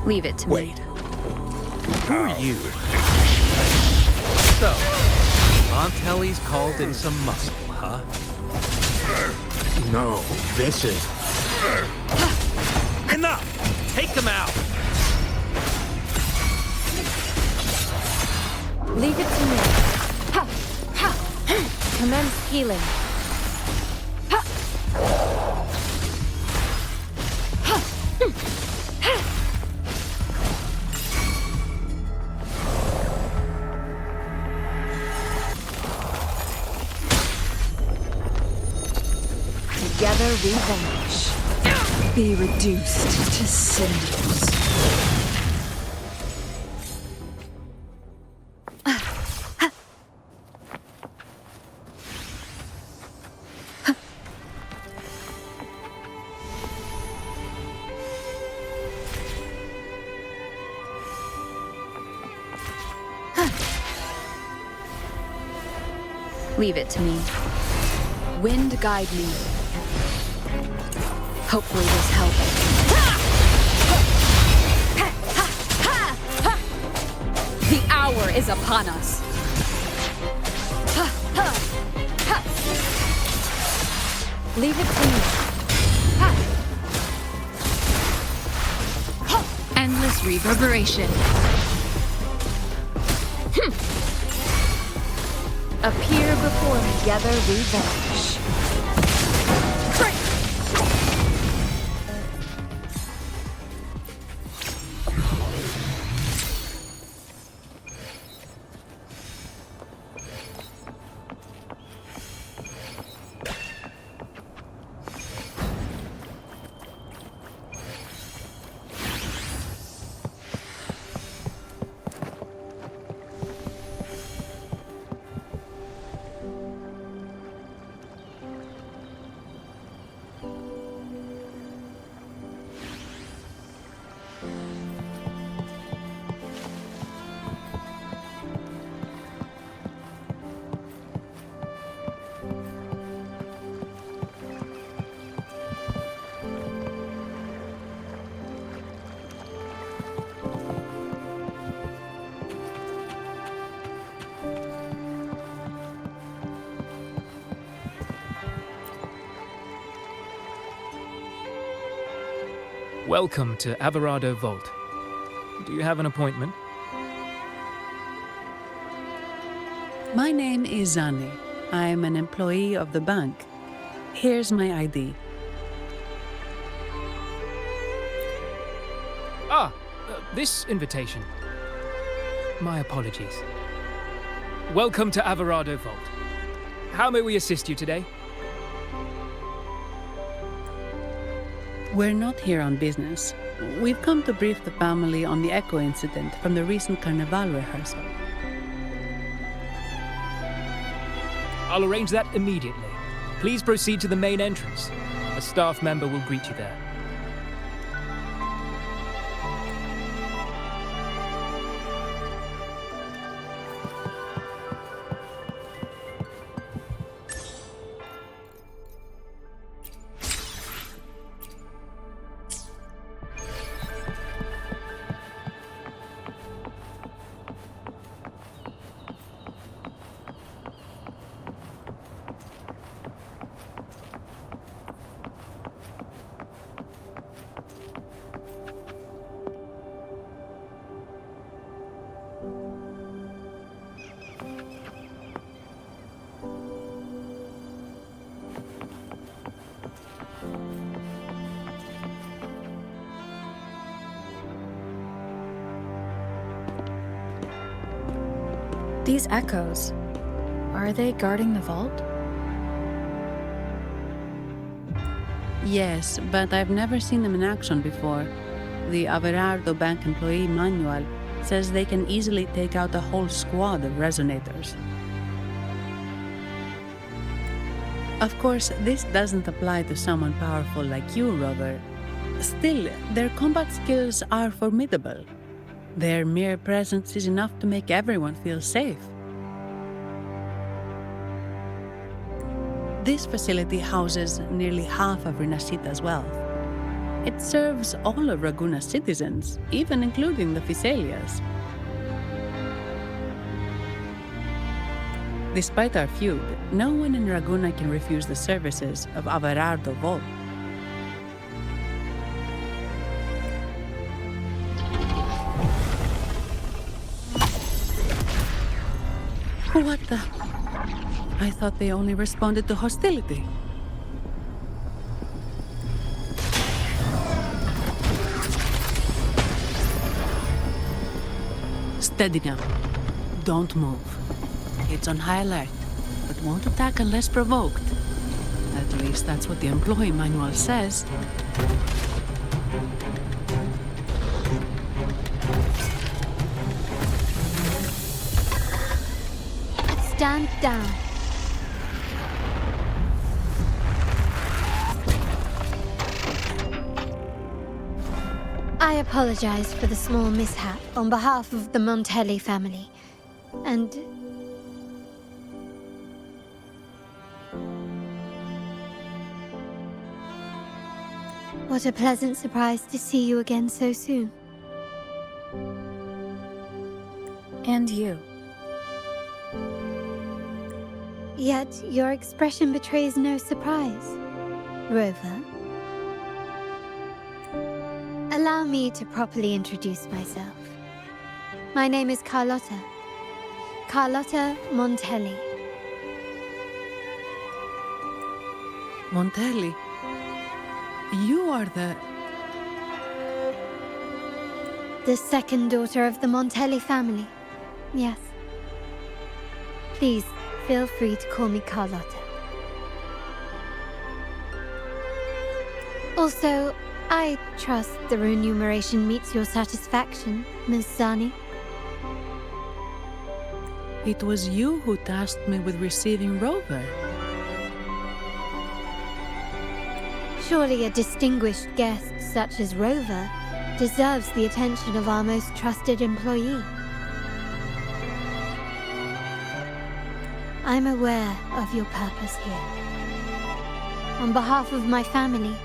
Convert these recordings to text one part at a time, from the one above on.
Leave it to Wait. me. Who are you? So, Aunt Helly's called in some muscle, huh? No, this is... Enough! Take him out! Leave it to me. Ha! Ha! Commence healing. Ha! Ha! Ha! Together we vanish. Be reduced to cinders. Leave it to me. Wind guide me. Hopefully this helps. The hour is upon us. Leave it to me. Endless reverberation. Appear before me. Together we vanish. Welcome to Averado Vault. Do you have an appointment? My name is Zani. I'm an employee of the bank. Here's my ID. This invitation. My apologies. Welcome to Averado Vault. How may we assist you today? We're not here on business. We've come to brief the family on the Echo incident from the recent Carnival rehearsal. I'll arrange that immediately. Please proceed to the main entrance. A staff member will greet you there. These echoes, are they guarding the vault? Yes, but I've never seen them in action before. The Averardo Bank employee manual says they can easily take out a whole squad of resonators. Of course, this doesn't apply to someone powerful like you, Rover. Still, their combat skills are formidable. Their mere presence is enough to make everyone feel safe. This facility houses nearly half of Rinascita's wealth. It serves all of Raguna's citizens, even including the Physaelias. Despite our feud, no one in Raguna can refuse the services of Averardo Volt. What the? I thought they only responded to hostility. Steady now. Don't move. It's on high alert, but won't attack unless provoked. At least that's what the employee manual says. Stand down. I apologize for the small mishap on behalf of the Montelli family. And... what a pleasant surprise to see you again so soon. And you. Yet your expression betrays no surprise, Rover. Allow me to properly introduce myself. My name is Carlotta. Carlotta Montelli. Montelli, you are the second daughter of the Montelli family. Yes. Please, feel free to call me Carlotta. Also, I trust the remuneration meets your satisfaction, Ms. Zani. It was you who tasked me with receiving Rover. Surely a distinguished guest such as Rover deserves the attention of our most trusted employee. I'm aware of your purpose here. On behalf of my family,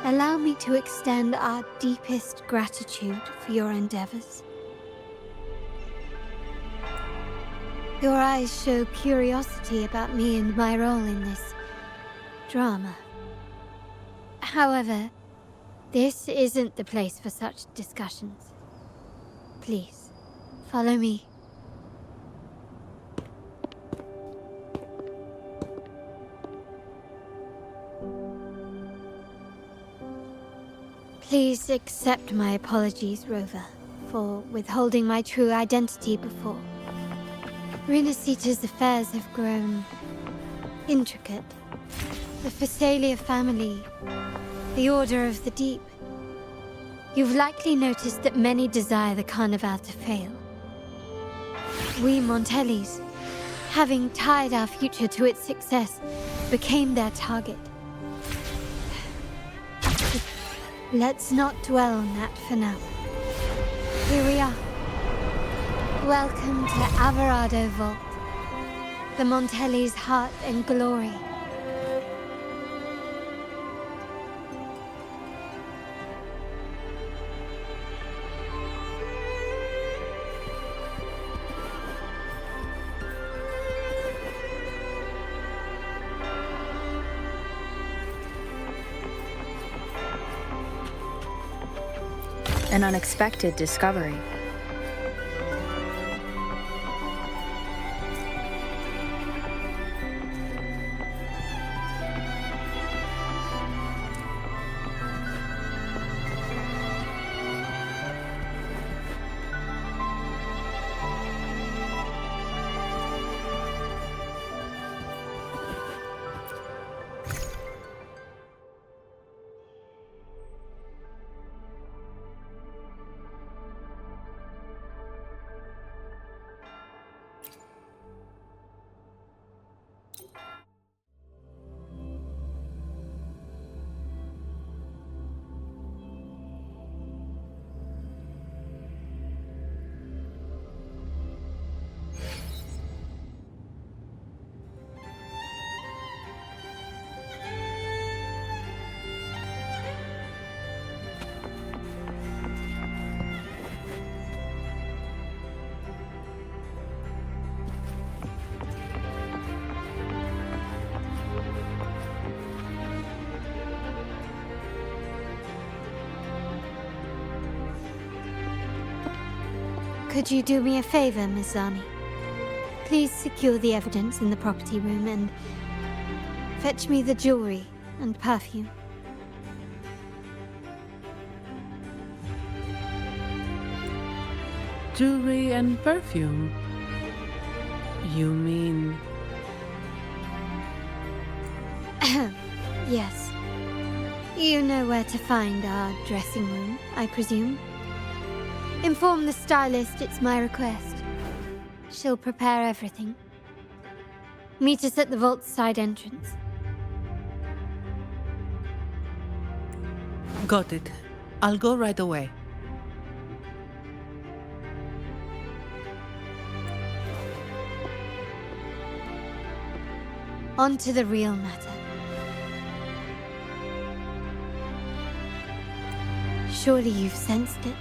allow me to extend our deepest gratitude for your endeavors. Your eyes show curiosity about me and my role in this drama. However, this isn't the place for such discussions. Please, follow me. Please accept my apologies, Rover, for withholding my true identity before. Rinascita's affairs have grown intricate. The Physaelia family, the Order of the Deep. You've likely noticed that many desire the Carnival to fail. We Montellis, having tied our future to its success, became their target. Let's not dwell on that for now. Here we are. Welcome to Averardo Vault, the Montelli's heart and glory. An unexpected discovery. Could you do me a favor, Miss Zani? Please secure the evidence in the property room and fetch me the jewelry and perfume. Jewelry and perfume? You mean... Yes. You know where to find our dressing room, I presume? Inform the stylist it's my request. She'll prepare everything. Meet us at the vault's side entrance. Got it. I'll go right away. On to the real matter. Surely you've sensed it.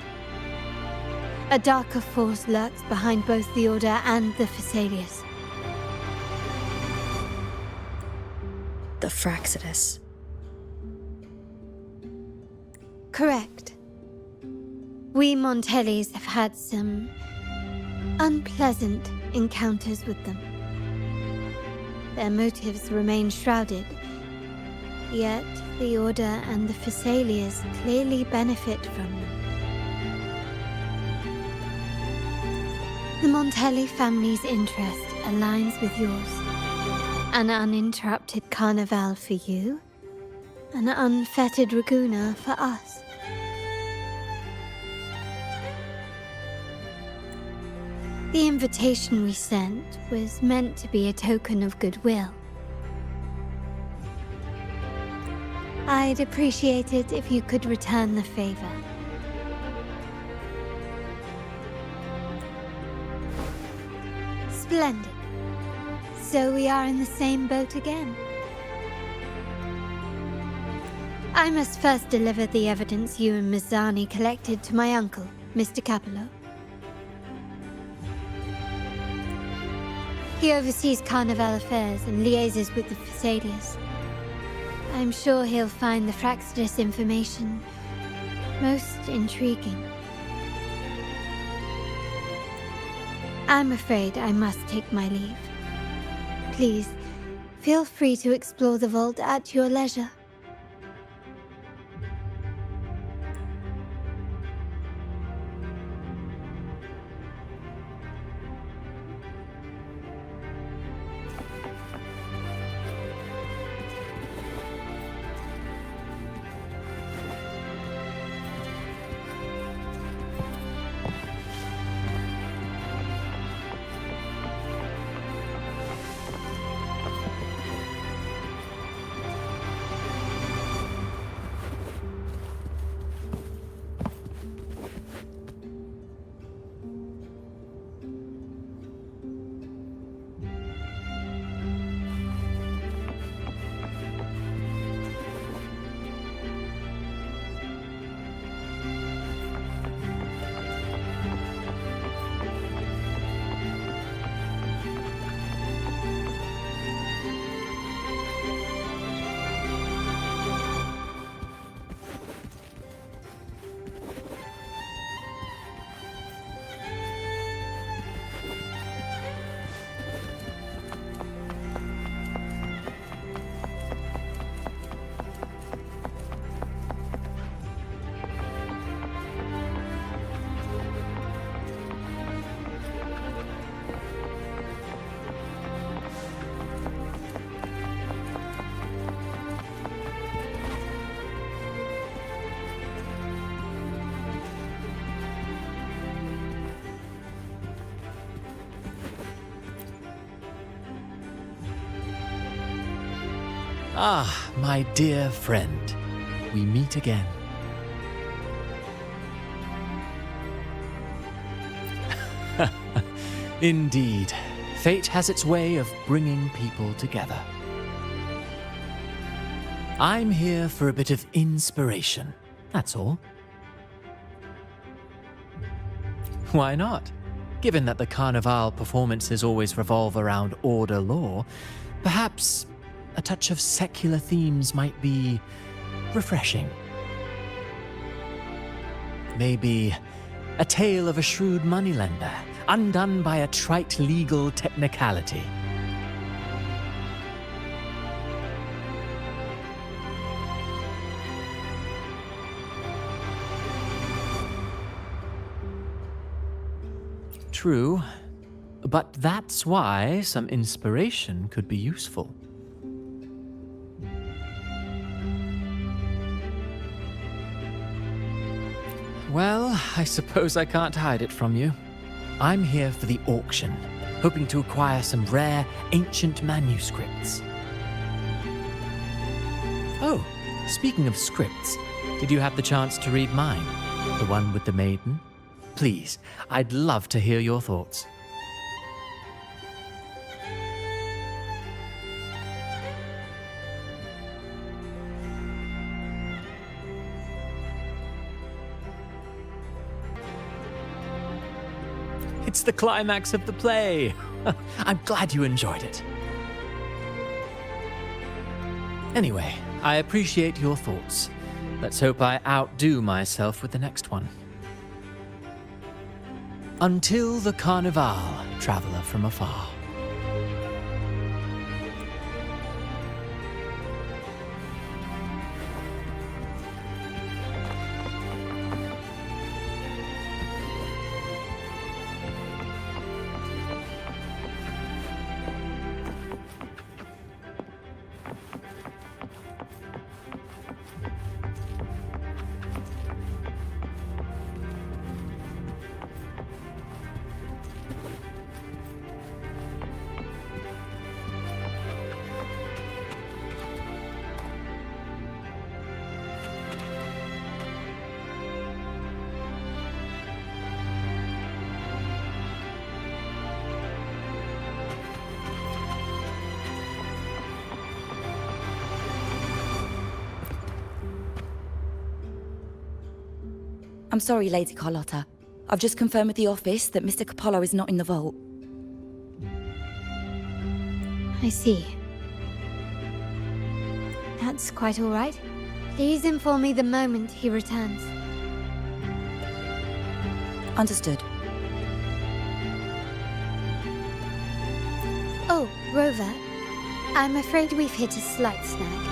A darker force lurks behind both the Order and the Phasaelius. The Fraxidus. Correct. We Montellis have had some unpleasant encounters with them. Their motives remain shrouded, yet the Order and the Phasaelius clearly benefit from them. The Montelli family's interest aligns with yours. An uninterrupted carnival for you, an unfettered Raguna for us. The invitation we sent was meant to be a token of goodwill. I'd appreciate it if you could return the favor. Splendid. So we are in the same boat again. I must first deliver the evidence you and Miss Zani collected to my uncle, Mr. Capello. He oversees Carnival affairs and liaises with the Phasaelius. I'm sure he'll find the Fraxidus information most intriguing. I'm afraid I must take my leave. Please, feel free to explore the vault at your leisure. Ah, my dear friend. We meet again. Indeed, fate has its way of bringing people together. I'm here for a bit of inspiration, that's all. Why not? Given that the Carnival performances always revolve around order law, perhaps a touch of secular themes might be refreshing. Maybe A tale of a shrewd moneylender, undone by a trite legal technicality. True, but that's why some inspiration could be useful. Well, I suppose I can't hide it from you. I'm here for the auction, hoping to acquire some rare, ancient manuscripts. Oh, speaking of scripts, did you have the chance to read mine? The one with the maiden? Please, I'd love to hear your thoughts. It's the climax of the play. I'm glad you enjoyed it. Anyway, I appreciate your thoughts. Let's hope I outdo myself with the next one. Until the Carnival, traveler from afar. I'm sorry, Lady Carlotta. I've just confirmed with the office that Mr. Capello is not in the vault. I see. That's quite all right. Please inform me the moment he returns. Understood. Oh, Rover. I'm afraid we've hit a slight snag.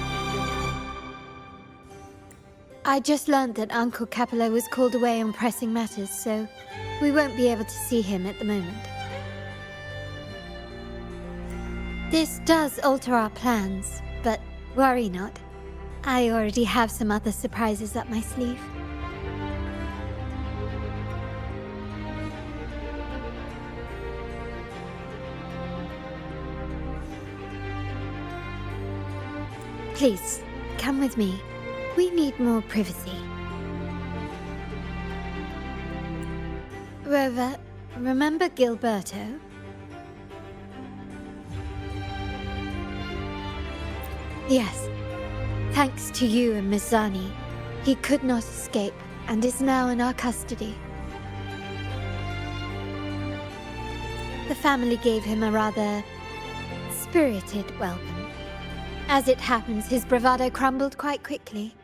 I just learned that Uncle Capello was called away on pressing matters, so we won't be able to see him at the moment. This does alter our plans, but worry not. I already have some other surprises up my sleeve. Please, come with me. We need more privacy. Rover, remember Gilberto? Yes. Thanks to you and Miss Zani, he could not escape and is now in our custody. The family gave him a rather spirited welcome. As it happens, his bravado crumbled quite quickly.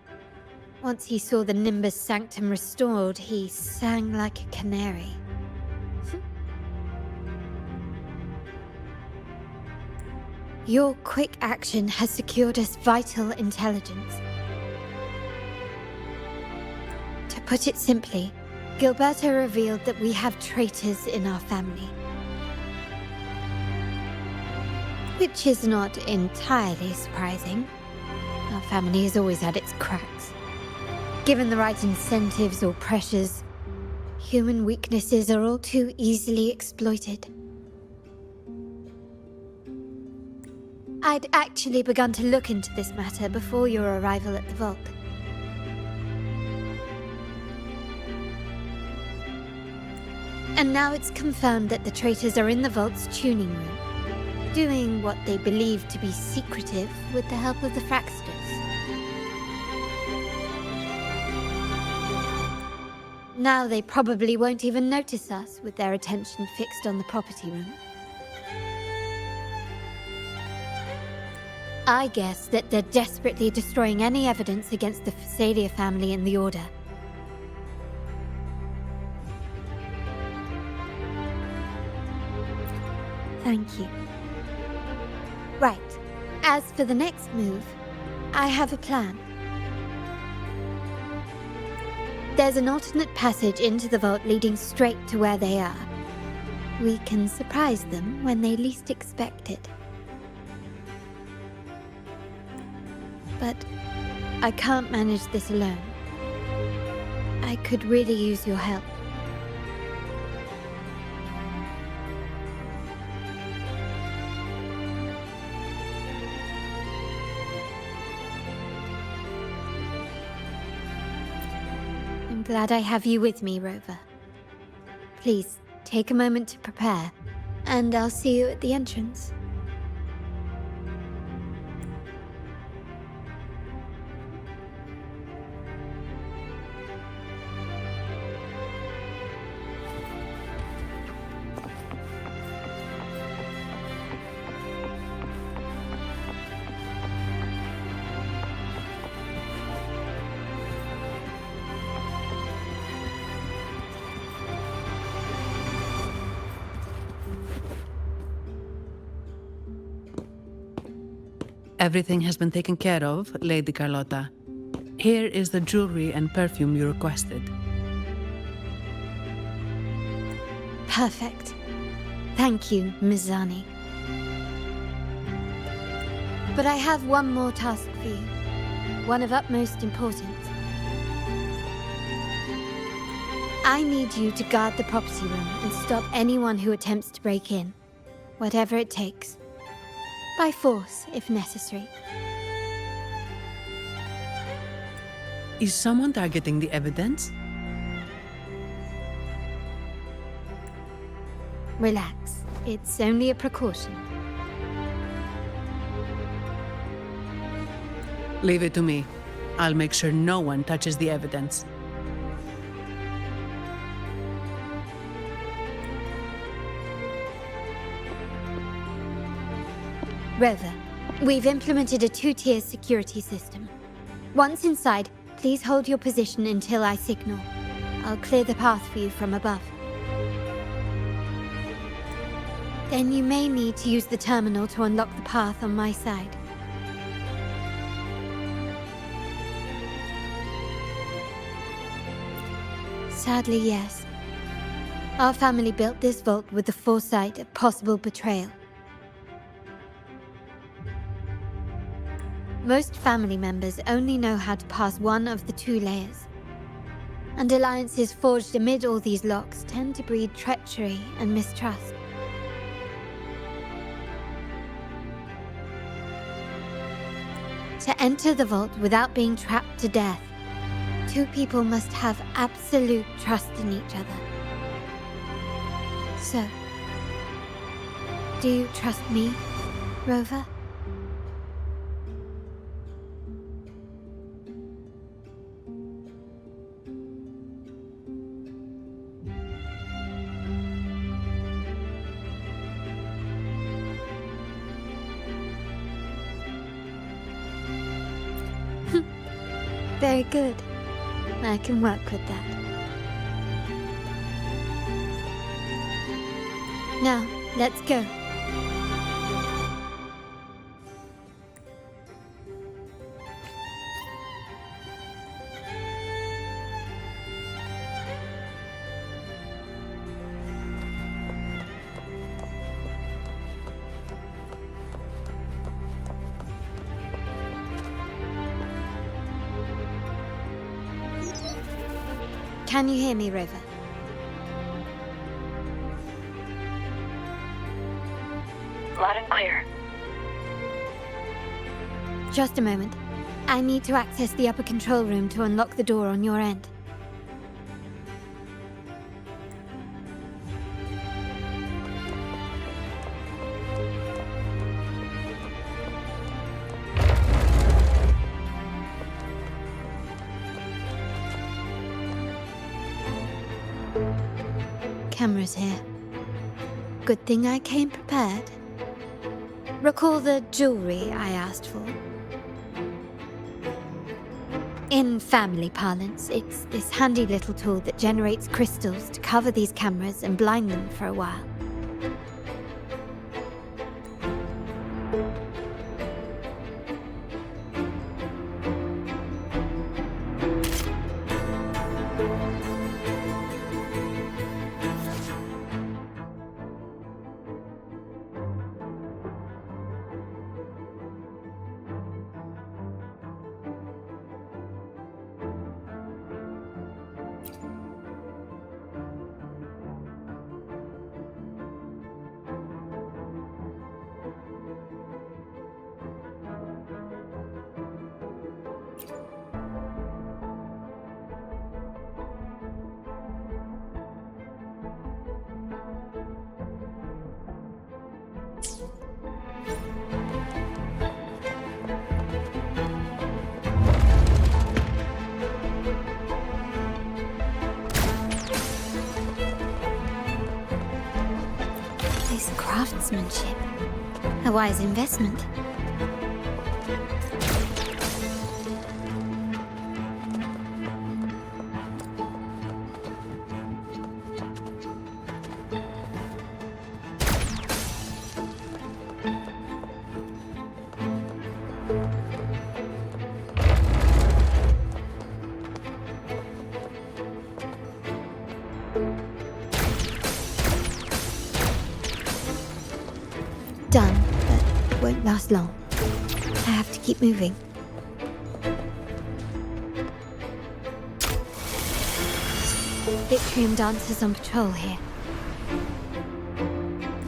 Once he saw the Nimbus Sanctum restored, he sang like a canary. Your quick action has secured us vital intelligence. To put it simply, Gilberto revealed that we have traitors in our family. Which is not entirely surprising. Our family has always had its cracks. Given the right incentives or pressures, human weaknesses are all too easily exploited. I'd actually begun to look into this matter before your arrival at the vault. And now it's confirmed that the traitors are in the vault's tuning room, doing what they believe to be secretive with the help of the Fraxters. Now they probably won't even notice us with their attention fixed on the property room. I guess that they're desperately destroying any evidence against the Phasalia family in the Order. Thank you. Right. As for the next move, I have a plan. There's an alternate passage into the vault leading straight to where they are. We can surprise them when they least expect it. But I can't manage this alone. I could really use your help. I'm glad I have you with me, Rover. Please, take a moment to prepare, and I'll see you at the entrance. Everything has been taken care of, Lady Carlotta. Here is the jewelry and perfume you requested. Perfect. Thank you, Ms. Zani. But I have one more task for you. One of utmost importance. I need you to guard the property room and stop anyone who attempts to break in. Whatever it takes. By force, if necessary. Is someone targeting the evidence? Relax. It's only a precaution. Leave it to me. I'll make sure no one touches the evidence. Rover, we've implemented a 2-tier security system. Once inside, please hold your position until I signal. I'll clear the path for you from above. Then you may need to use the terminal to unlock the path on my side. Sadly, yes. Our family built this vault with the foresight of possible betrayal. Most family members only know how to pass one of the 2 layers. And alliances forged amid all these locks tend to breed treachery and mistrust. To enter the vault without being trapped to death, 2 people must have absolute trust in each other. So, do you trust me, Rover? Very good. I can work with that. Now, let's go. Can you hear me, Rover? Loud and clear. Just a moment. I need to access the upper control room to unlock the door on your end. Cameras here. Good thing I came prepared. Recall the jewelry I asked for? In family parlance, it's this handy little tool that generates crystals to cover these cameras and blind them for a while. This craftsmanship. A wise investment. Done, but won't last long. I have to keep moving. Victrium dancers on patrol here.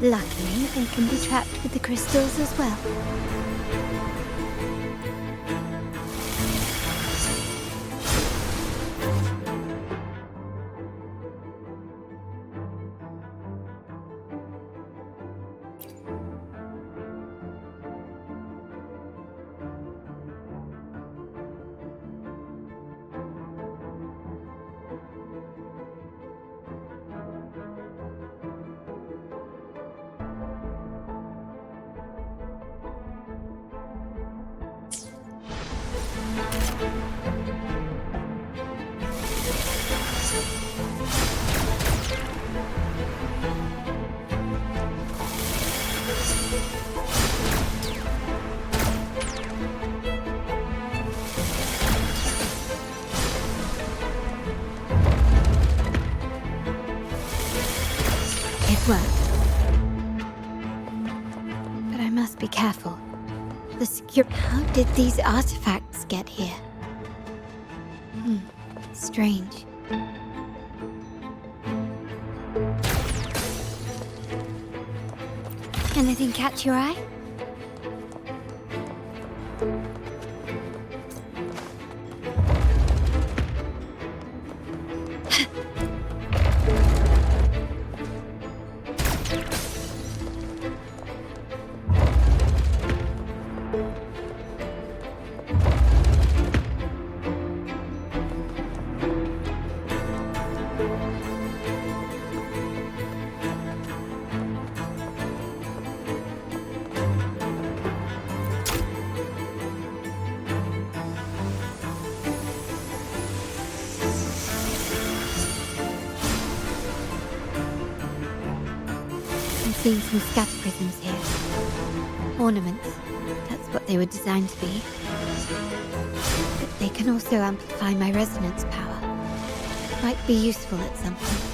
Luckily, they can be trapped with the crystals as well. It worked. But I must be careful. The How did these artifacts get here? Strange. Anything catch your eye? Seeing some scatter prisms here. Ornaments. That's what they were designed to be. But they can also amplify my resonance power. Might be useful at some point.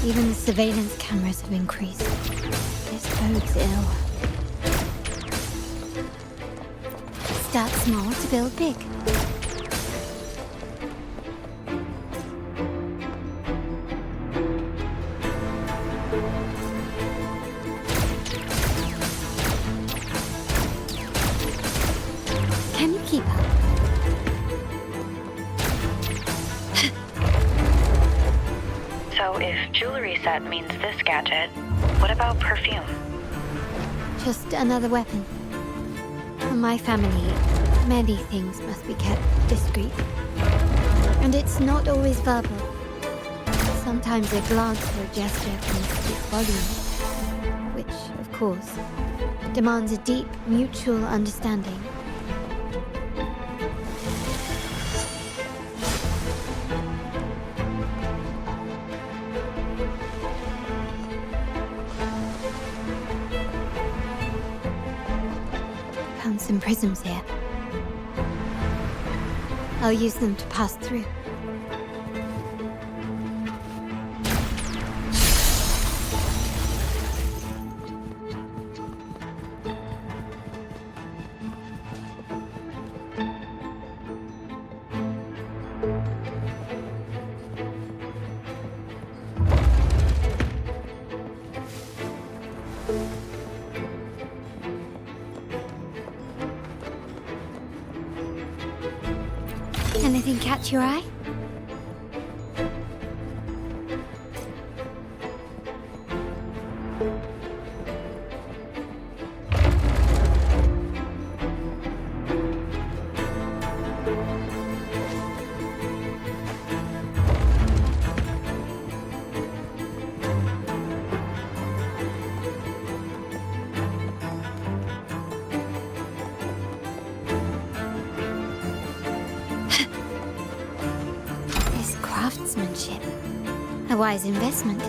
Even the surveillance cameras have increased. This bodes ill. Start small to build big. Can you keep up? So if jewelry set means this gadget, what about perfume? Just another weapon. For my family, many things must be kept discreet. And it's not always verbal. Sometimes a glance or a gesture can speak volumes. Which, of course, demands a deep mutual understanding. Found some prisms here. I'll use them to pass through. Anything catch your eye? Craftsmanship. A wise investment.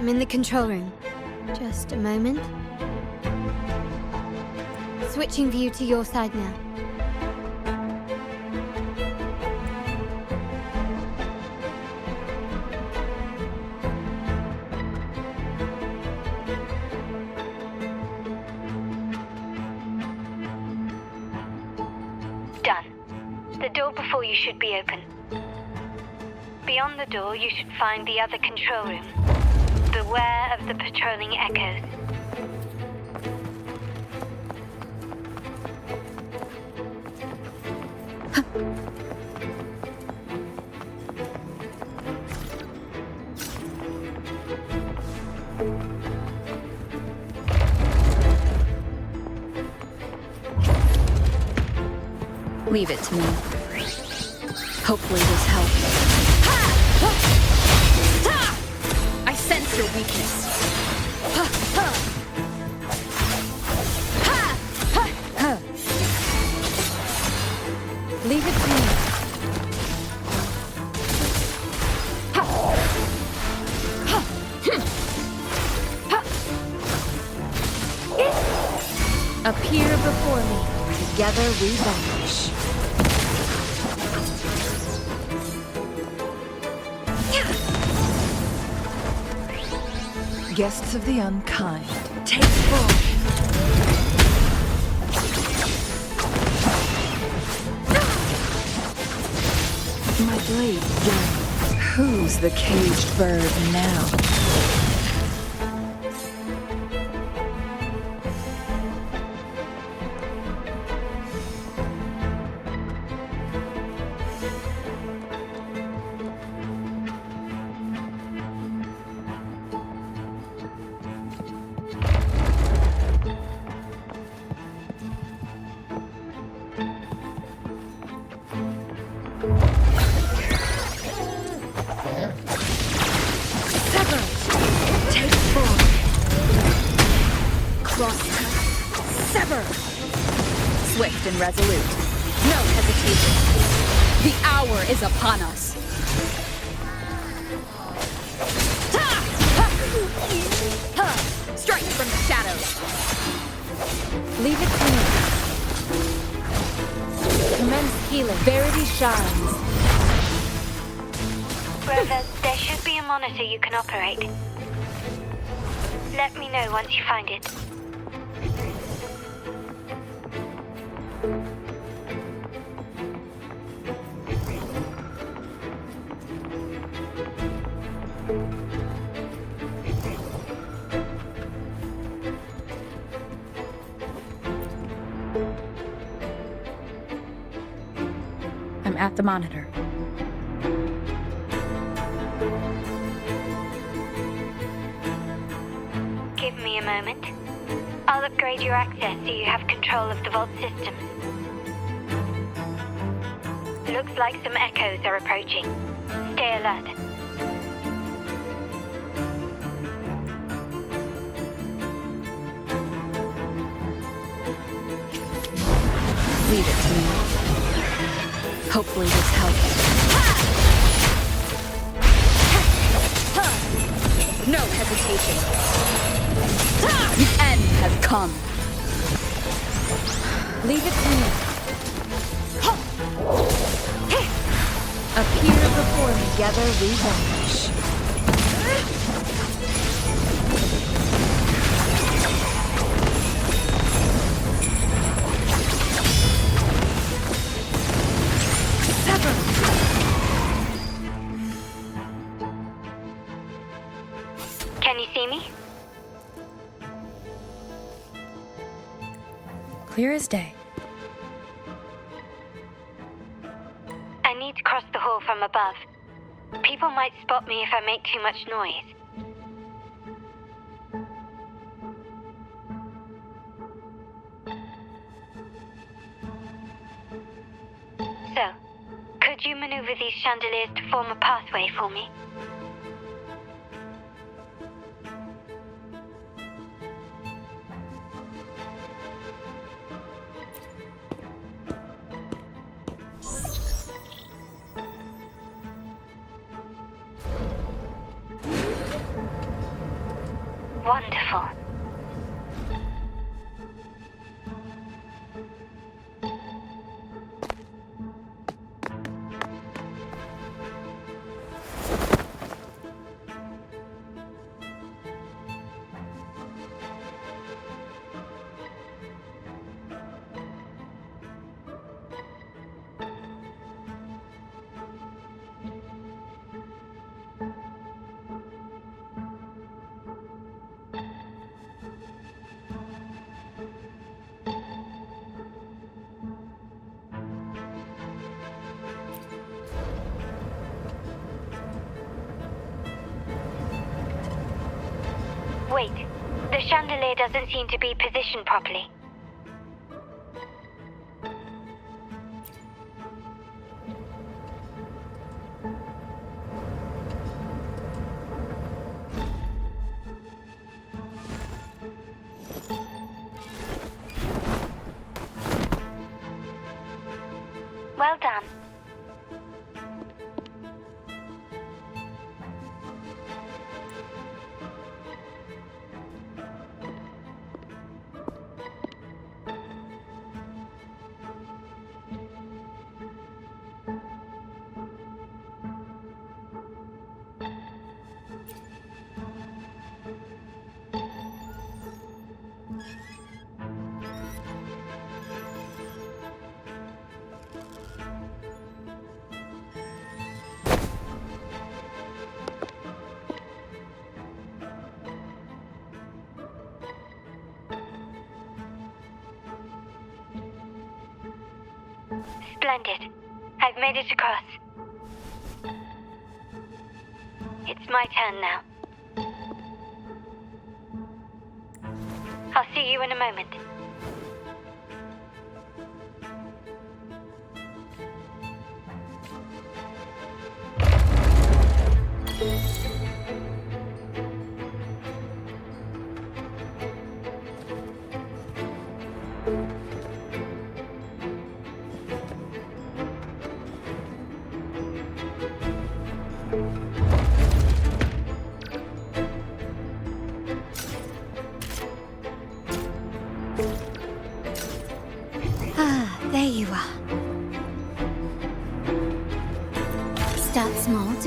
I'm in the control room. Just a moment. Switching view to your side now. Done. The door before you should be open. Beyond the door, you should find the other control room. Beware of the patrolling echoes. Leave it to me. Hopefully this helps. I sense your weakness. Leave it to me. Appear before me. Together we vanish. Guests of the unkind. Take full. My blade again. Who's the caged bird now? Swift and resolute. No hesitation. The hour is upon us. beyond the shadows. Leave it to me. Commence healing. Verity shines. Rover, there should be a monitor you can operate. Let me know once you find it. I'm at the monitor. Give me a moment. I'll upgrade your access so you have control of the vault systems. Looks like some echoes are approaching. Stay alert. Leave it to me. Hopefully this helps. No hesitation. The end has come. Leave it to me. Appear before me. Together we vanish. Can you see me? Clear as day. I need to cross the hall from above. People might spot me if I make too much noise. So, could you maneuver these chandeliers to form a pathway for me? Wonderful. Wait, the chandelier doesn't seem to be positioned properly. Well done. Splendid. I've made it across. It's my turn now. I'll see you in a moment.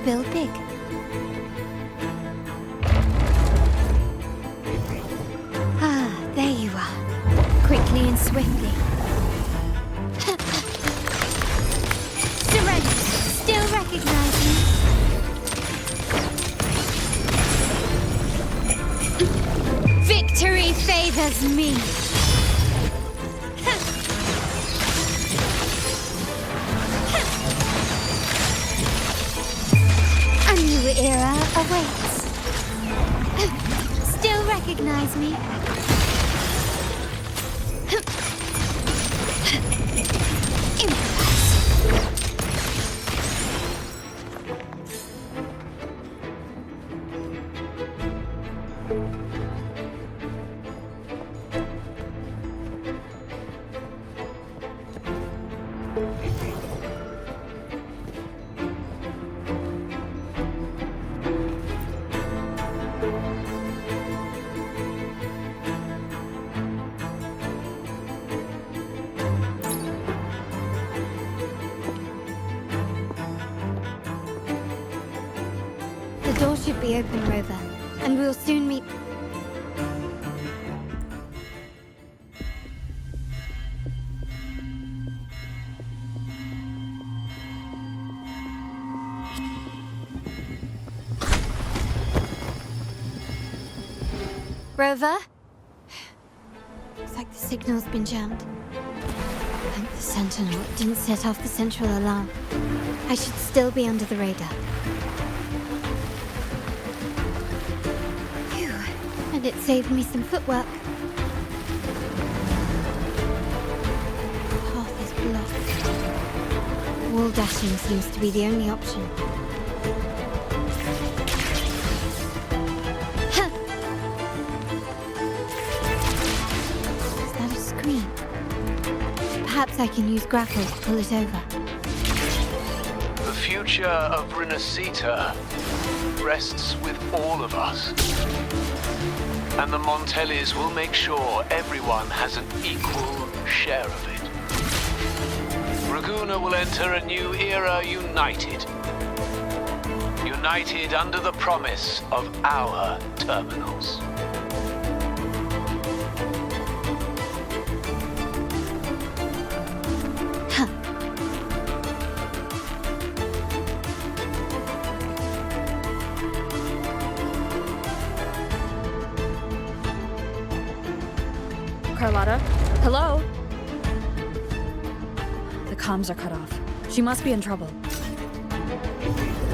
to build big. Ah, there you are. Quickly and swiftly. Surrender. Still recognize me? Victory favors me. A new era awaits. Still recognize me? The door should be open, Rover, and we'll soon meet. Rover? Looks like the signal's been jammed. Thank the Sentinel it didn't set off the central alarm. I should still be under the radar. Phew, and it saved me some footwork. The path is blocked. Wall dashing seems to be the only option. Perhaps I can use grapple to pull it over. The future of Rinascita rests with all of us. And the Montellis will make sure everyone has an equal share of it. Raguna will enter a new era united. United under the promise of our terminals. Carlotta? Hello? The comms are cut off. She must be in trouble.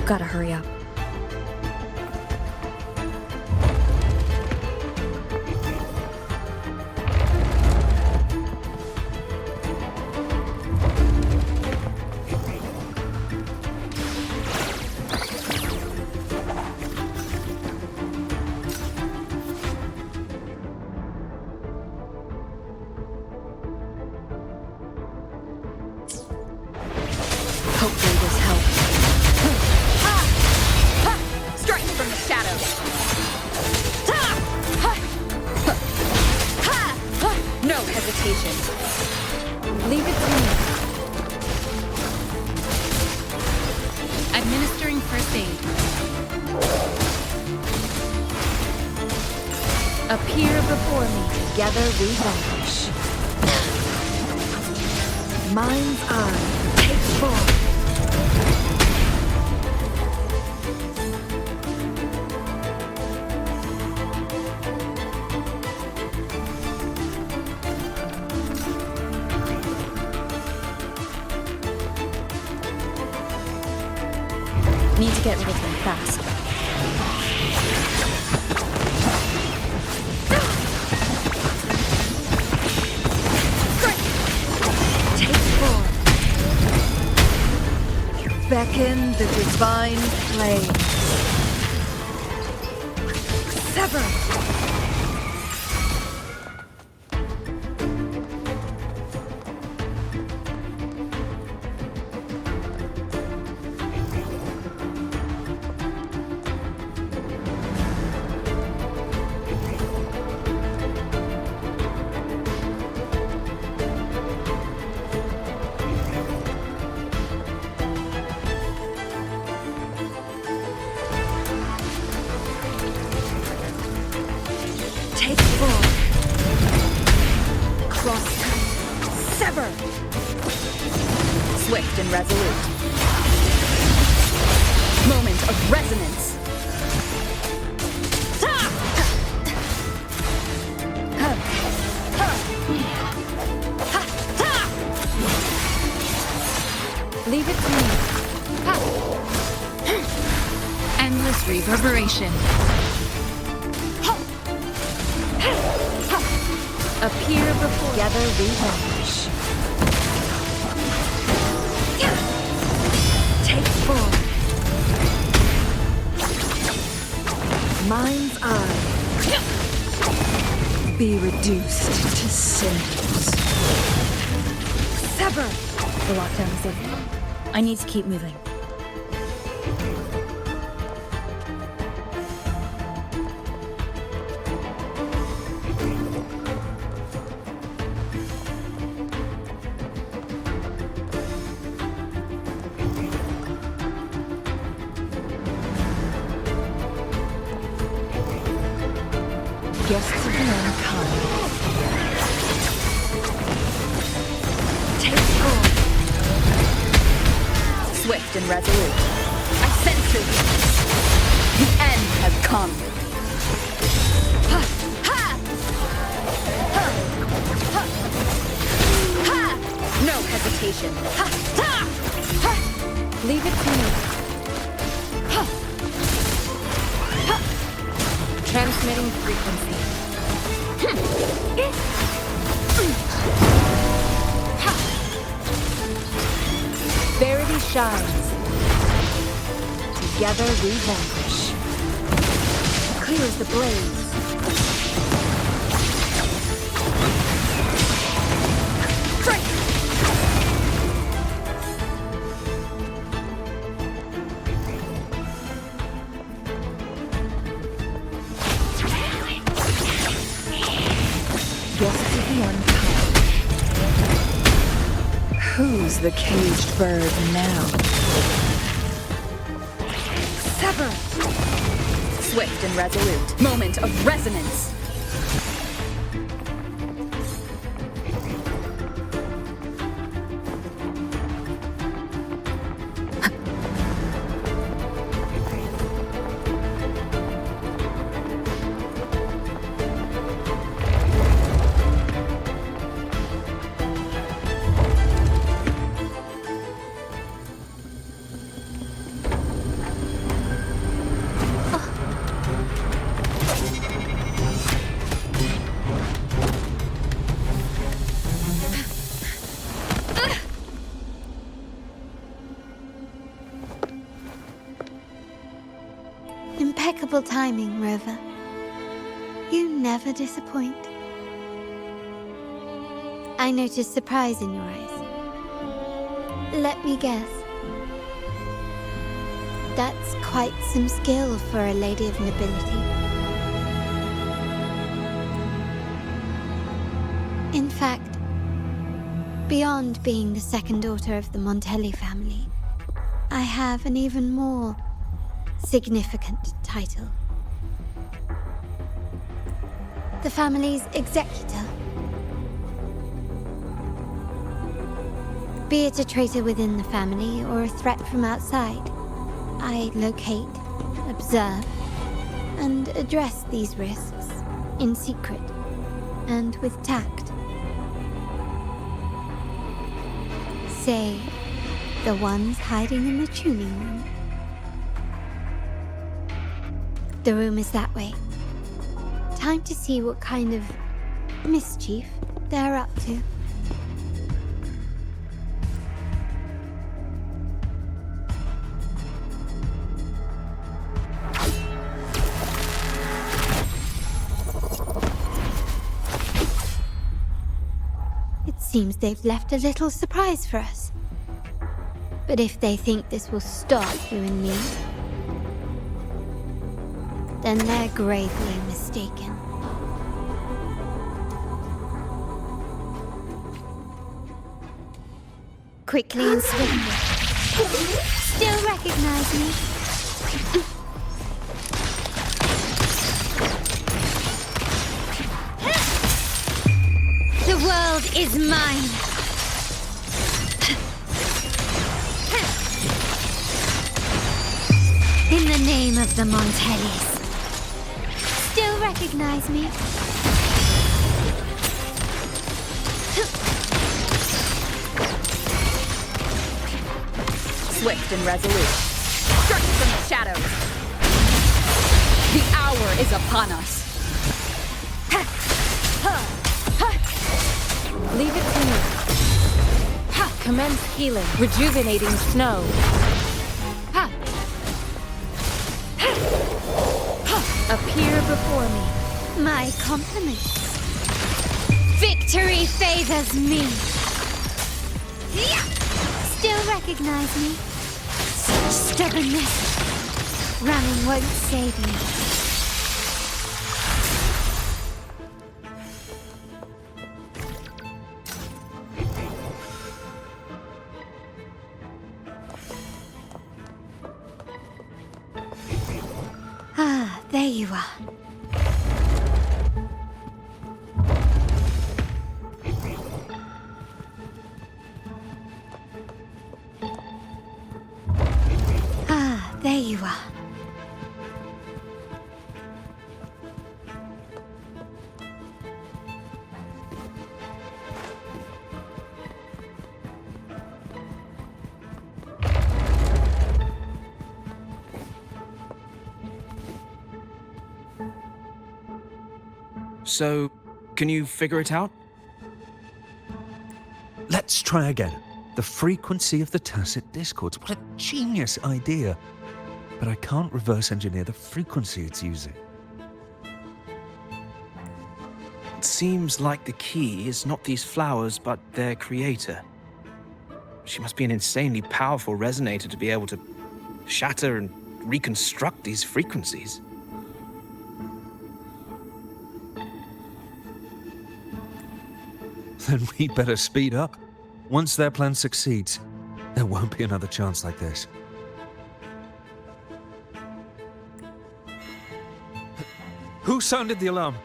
Gotta hurry up. Hopefully this helps. Strike from the shadows. No hesitation. Leave it to me. Administering first aid. Appear before me. Together we vanquish. Mind's eye takes form. Need to get rid of them fast. Take form. Beckon the divine flame. Sever. and resolute. Moment of resonance. Leave it to me. Endless reverberation. Appear before. Together we vanish. Take form. Mind's eye. Be reduced to cinders. Sever! The lockdown is lifted. I need to keep moving. Guests of the unkind. Take form. Swift and resolute. I sense it. The end has come. Ha! Ha! Ha! Ha! Ha! No hesitation. Ha! Ha! Ha! Leave it to me. Ha! Ha! Transmitting frequency. Verity shines. Together we vanquish. Clear as the blaze. Strike! Guests of the unkind. Who's the caged bird now? Sever! Swift and resolute. Moment of resonance. Impeccable timing, Rover. You never disappoint. I noticed surprise in your eyes. Let me guess. That's quite some skill for a lady of nobility. In fact, beyond being the second daughter of the Montelli family, I have an even more significant title. The family's executor. Be it a traitor within the family or a threat from outside, I locate, observe, and address these risks in secret and with tact. Say, the ones hiding in the tuning room. The room is that way. Time to see what kind of mischief they're up to. It seems they've left a little surprise for us. But if they think this will stop you and me, then they're gravely mistaken. Quickly and swiftly. Still recognize me? The world is mine. the name of the Montellis. Still recognize me? Swift and resolute. Strike from the shadows. The hour is upon us. Leave it to me. Commence healing. Rejuvenating snow. Appear before me. My compliments. Victory favors me. Still recognize me? Such stubbornness. Running won't save me. Ah, there you are. There you are. So, can you figure it out? Let's try again. The frequency of the tacit discords. What a genius idea. But I can't reverse engineer the frequency it's using. It seems like the key is not these flowers, but their creator. She must be an insanely powerful resonator to be able to shatter and reconstruct these frequencies. Then we better speed up. Once their plan succeeds, there won't be another chance like this. Who sounded the alarm?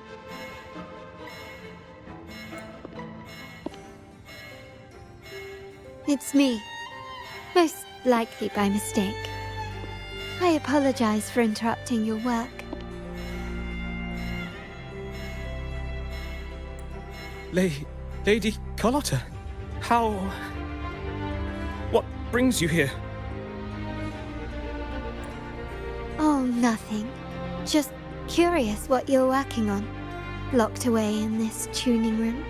It's me. Most likely by mistake. I apologize for interrupting your work. Lady Carlotta, how... What brings you here? Oh, nothing. Just curious what you're working on. Locked away in this tuning room.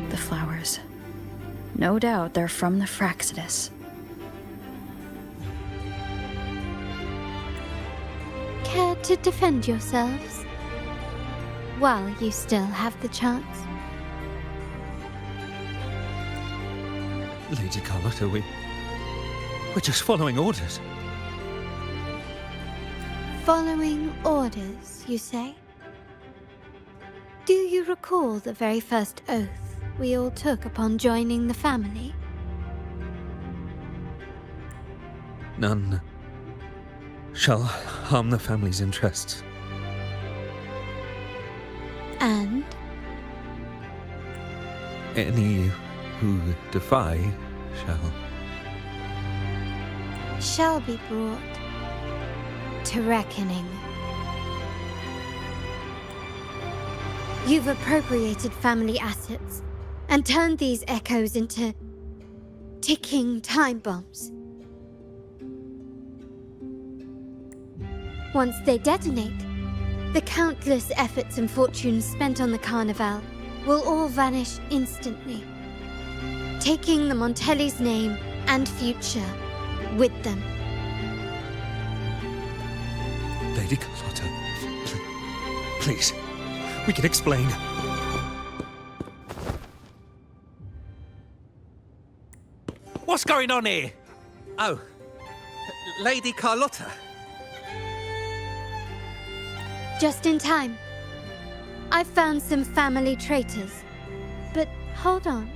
The flowers. No doubt they're from the Fraxidus. Care to defend yourselves? While you still have the chance. Lady Carlotta, we're just following orders. Following orders, you say? Do you recall the very first oath we all took upon joining the family? None shall harm the family's interests. And? Any who defy shall be brought to reckoning. You've appropriated family assets and turned these echoes into ticking time bombs. Once they detonate, the countless efforts and fortunes spent on the Carnival will all vanish instantly, taking the Montelli's name and future with them. Lady Carlotta, please, we can explain. What's going on here? Oh, Lady Carlotta. Just in time. I found some family traitors. But hold on.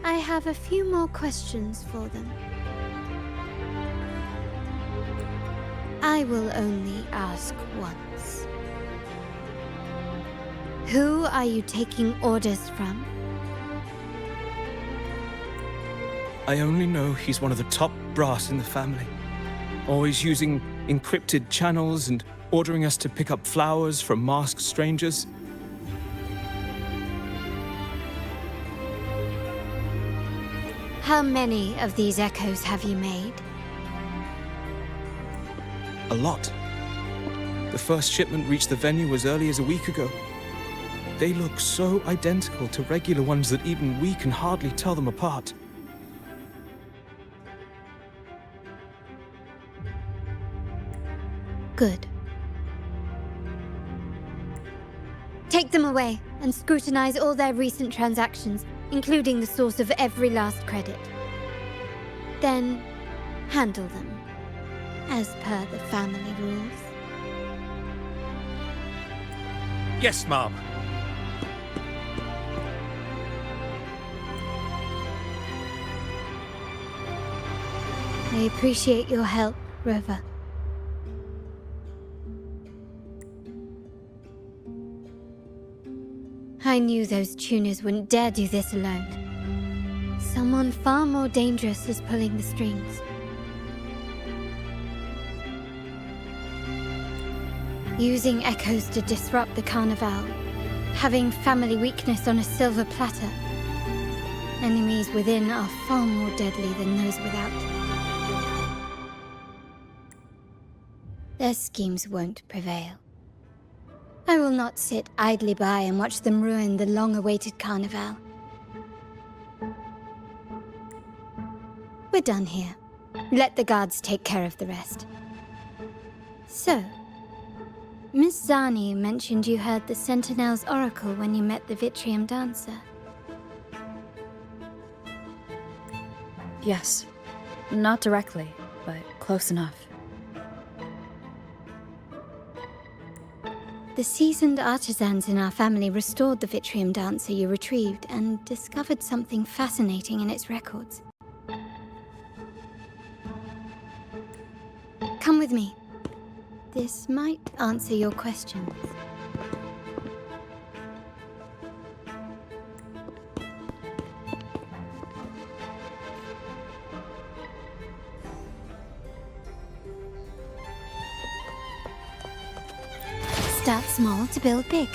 I have a few more questions for them. I will only ask once. Who are you taking orders from? I only know he's one of the top brass in the family. Always using encrypted channels and ordering us to pick up flowers from masked strangers. How many of these echoes have you made? A lot. The first shipment reached the venue as early as a week ago. They look so identical to regular ones that even we can hardly tell them apart. Good. Take them away and scrutinize all their recent transactions, including the source of every last credit. Then, handle them, as per the family rules. Yes, Mom. I appreciate your help, Rover. I knew those tuners wouldn't dare do this alone. Someone far more dangerous is pulling the strings. Using echoes to disrupt the Carnival. Having family weakness on a silver platter. Enemies within are far more deadly than those without. Their schemes won't prevail. I will not sit idly by and watch them ruin the long-awaited Carnival. We're done here. Let the guards take care of the rest. So, Miss Zani mentioned you heard the Sentinel's oracle when you met the Vitrium dancer. Yes. Not directly, but close enough. The seasoned artisans in our family restored the Vitrium dancer you retrieved and discovered something fascinating in its records. Come with me. This might answer your questions. Start small to build big.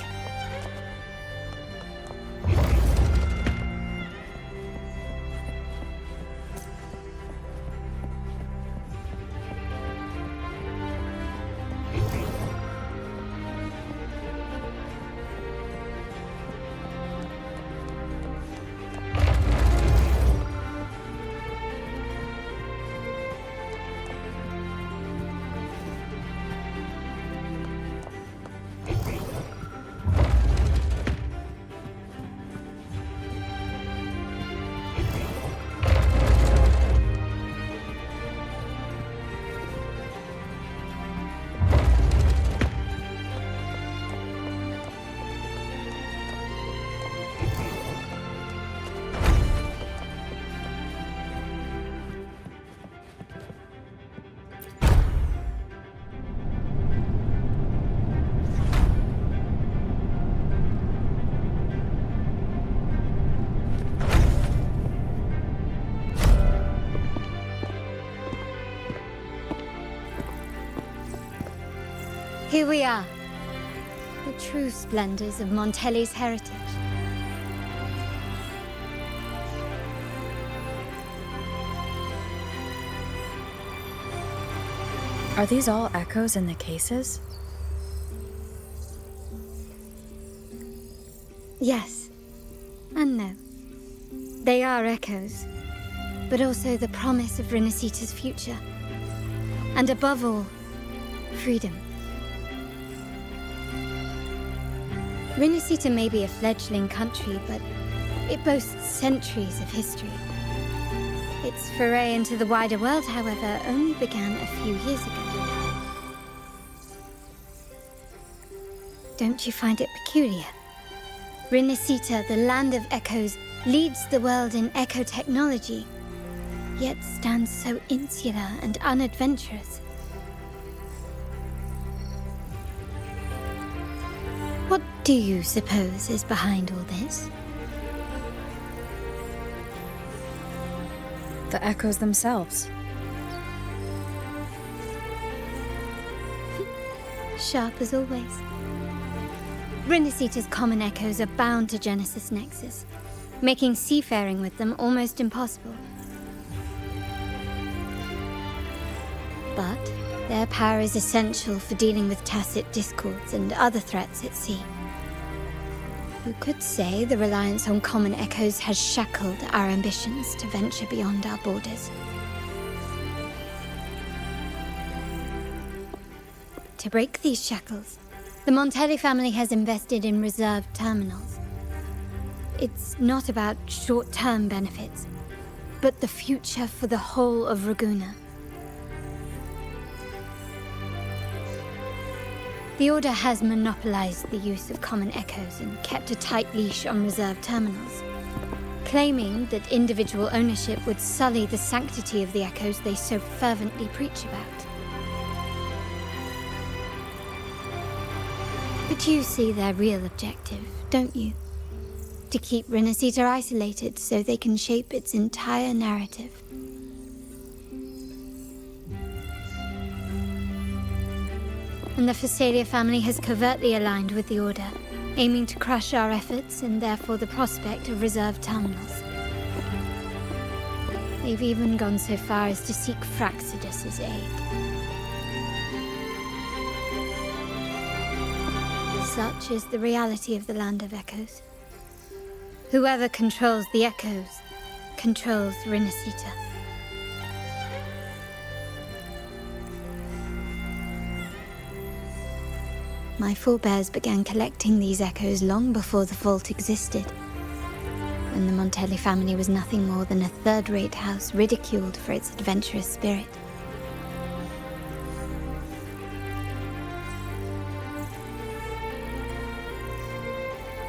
Here we are. The true splendors of Montelli's heritage. Are these all echoes in the cases? Yes. And no. They are echoes. But also the promise of Rinascita's future. And above all, freedom. Rinascita may be a fledgling country, but it boasts centuries of history. Its foray into the wider world, however, only began a few years ago. Don't you find it peculiar? Rinascita, the land of echoes, leads the world in echo technology, yet stands so insular and unadventurous. What do you suppose is behind all this? the echoes themselves. Sharp as always. Rinascita's common echoes are bound to Genesis Nexus, making seafaring with them almost impossible. But their power is essential for dealing with tacit discords and other threats at sea. You could say the reliance on common echoes has shackled our ambitions to venture beyond our borders. To break these shackles, the Montelli family has invested in reserved terminals. It's not about short-term benefits, but the future for the whole of Ragusa. The Order has monopolized the use of common echoes and kept a tight leash on reserve terminals, claiming that individual ownership would sully the sanctity of the echoes they so fervently preach about. But you see their real objective, don't you? To keep Rinascita isolated so they can shape its entire narrative. And the Phasalia family has covertly aligned with the Order, aiming to crush our efforts and therefore the prospect of reserve terminals. They've even gone so far as to seek Fraxidus's aid. Such is the reality of the Land of Echoes. Whoever controls the Echoes controls Rinascita. My forebears began collecting these echoes long before the vault existed, when the Montelli family was nothing more than a third-rate house ridiculed for its adventurous spirit.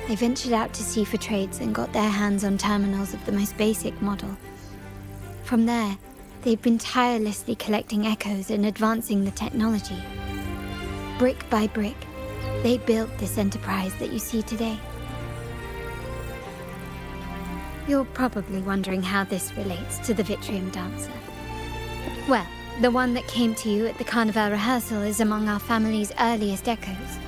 They ventured out to sea for trades and got their hands on terminals of the most basic model. From there, they've been tirelessly collecting echoes and advancing the technology. Brick by brick, they built this enterprise that you see today. You're probably wondering how this relates to the Vitrium Dancer. Well, the one that came to you at the Carnival rehearsal is among our family's earliest echoes.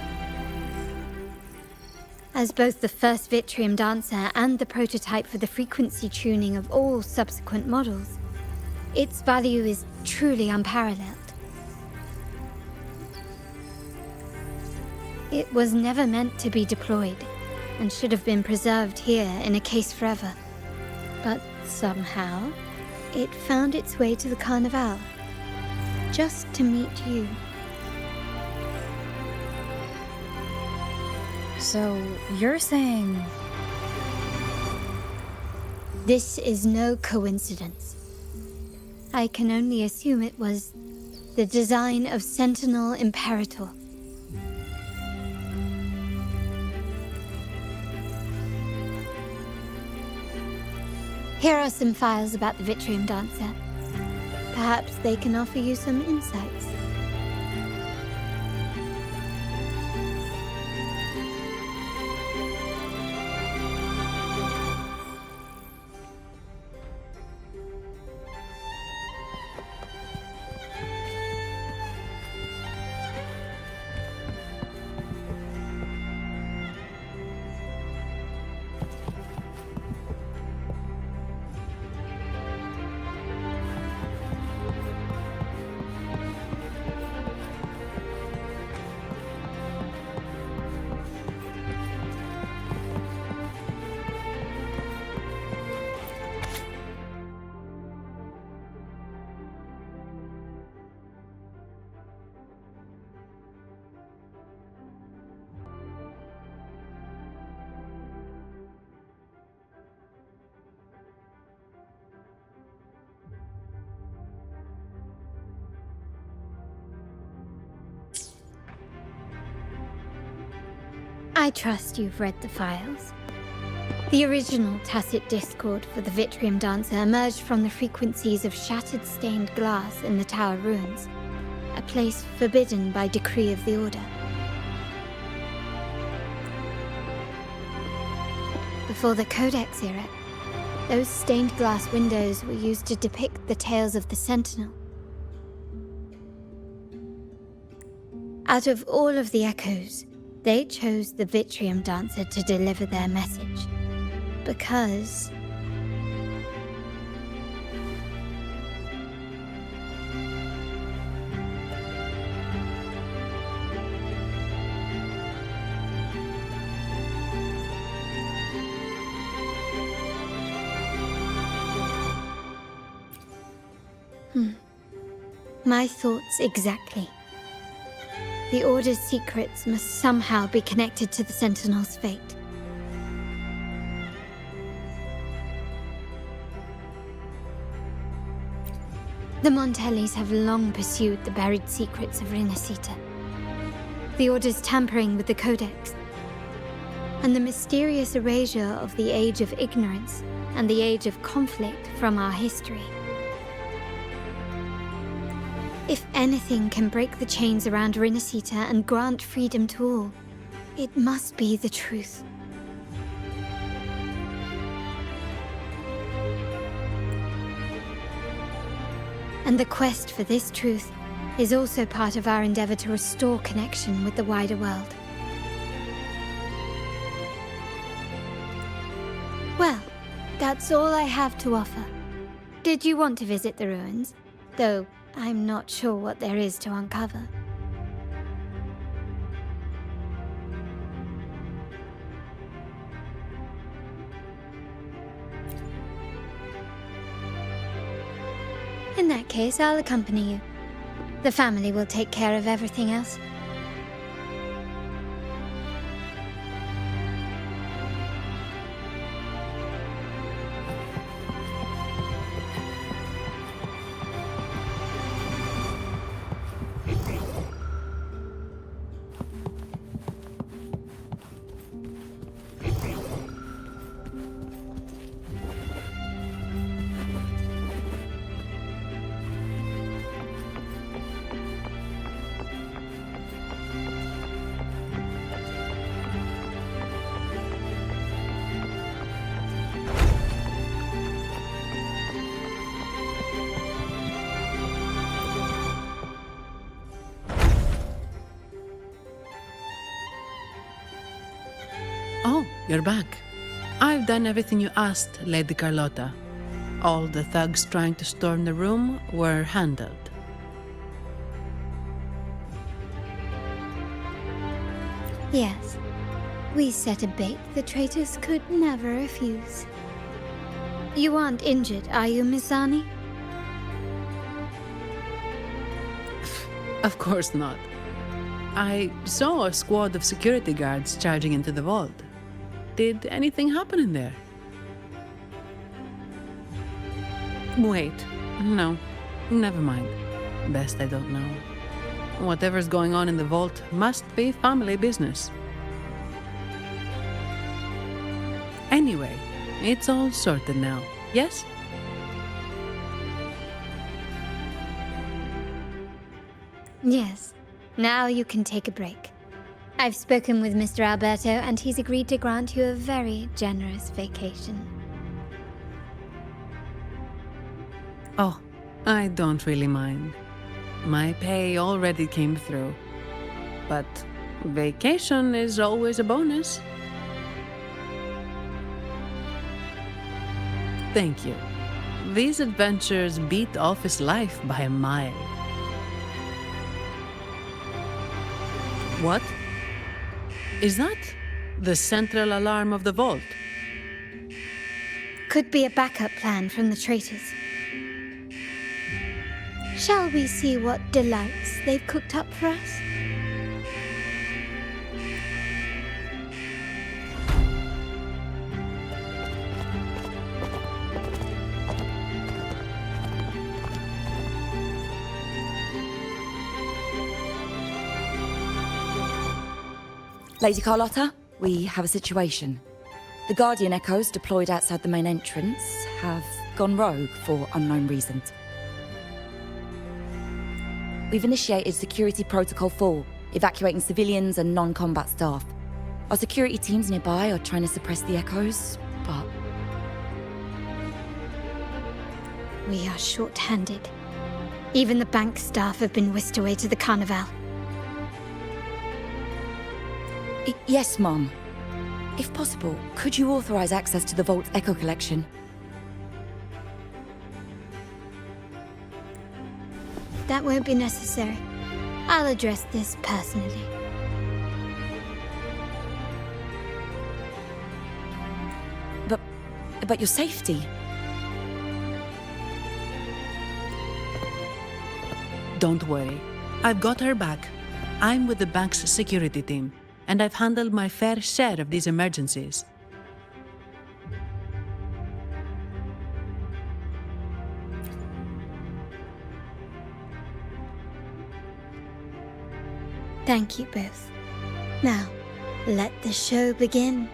As both the first Vitrium Dancer and the prototype for the frequency tuning of all subsequent models, its value is truly unparalleled. It was never meant to be deployed, and should have been preserved here in a case forever. But somehow, it found its way to the Carnival, just to meet you. So, you're saying... This is no coincidence. I can only assume it was the design of Sentinel Imperator. Here are some files about the Vitrium Dancer. Perhaps they can offer you some insights. I trust you've read the files. The original tacit discord for the Vitrium Dancer emerged from the frequencies of shattered stained glass in the tower ruins, a place forbidden by decree of the Order. Before the Codex era, Those stained glass windows were used to depict the tales of the Sentinel. Out of all of the echoes, they chose the Vitrium Dancer to deliver their message. Because... My thoughts exactly. The Order's secrets must somehow be connected to the Sentinel's fate. The Montellis have long pursued the buried secrets of Rinascita. The Order's tampering with the Codex, and the mysterious erasure of the Age of Ignorance and the Age of Conflict from our history. If anything can break the chains around Rinascita and grant freedom to all, it must be the truth. And the quest for this truth is also part of our endeavor to restore connection with the wider world. Well, that's all I have to offer. Did you want to visit the ruins? Though I'm not sure what there is to uncover. In that case, I'll accompany you. The family will take care of everything else. Oh, you're back. I've done everything you asked, Lady Carlotta. All the thugs trying to storm the room were handled. Yes. We set a bait the traitors could never refuse. You aren't injured, are you, Mizani? Of course not. I saw a squad of security guards charging into the vault. Did anything happen in there? Wait, no, never mind. Best I don't know. Whatever's going on in the vault must be family business. Anyway, it's all sorted now, yes? Yes. Now you can take a break. I've spoken with Mr. Alberto, and he's agreed to grant you a very generous vacation. Oh, I don't really mind. My pay already came through. But vacation is always a bonus. Thank you. These adventures beat office life by a mile. What? Is that the central alarm of the vault? Could be a backup plan from the traitors. Shall we see what delights they've cooked up for us? Lady Carlotta, we have a situation. The Guardian Echoes deployed outside the main entrance have gone rogue for unknown reasons. We've initiated Security Protocol 4, evacuating civilians and non-combat staff. Our security teams nearby are trying to suppress the Echoes, but We are short-handed. Even the bank staff have been whisked away to the Carnival. Yes, Mom. If possible, could you authorize access to the Vault's Echo Collection? That won't be necessary. I'll address this personally. But your safety? Don't worry. I've got her back. I'm with the bank's security team, and I've handled my fair share of these emergencies. Thank you both. Now, let the show begin.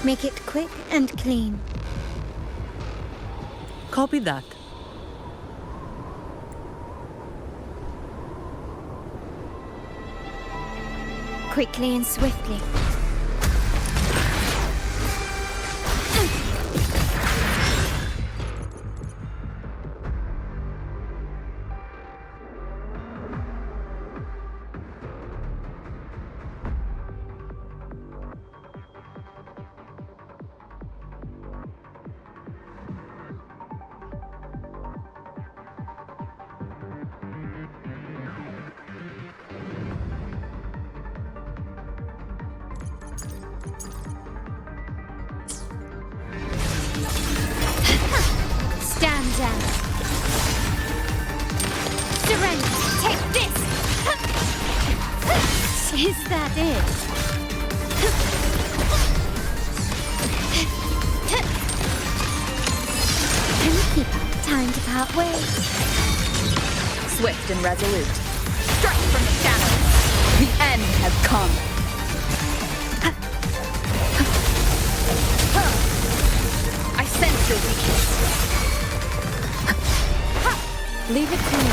Make it quick and clean. Copy that. Quickly and swiftly. Stand down. Surrender. Take this. Is that it? Can we keep up? Time to part ways. Swift and resolute. Strike from the shadows. The end has come. I sense your weakness. Leave it to me.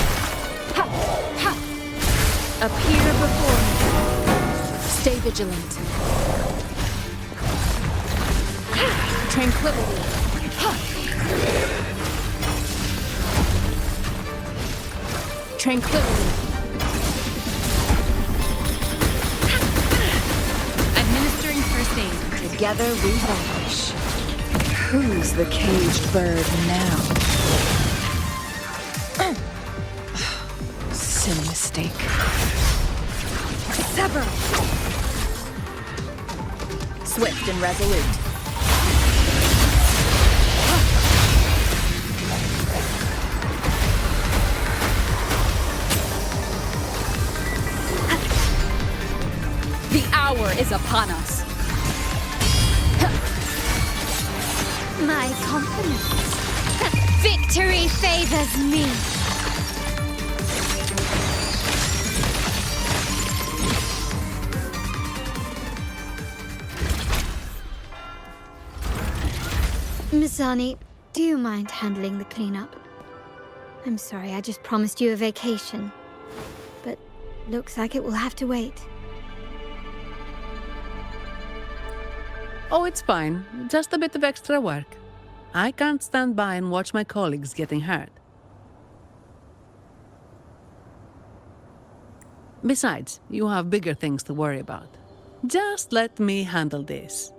Appear before me. Stay vigilant. Tranquility. Tranquility. Administering first aid. Together we vanish. Who's the caged bird now? Silly mistake. Sever. Swift and resolute. The hour is upon us. My compliments. Victory favors me. Miss Arnie, do you mind handling the cleanup? I'm sorry, I just promised you a vacation. But looks like it will have to wait. Oh, it's fine. Just a bit of extra work. I can't stand by and watch my colleagues getting hurt. Besides, you have bigger things to worry about. Just let me handle this.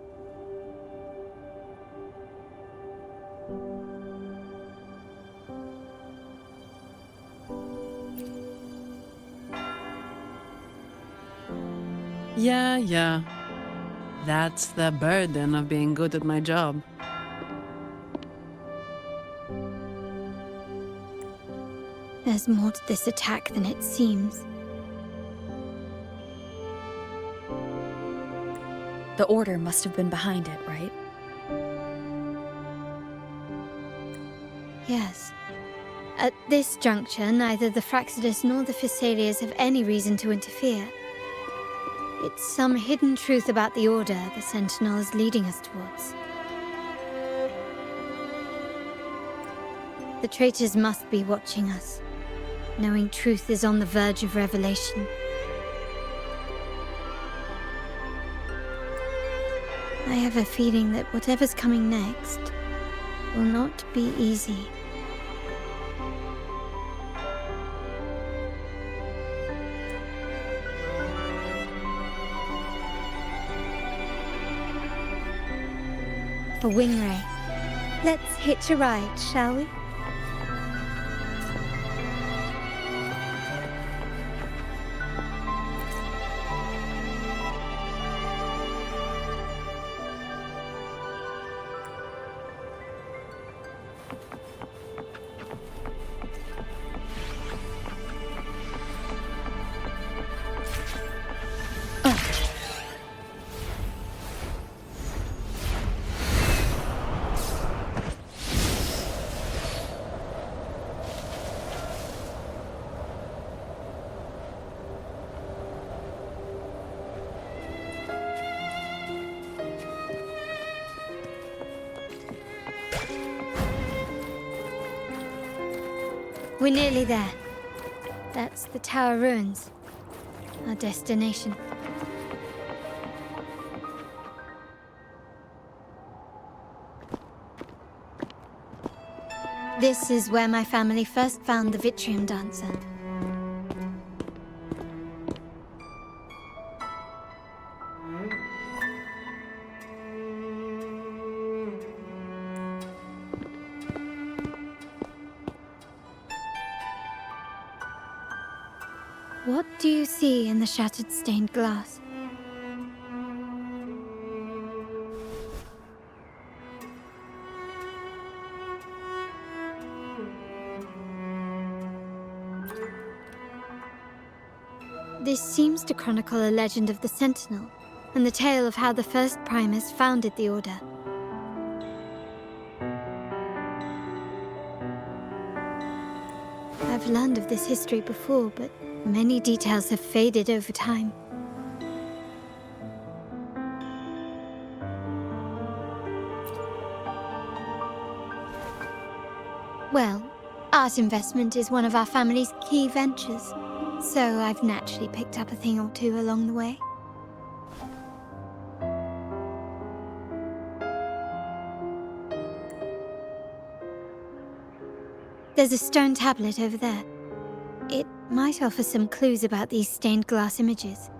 Yeah. That's the burden of being good at my job. There's more to this attack than it seems. The Order must have been behind it, right? Yes. At this juncture, neither the Fraxidus nor the Physaelias have any reason to interfere. It's some hidden truth about the Order the Sentinel is leading us towards. The traitors must be watching us, knowing truth is on the verge of revelation. I have a feeling that whatever's coming next will not be easy. A wing ray. Let's hitch a ride, shall we? We're nearly there. That's the Tower Ruins. Our destination. This is where my family first found the Vitrium Dancer. What do you see in the shattered stained glass? This seems to chronicle a legend of the Sentinel, and the tale of how the first Primus founded the Order. I've learned of this history before, but many details have faded over time. Well, art investment is one of our family's key ventures, so I've naturally picked up a thing or two along the way. There's a stone tablet over there. It might offer some clues about these stained glass images.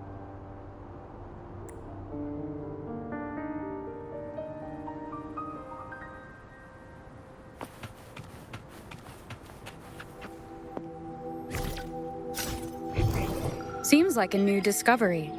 Seems like a new discovery.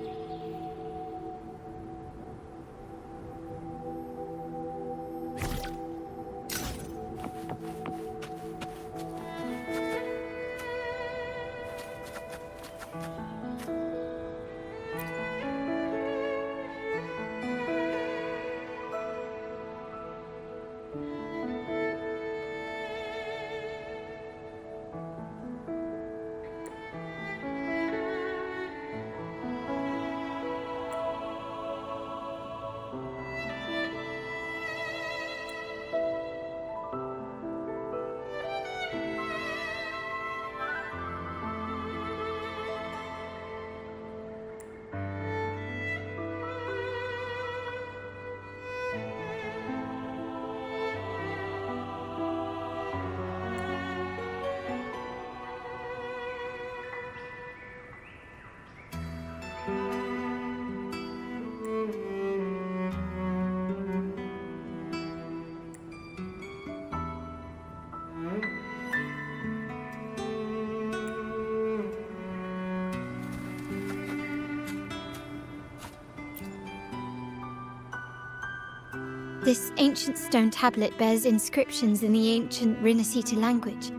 This ancient stone tablet bears inscriptions in the ancient Rinascita language,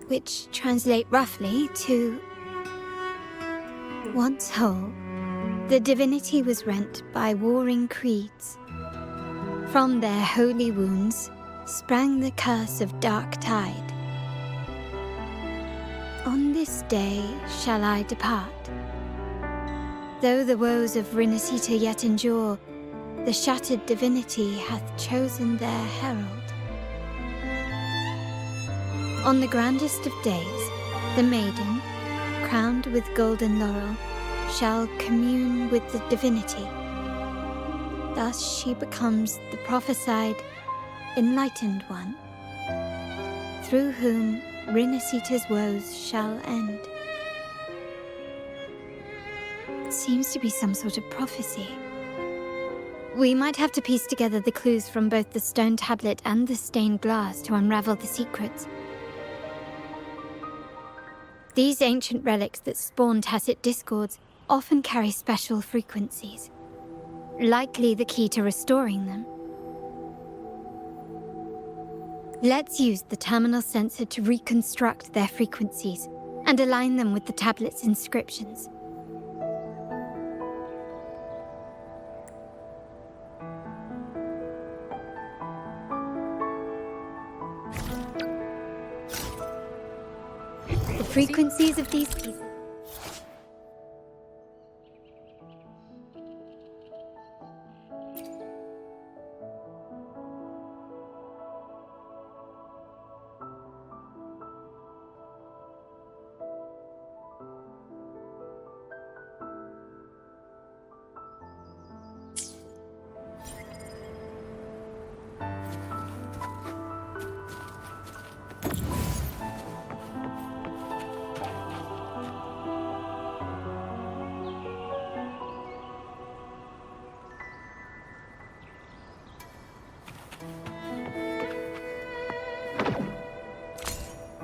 which translate roughly to, once whole, the divinity was rent by warring creeds. From their holy wounds sprang the curse of dark tide. On this day shall I depart. Though the woes of Rinascita yet endure, the shattered divinity hath chosen their herald. On the grandest of days, the maiden, crowned with golden laurel, shall commune with the divinity. Thus she becomes the prophesied, enlightened one, through whom Rinascita's woes shall end. It seems to be some sort of prophecy. We might have to piece together the clues from both the stone tablet and the stained glass to unravel the secrets. These ancient relics that spawn tacit discords often carry special frequencies, likely the key to restoring them. Let's use the terminal sensor to reconstruct their frequencies and align them with the tablet's inscriptions. The frequencies of these pieces.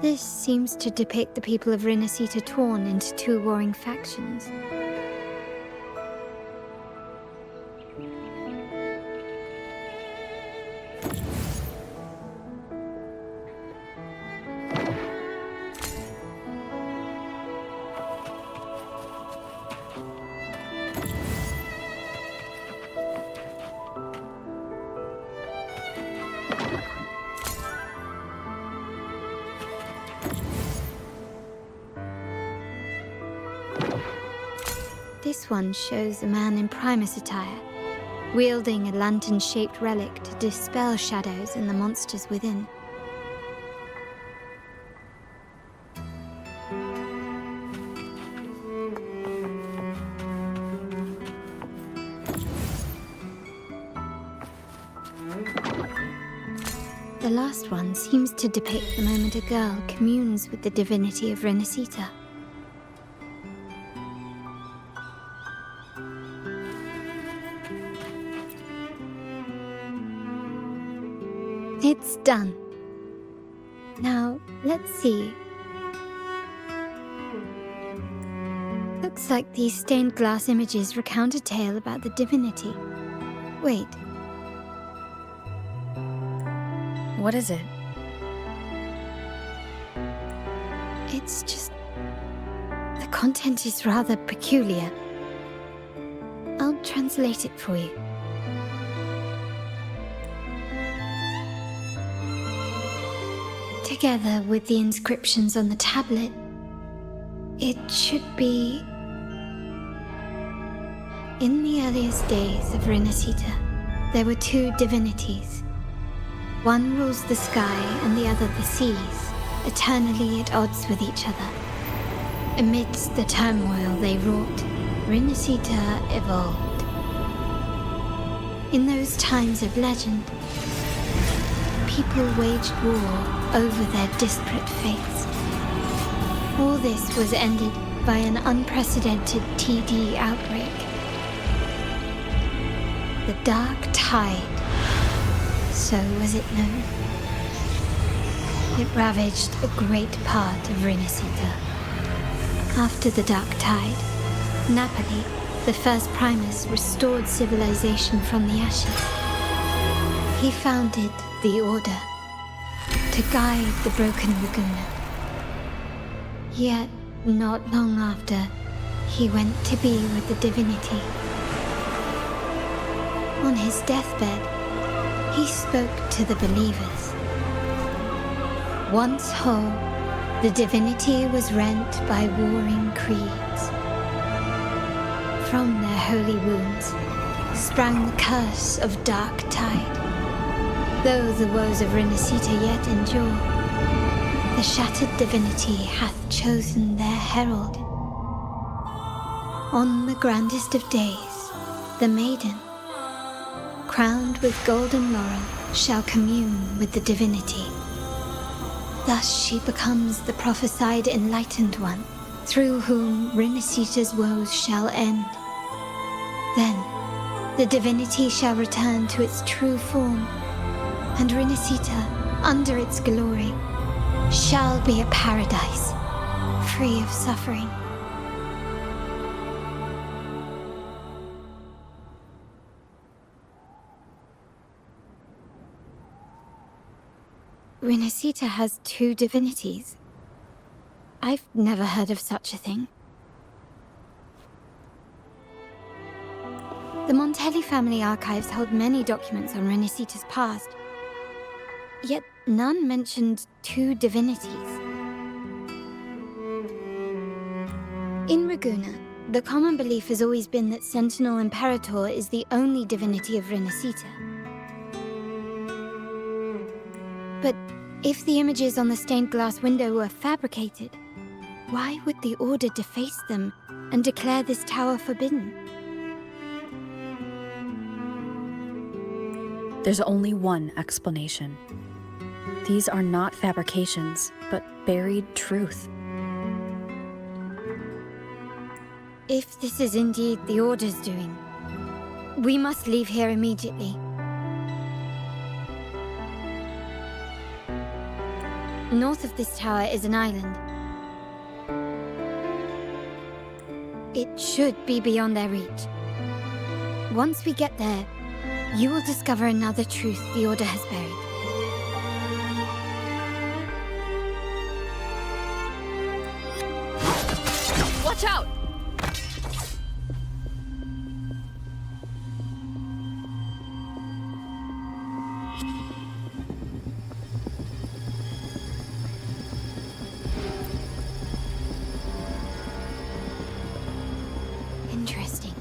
This seems to depict the people of Rinascita torn into two warring factions. This one shows a man in Primus attire, wielding a lantern-shaped relic to dispel shadows and the monsters within. The last one seems to depict the moment a girl communes with the divinity of Rinascita. It's done. Now, let's see. Looks like these stained glass images recount a tale about the divinity. Wait. What is it? It's just... the content is rather peculiar. I'll translate it for you. Together with the inscriptions on the tablet, it should be... In the earliest days of Rinascita, there were two divinities. One rules the sky and the other the seas, eternally at odds with each other. Amidst the turmoil they wrought, Rinascita evolved. In those times of legend, people waged war over their disparate faiths. All this was ended by an unprecedented TD outbreak. The Dark Tide, so was it known. It ravaged a great part of Rinascita. After the Dark Tide, Napoli, the first Primus restored civilization from the ashes. He founded the Order to guide the broken Laguna. Yet, not long after, he went to be with the divinity. On his deathbed, he spoke to the believers. Once whole, the divinity was rent by warring creeds. From their holy wounds sprang the curse of dark tide. Though the woes of Rinascita yet endure, the shattered divinity hath chosen their herald. On the grandest of days, the maiden, crowned with golden laurel, shall commune with the divinity. Thus she becomes the prophesied enlightened one, through whom Rinascita's woes shall end. Then, the divinity shall return to its true form, and Rinascita, under its glory, shall be a paradise, free of suffering. Rinascita has two divinities. I've never heard of such a thing. The Montelli family archives hold many documents on Rinascita's past, yet none mentioned two divinities. In Ragusa, the common belief has always been that Sentinel Imperator is the only divinity of Rinascita. But if the images on the stained glass window were fabricated, why would the Order deface them and declare this tower forbidden? There's only one explanation. These are not fabrications, but buried truth. If this is indeed the Order's doing, we must leave here immediately. North of this tower is an island. It should be beyond their reach. Once we get there, you will discover another truth the Order has buried. Watch out! Interesting.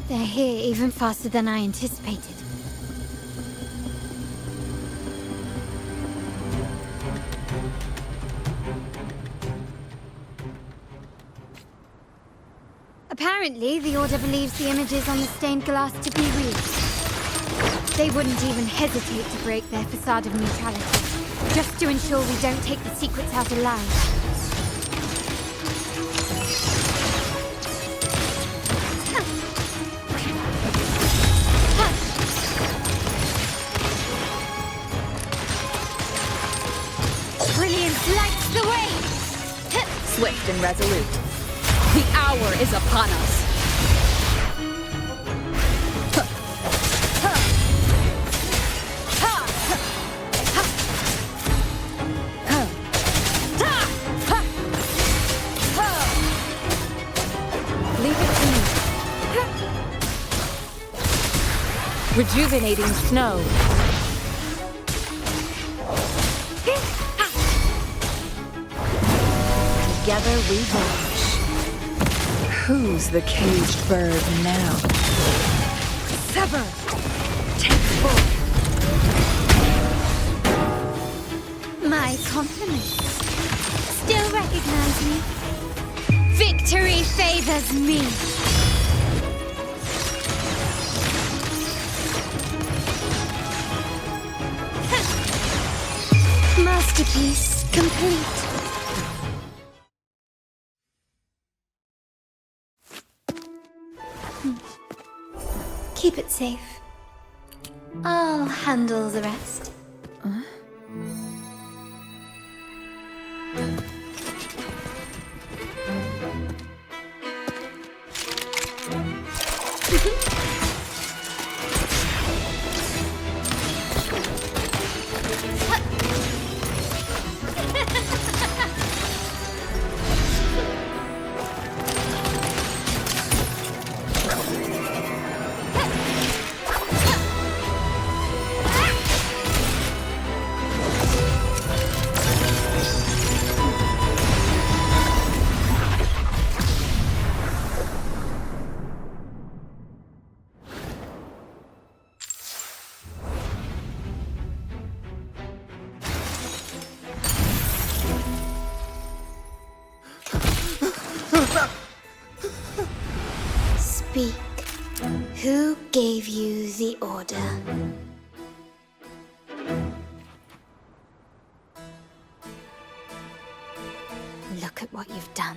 They're here even faster than I anticipated. Apparently, the Order believes the images on the stained glass to be real. They wouldn't even hesitate to break their facade of neutrality, just to ensure we don't take the secrets out alive. Brilliance lights the way! Swift and resolute. The hour is upon us. Leave it to me. Rejuvenating snow. Together we vanish. Who's the caged bird now? Sever! Take full. My compliments. Still recognize me? Victory favors me! Masterpiece complete. Keep it safe. I'll handle the rest. Speak. Who gave you the order? Look at what you've done.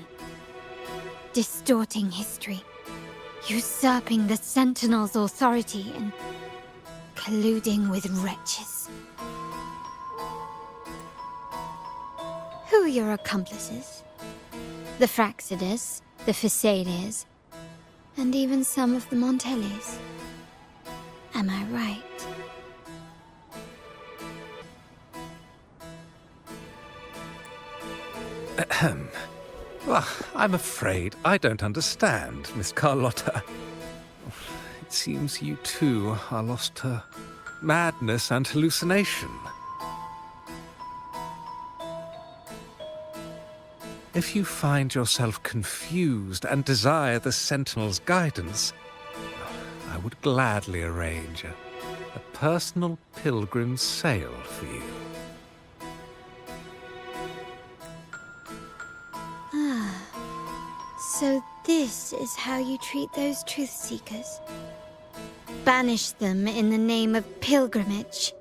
Distorting history. Usurping the Sentinel's authority and colluding with wretches. Who are your accomplices? The Fraxidus, the Phisades, and even some of the Montellis. Am I right? Ahem. Well, I'm afraid I don't understand, Miss Carlotta. It seems you too are lost to madness and hallucination. If you find yourself confused and desire the Sentinel's guidance, I would gladly arrange a personal pilgrim's sail for you. So this is how you treat those truth seekers? Banish them in the name of pilgrimage?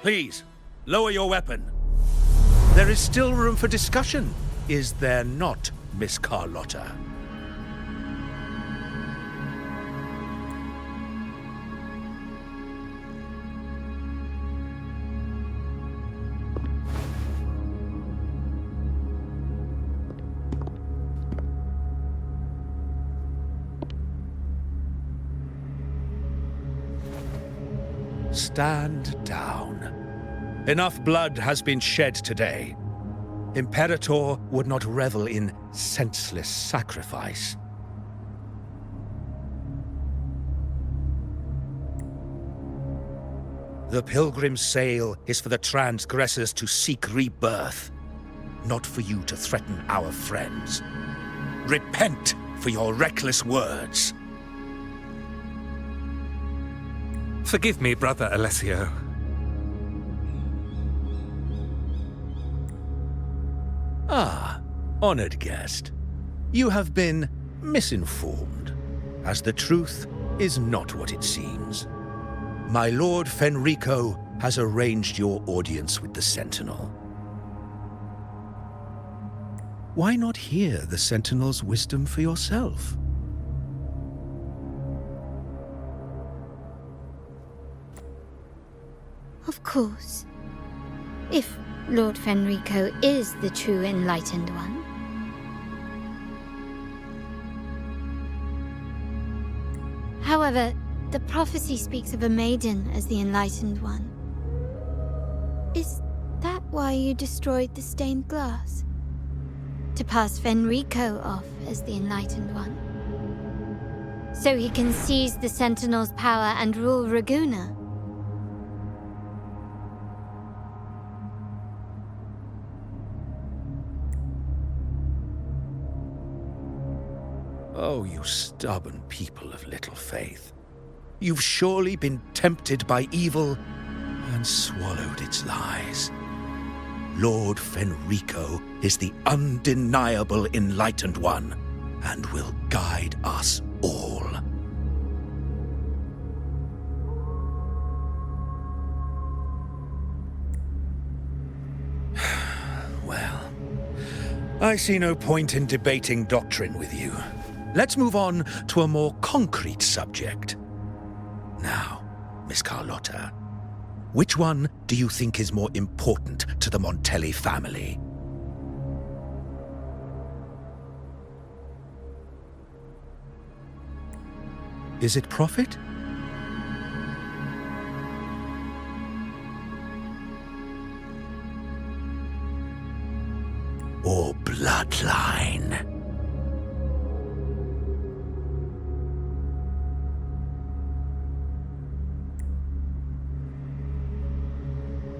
Please, lower your weapon. There is still room for discussion, is there not, Miss Carlotta? Stand down. Enough blood has been shed today. Imperator would not revel in senseless sacrifice. The pilgrim's sail is for the transgressors to seek rebirth, not for you to threaten our friends. Repent for your reckless words. Forgive me, Brother Alessio. Ah, honored guest. You have been misinformed, as the truth is not what it seems. My Lord Fenrico has arranged your audience with the Sentinel. Why not hear the Sentinel's wisdom for yourself? Of course. If Lord Fenrico is the true Enlightened One. However, the prophecy speaks of a maiden as the Enlightened One. Is that why you destroyed the stained glass? To pass Fenrico off as the Enlightened One? So he can seize the Sentinel's power and rule Raguna? Oh, you stubborn people of little faith. You've surely been tempted by evil and swallowed its lies. Lord Fenrico is the undeniable Enlightened One and will guide us all. Well, I see no point in debating doctrine with you. Let's move on to a more concrete subject. Now, Miss Carlotta, which one do you think is more important to the Montelli family? Is it profit? Or bloodline?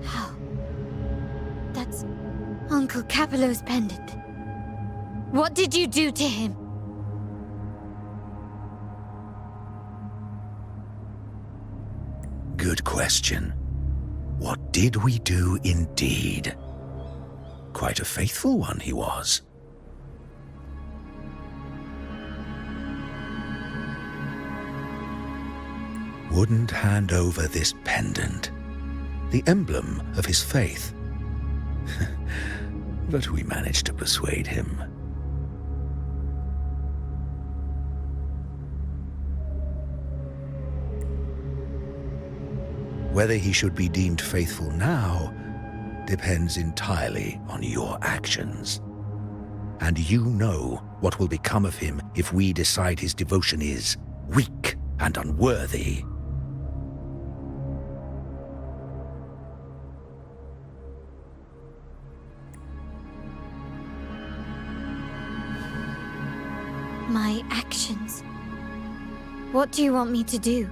How? That's Uncle Capello's pendant. What did you do to him? Good question. What did we do indeed? Quite a faithful one he was. Wouldn't hand over this pendant, the emblem of his faith. But we managed to persuade him. Whether he should be deemed faithful now depends entirely on your actions. And you know what will become of him if we decide his devotion is weak and unworthy. My actions. What do you want me to do?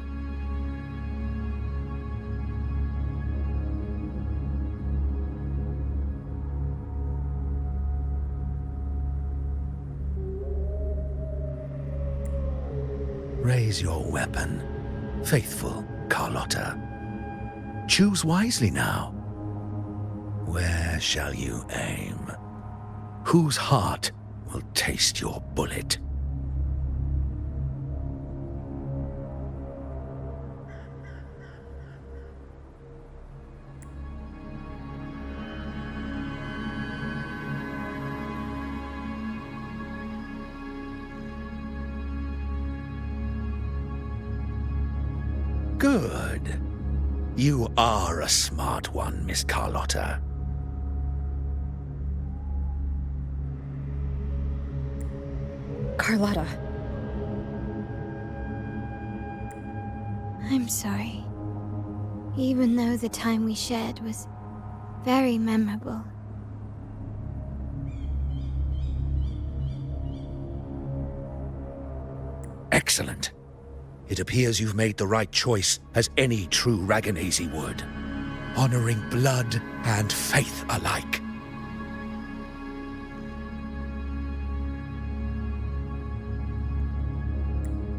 Raise your weapon, faithful Carlotta. Choose wisely now. Where shall you aim? Whose heart will taste your bullet? Good. You are a smart one, Miss Carlotta. Carlotta. I'm sorry. Even though the time we shared was very memorable. Excellent. It appears you've made the right choice, as any true Ragganese would. Honoring blood and faith alike.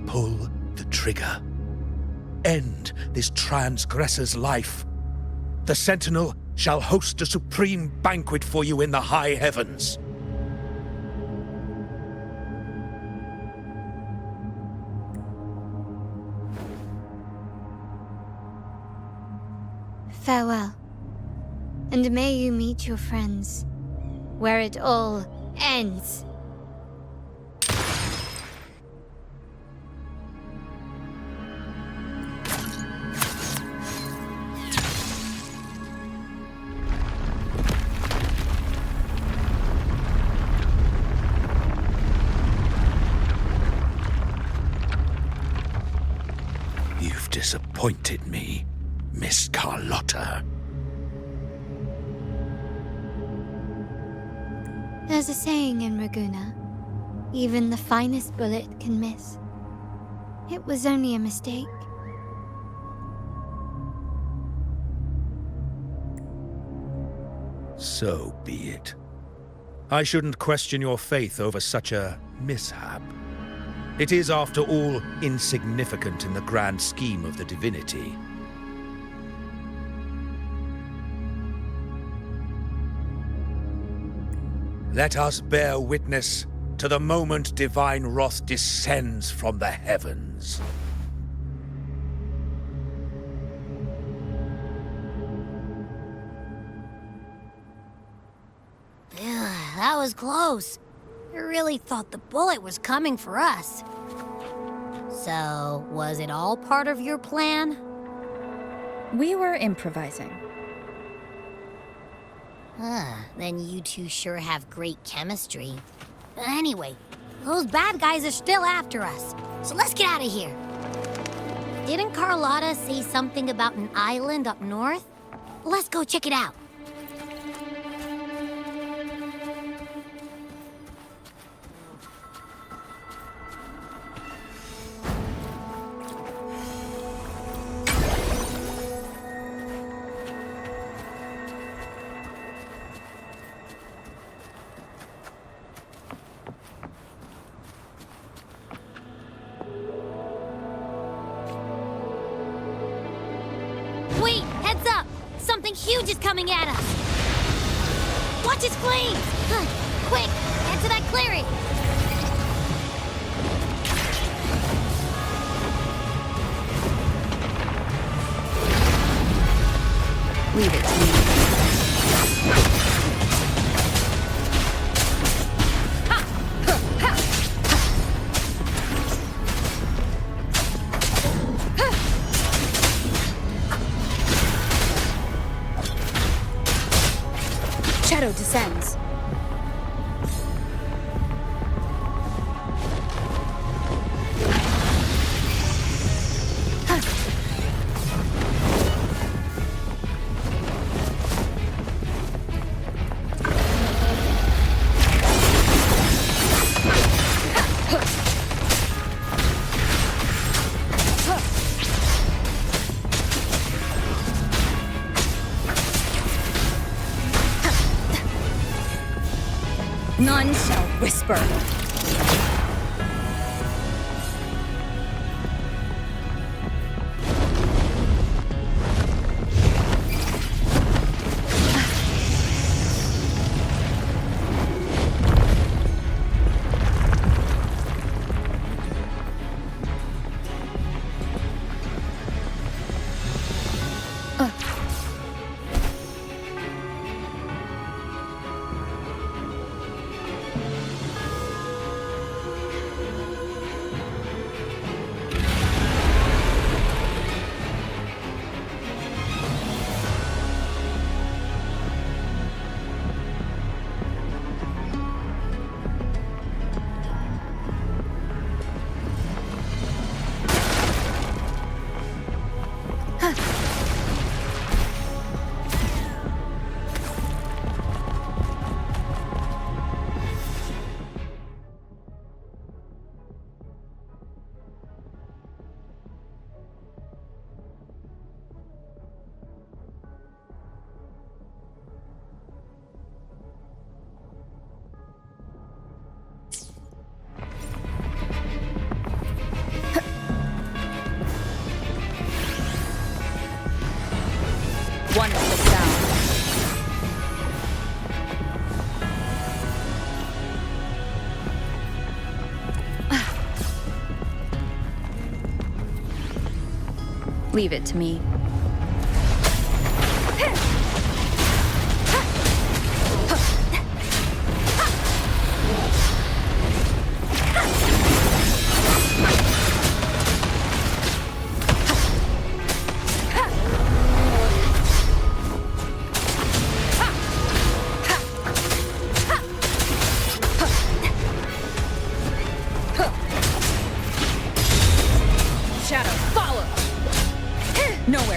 Pull the trigger. End this transgressor's life. The Sentinel shall host a supreme banquet for you in the high heavens. Farewell. And may you meet your friends, where it all ends. You've disappointed me, Miss Carlotta. There's a saying in Raguna, even the finest bullet can miss. It was only a mistake. So be it. I shouldn't question your faith over such a mishap. It is, after all, insignificant in the grand scheme of the divinity. Let us bear witness to the moment divine wrath descends from the heavens. That was close. I really thought the bullet was coming for us. So, was it all part of your plan? We were improvising. Then you two sure have great chemistry. But anyway, those bad guys are still after us. So let's get out of here. Didn't Carlotta say something about an island up north? Let's go check it out. Wait, heads up! Something huge is coming at us! Watch its flames! Quick, head to that clearing! Leave it to me. Shadow descends. None shall whisper. One foot down. Leave it to me. Shadow, follow! Nowhere.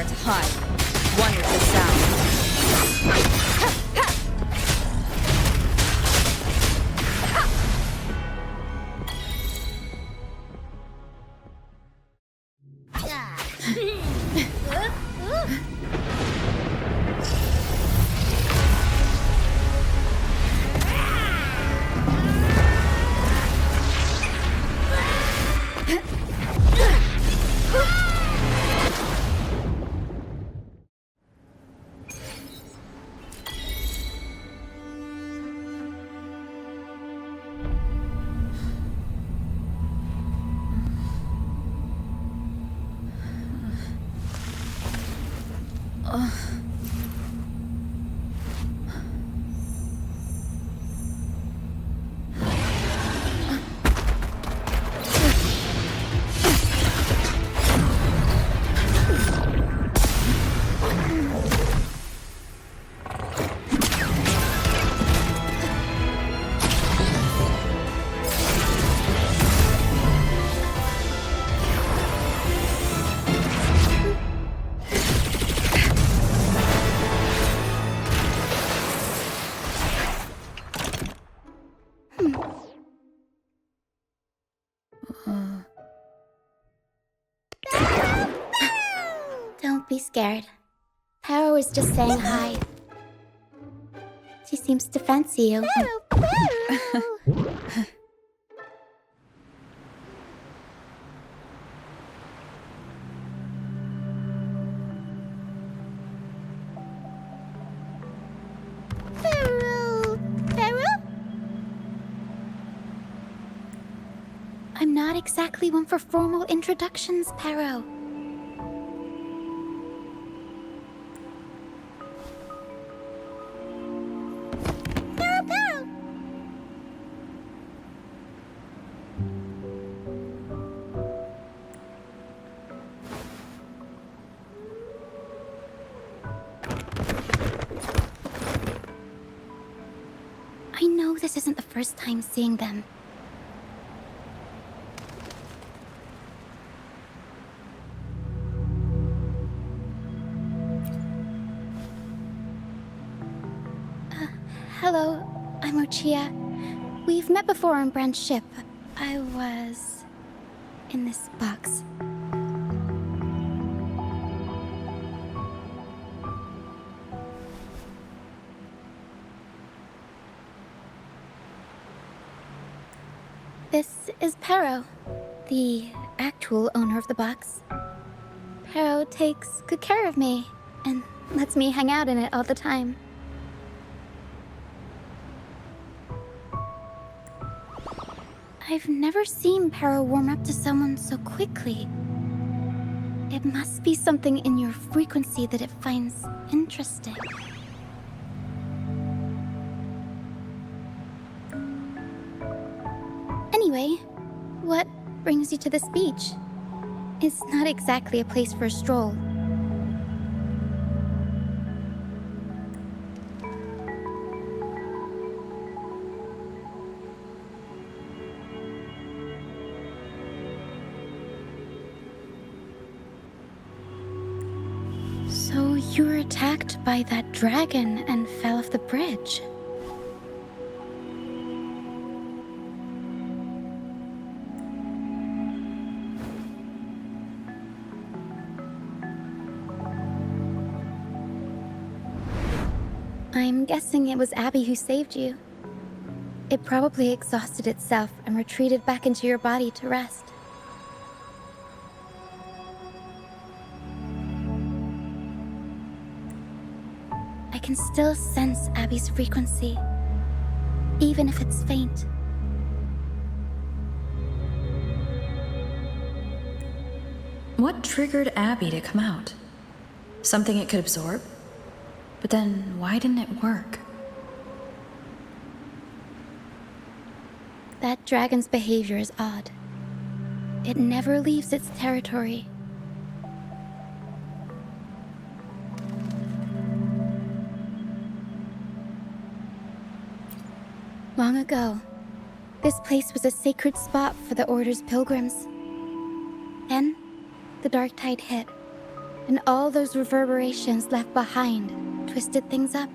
Don't be scared. Paro is just saying hi. She seems to fancy you. I'm not exactly one for formal introductions, Paro. Paro! I know this isn't the first time seeing them. Hello, I'm Ochia. We've met before on Brand's ship. I was in this box. This is Paro, the actual owner of the box. Paro takes good care of me and lets me hang out in it all the time. I've never seen Paro warm up to someone so quickly. It must be something in your frequency that it finds interesting. Anyway, what brings you to this beach? It's not exactly a place for a stroll. So you were attacked by that dragon and fell off the bridge. I'm guessing it was Abby who saved you. It probably exhausted itself and retreated back into your body to rest. I can still sense Abby's frequency, even if it's faint. What triggered Abby to come out? Something it could absorb? But then, why didn't it work? That dragon's behavior is odd. It never leaves its territory. Long ago, this place was a sacred spot for the Order's pilgrims. Then, the dark tide hit, and all those reverberations left behind twisted things up.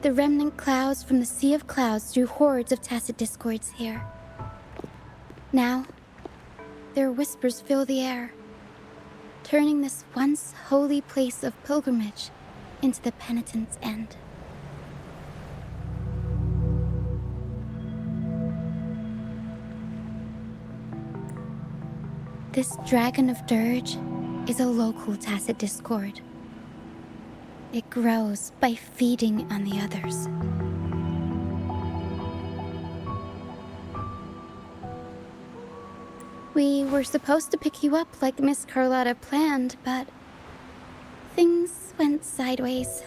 The remnant clouds from the Sea of Clouds drew hordes of tacit discords here. Now, their whispers fill the air, turning this once holy place of pilgrimage into the penitent's end. This Dragon of Dirge is a local tacit discord. It grows by feeding on the others. We were supposed to pick you up like Miss Carlotta planned, but things went sideways.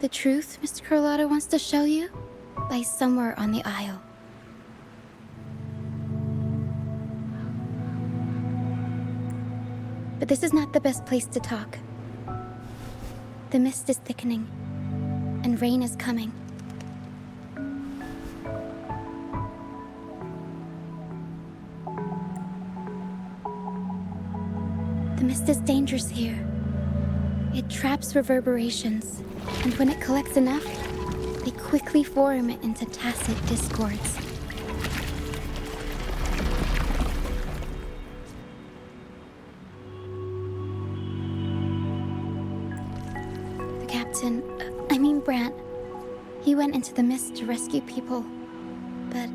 The truth Miss Carlotta wants to show you lies somewhere on the Isle. But this is not the best place to talk. The mist is thickening, and rain is coming. The mist is dangerous here. It traps reverberations, and when it collects enough, they quickly form into tacit discords. The captain, Brant, he went into the mist to rescue people, but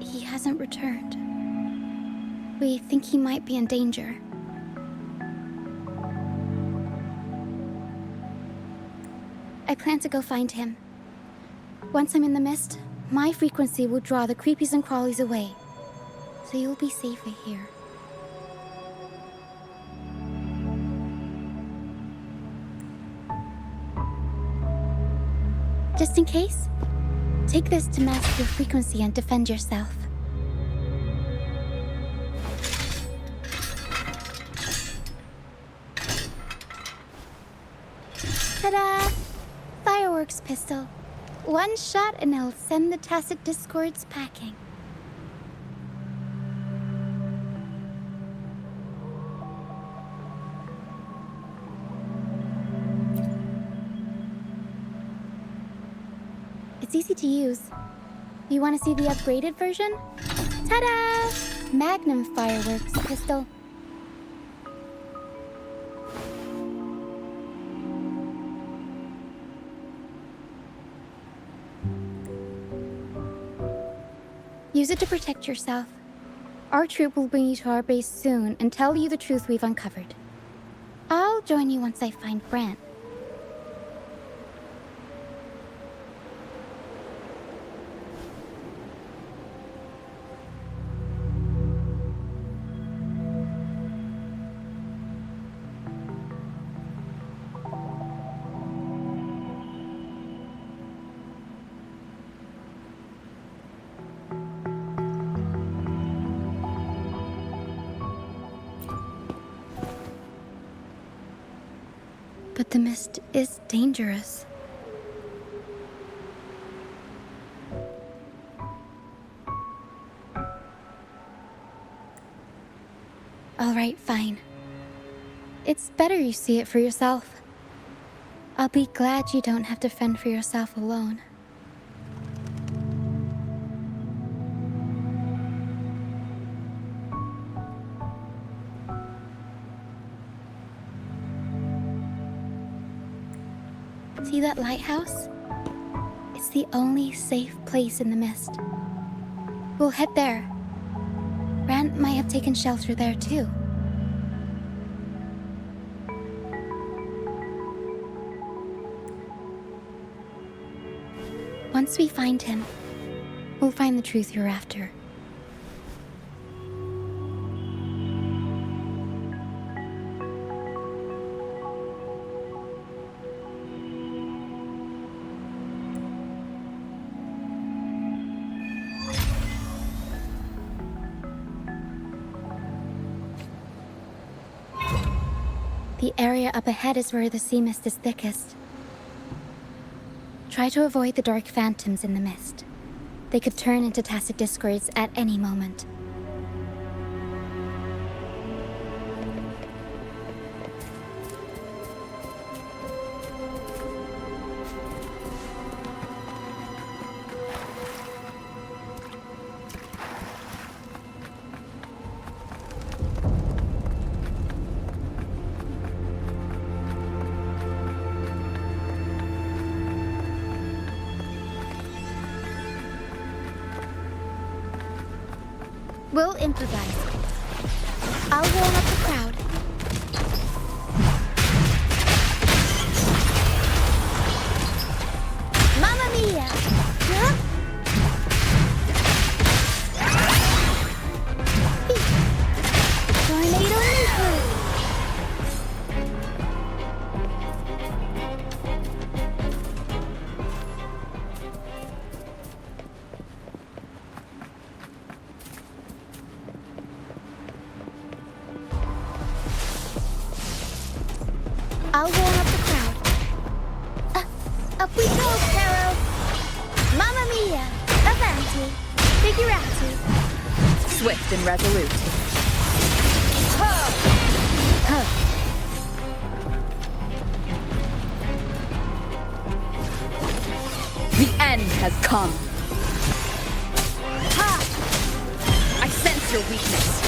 he hasn't returned. We think he might be in danger. I plan to go find him. Once I'm in the mist, my frequency will draw the creepies and crawlies away, so you'll be safer here. Just in case, take this to mask your frequency and defend yourself. Ta-da! Fireworks pistol. One shot and it'll send the tacit discords packing. It's easy to use. You want to see the upgraded version? Ta-da! Magnum fireworks pistol. Use it to protect yourself. Our troop will bring you to our base soon and tell you the truth we've uncovered. I'll join you once I find Brant. But the mist is dangerous. All right, fine. It's better you see it for yourself. I'll be glad you don't have to fend for yourself alone. See that lighthouse? It's the only safe place in the mist. We'll head there. Brant might have taken shelter there too. Once we find him, we'll find the truth you're after. The area up ahead is where the sea mist is thickest. Try to avoid the dark phantoms in the mist. They could turn into tacit discords at any moment. We'll improvise. I'll warm up the crowd. Mamma mia! Huh? Tornado nuclear! I'll warm up the crowd. Up we go, Caro! Mamma mia! Avanti! Figurati! Swift and resolute. has come. Ha! I sense your weakness.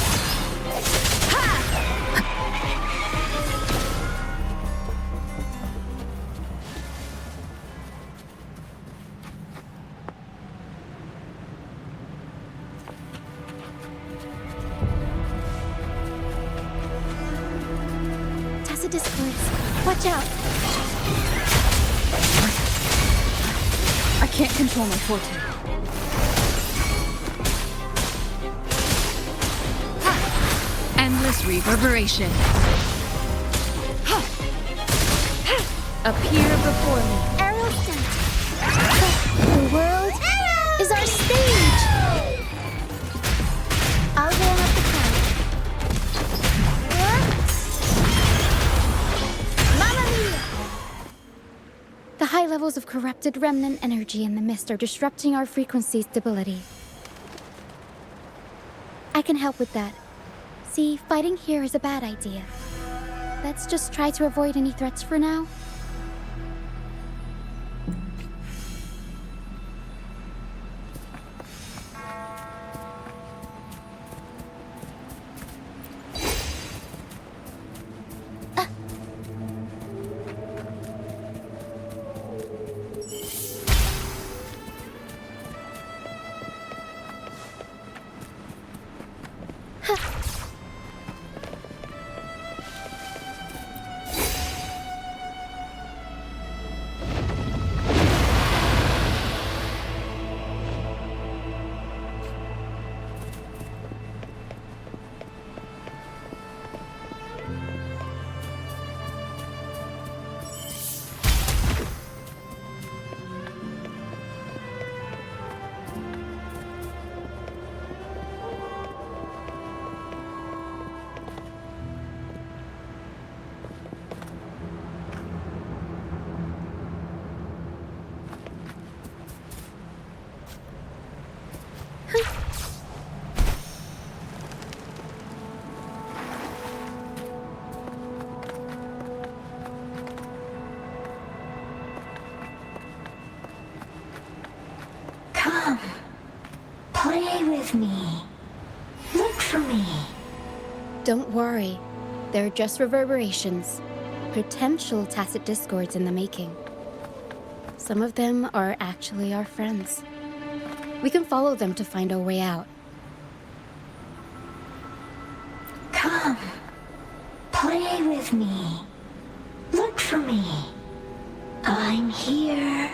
Tacit discords. Watch out! I can't control my fortune. Endless reverberation. Appear before me. Arrow sent. The world is our stage! I'll warm up the crowd. Mamma mia! The high levels of corrupted remnant energy in the mist are disrupting our frequency stability. I can help with that. See, fighting here is a bad idea. Let's just try to avoid any threats for now. Come, play with me. Look for me. Don't worry. They're just reverberations. Potential tacit discords in the making. Some of them are actually our friends. We can follow them to find our way out. Come, play with me. Look for me. I'm here.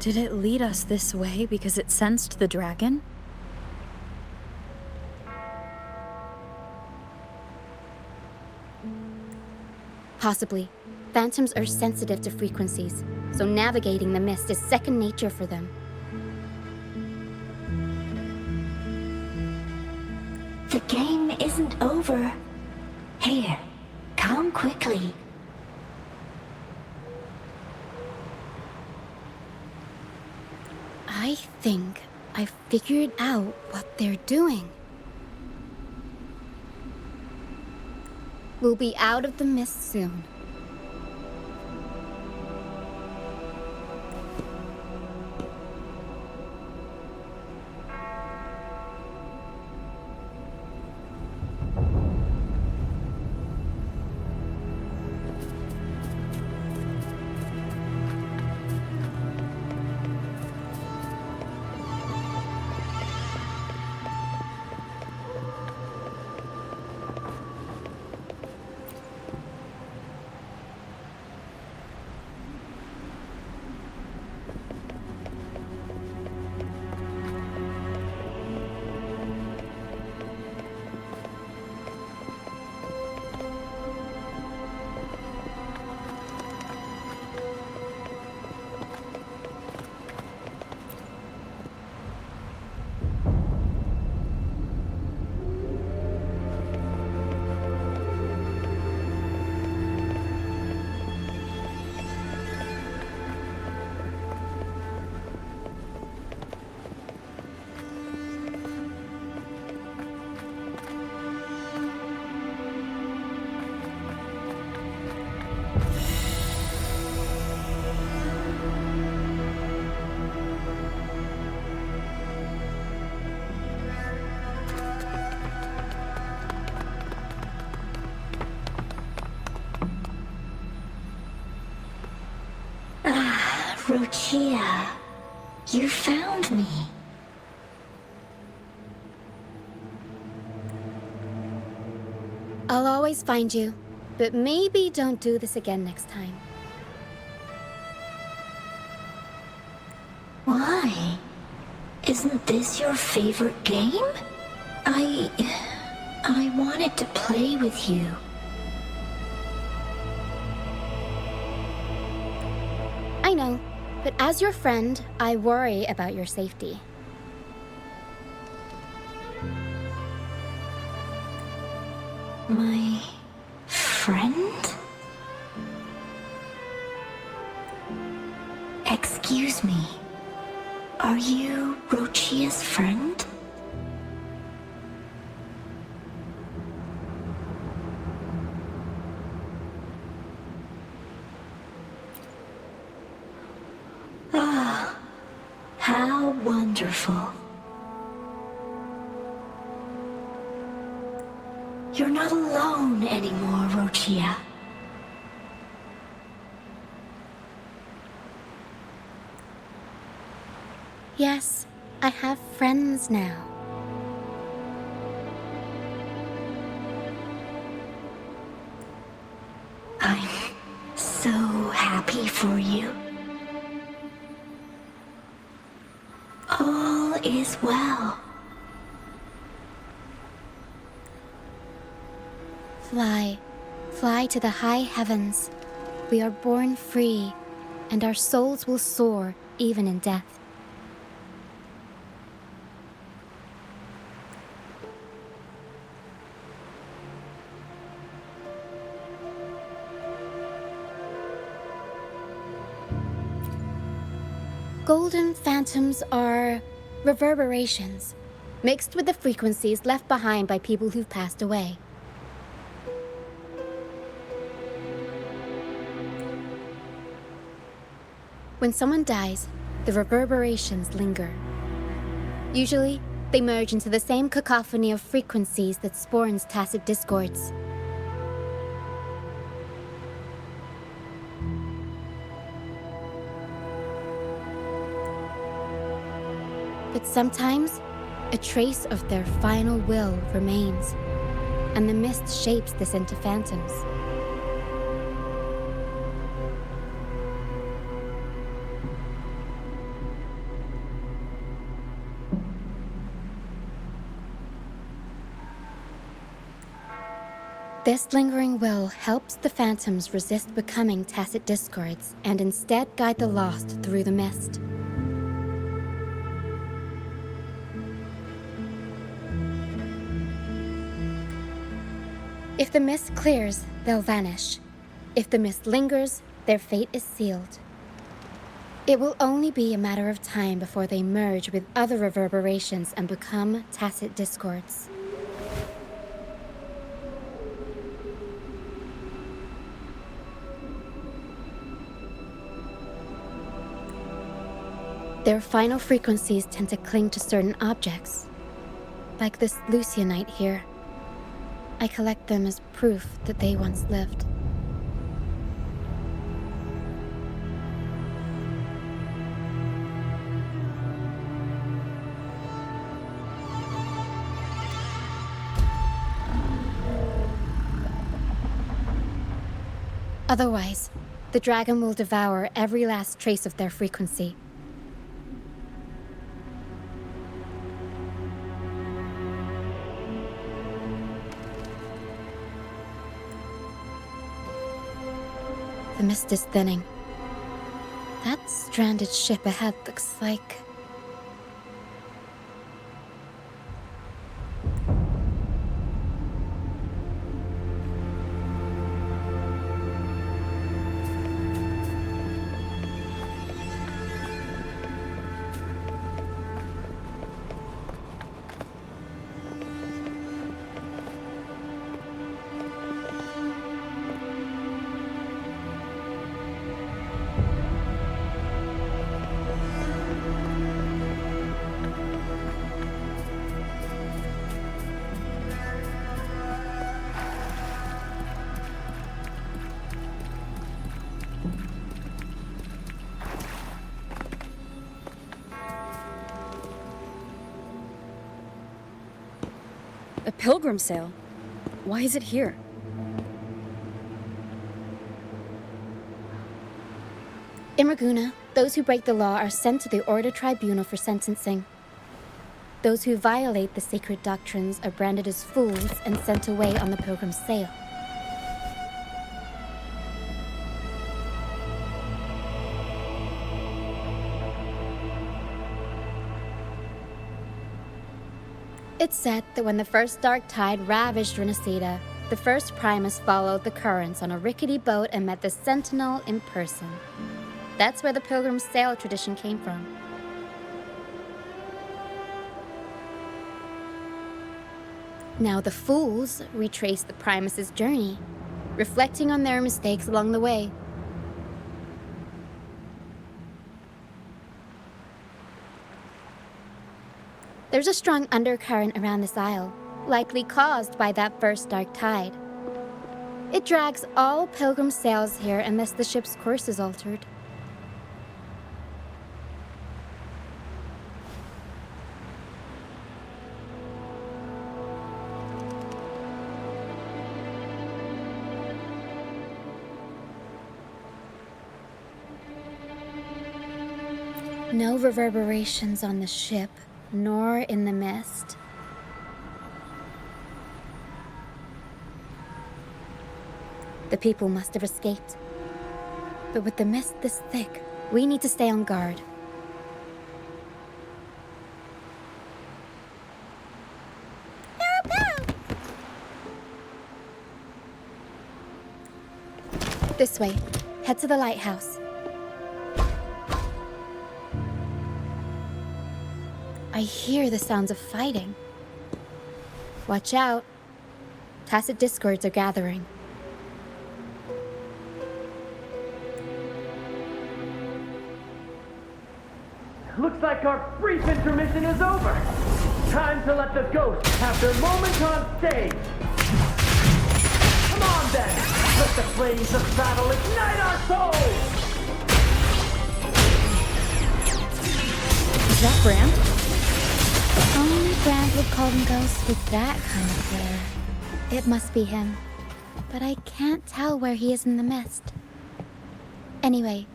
Did it lead us this way because it sensed the dragon? Possibly. Phantoms are sensitive to frequencies, so navigating the mist is second nature for them. The game isn't over. Here, come quickly. I think I figured out what they're doing. We'll be out of the mist soon. Ah, Rochia. You found me. I'll always find you, but maybe don't do this again next time. Why? Isn't this your favorite game? I wanted to play with you. I know, but as your friend, I worry about your safety. My friend? Excuse me. Are you Rochia's friend? Ah, how wonderful. You're not alone anymore, Rochia. Yes, I have friends now. I'm so happy for you. All is well. Fly, fly to the high heavens. We are born free, and our souls will soar even in death. Golden phantoms are reverberations, mixed with the frequencies left behind by people who've passed away. When someone dies, the reverberations linger. Usually, they merge into the same cacophony of frequencies that spawns tacit discords. But sometimes, a trace of their final will remains, and the mist shapes this into phantoms. This lingering will helps the phantoms resist becoming tacit discords and instead guide the lost through the mist. If the mist clears, they'll vanish. If the mist lingers, their fate is sealed. It will only be a matter of time before they merge with other reverberations and become tacit discords. Their final frequencies tend to cling to certain objects, like this Lucianite here. I collect them as proof that they once lived. Otherwise, the dragon will devour every last trace of their frequency. The mist is thinning. That stranded ship ahead looks like... A pilgrim sale? Why is it here? In Raguna, those who break the law are sent to the Order Tribunal for sentencing. Those who violate the sacred doctrines are branded as fools and sent away on the pilgrim sale. It's said that when the first dark tide ravaged Rinascita, the first Primus followed the currents on a rickety boat and met the Sentinel in person. That's where the pilgrim sail tradition came from. Now the fools retrace the Primus's journey, reflecting on their mistakes along the way. There's a strong undercurrent around this isle, likely caused by that first dark tide. It drags all pilgrim sails here unless the ship's course is altered. No reverberations on the ship, nor in the mist. The people must have escaped. But with the mist this thick, we need to stay on guard. This way. Head to the lighthouse. I hear the sounds of fighting. Watch out. Tacit discords are gathering. Looks like our brief intermission is over. Time to let the ghosts have their moment on stage. Come on then, let the flames of battle ignite our souls! Is that Brand? Only Brand would call them ghosts with that kind of glare. It must be him. But I can't tell where he is in the mist. Anyway,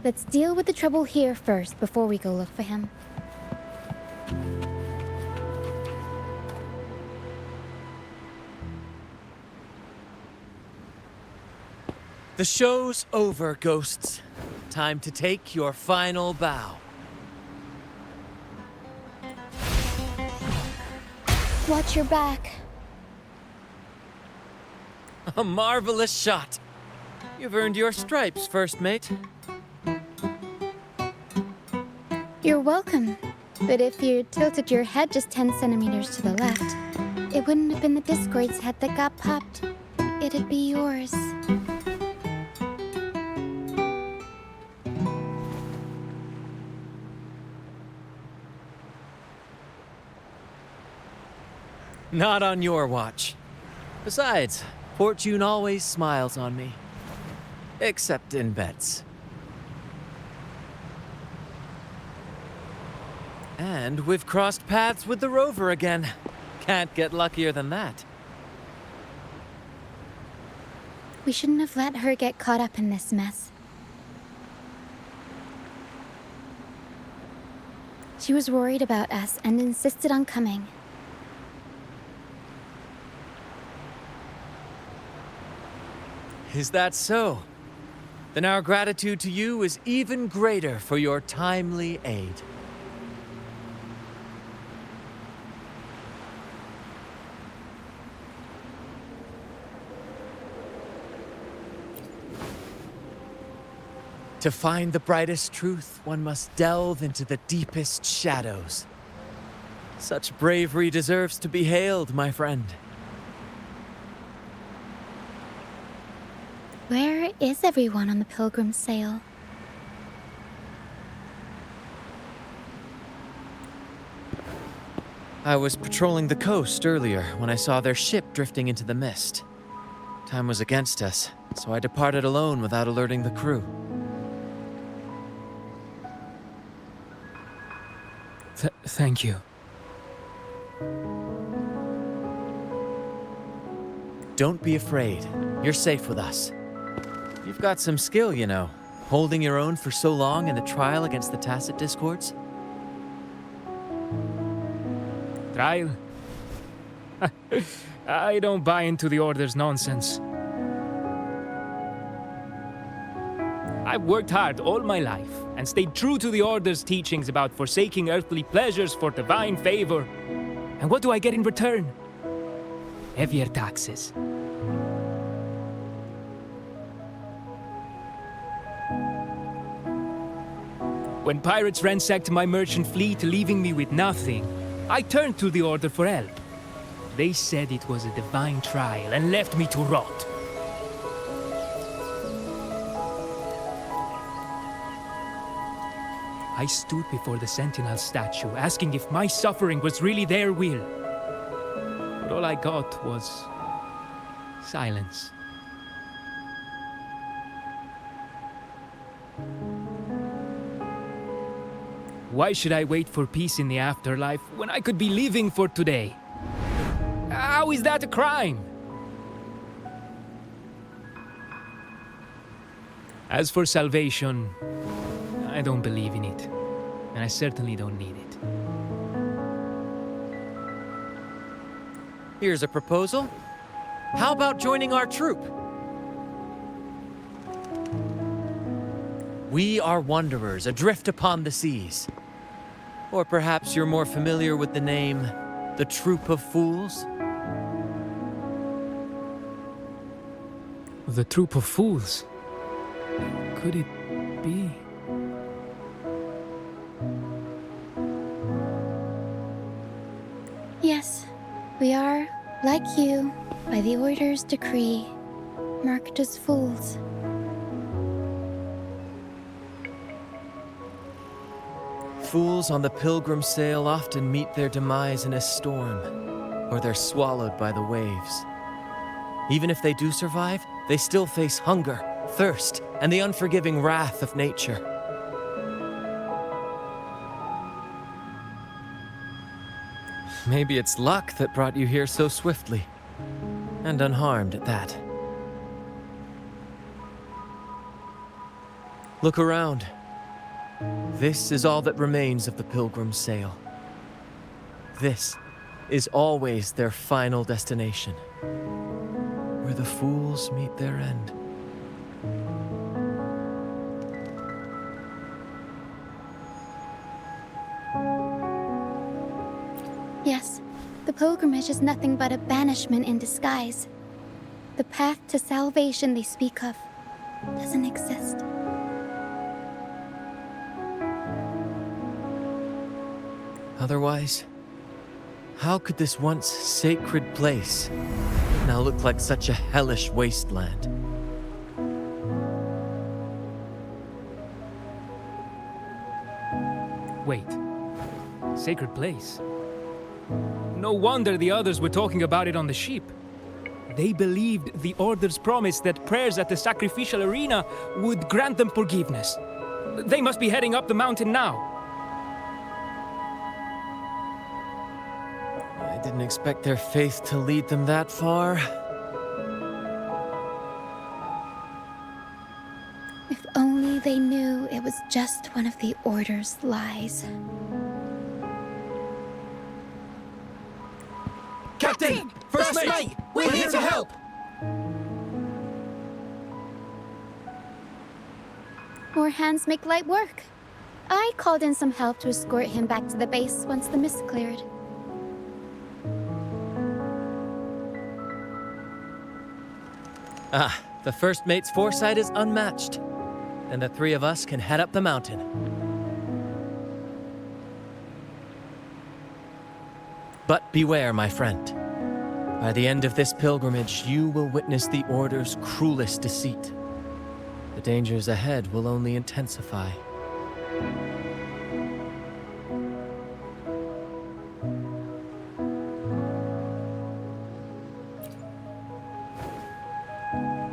let's deal with the trouble here first before we go look for him. The show's over, ghosts. Time to take your final bow. Watch your back. A marvelous shot. You've earned your stripes, first mate. You're welcome. But if you tilted your head just 10 centimeters to the left, it wouldn't have been the Discord's head that got popped. It'd be yours. Not on your watch. Besides, fortune always smiles on me. Except in bets. And we've crossed paths with the rover again. Can't get luckier than that. We shouldn't have let her get caught up in this mess. She was worried about us and insisted on coming. Is that so? Then our gratitude to you is even greater for your timely aid. To find the brightest truth, one must delve into the deepest shadows. Such bravery deserves to be hailed, my friend. Where is everyone on the pilgrim sail? I was patrolling the coast earlier when I saw their ship drifting into the mist. Time was against us, so I departed alone without alerting the crew. Thank you. Don't be afraid. You're safe with us. You've got some skill, you know, holding your own for so long in the trial against the Tacit Discords. Trial? I don't buy into the Order's nonsense. I've worked hard all my life and stayed true to the Order's teachings about forsaking earthly pleasures for divine favor. And what do I get in return? Heavier taxes. When pirates ransacked my merchant fleet, leaving me with nothing, I turned to the Order for help. They said it was a divine trial and left me to rot. I stood before the Sentinel statue, asking if my suffering was really their will. But all I got was silence. Why should I wait for peace in the afterlife when I could be living for today? How is that a crime? As for salvation, I don't believe in it, and I certainly don't need it. Here's a proposal. How about joining our troop? We are wanderers adrift upon the seas. Or perhaps you're more familiar with the name, the Troop of Fools? The Troop of Fools? Could it be? Yes, we are, like you, by the Order's decree, marked as fools. Fools on the pilgrim sail often meet their demise in a storm, or they're swallowed by the waves. Even if they do survive, they still face hunger, thirst, and the unforgiving wrath of nature. Maybe it's luck that brought you here so swiftly, and unharmed at that. Look around. This is all that remains of the pilgrim's sail. This is always their final destination, where the fools meet their end. Yes, the pilgrimage is nothing but a banishment in disguise. The path to salvation they speak of doesn't exist. Otherwise, how could this once sacred place now look like such a hellish wasteland? Wait. Sacred place? No wonder the others were talking about it on the ship. They believed the Order's promise that prayers at the sacrificial arena would grant them forgiveness. They must be heading up the mountain now. I didn't expect their faith to lead them that far. If only they knew it was just one of the Order's lies. Captain! First mate! We're here to help! More hands make light work. I called in some help to escort him back to the base once the mist cleared. Ah, the first mate's foresight is unmatched. And the three of us can head up the mountain. But beware, my friend. By the end of this pilgrimage, you will witness the Order's cruelest deceit. The dangers ahead will only intensify.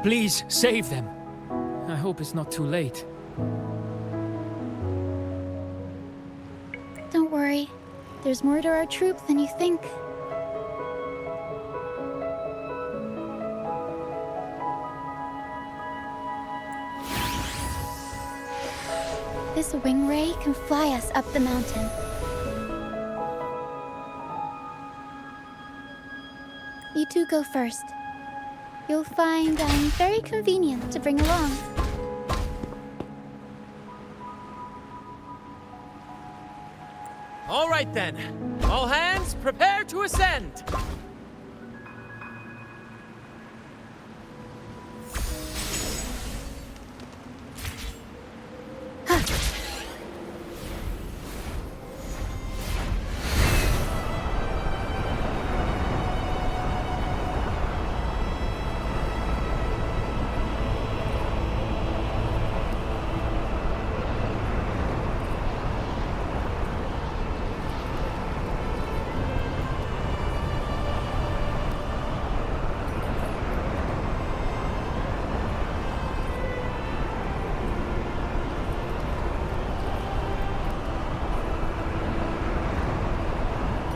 Please, save them. I hope it's not too late. Don't worry. There's more to our troop than you think. This wing ray can fly us up the mountain. You two go first. You'll find I'm very convenient to bring along. All right then. All hands, prepare to ascend.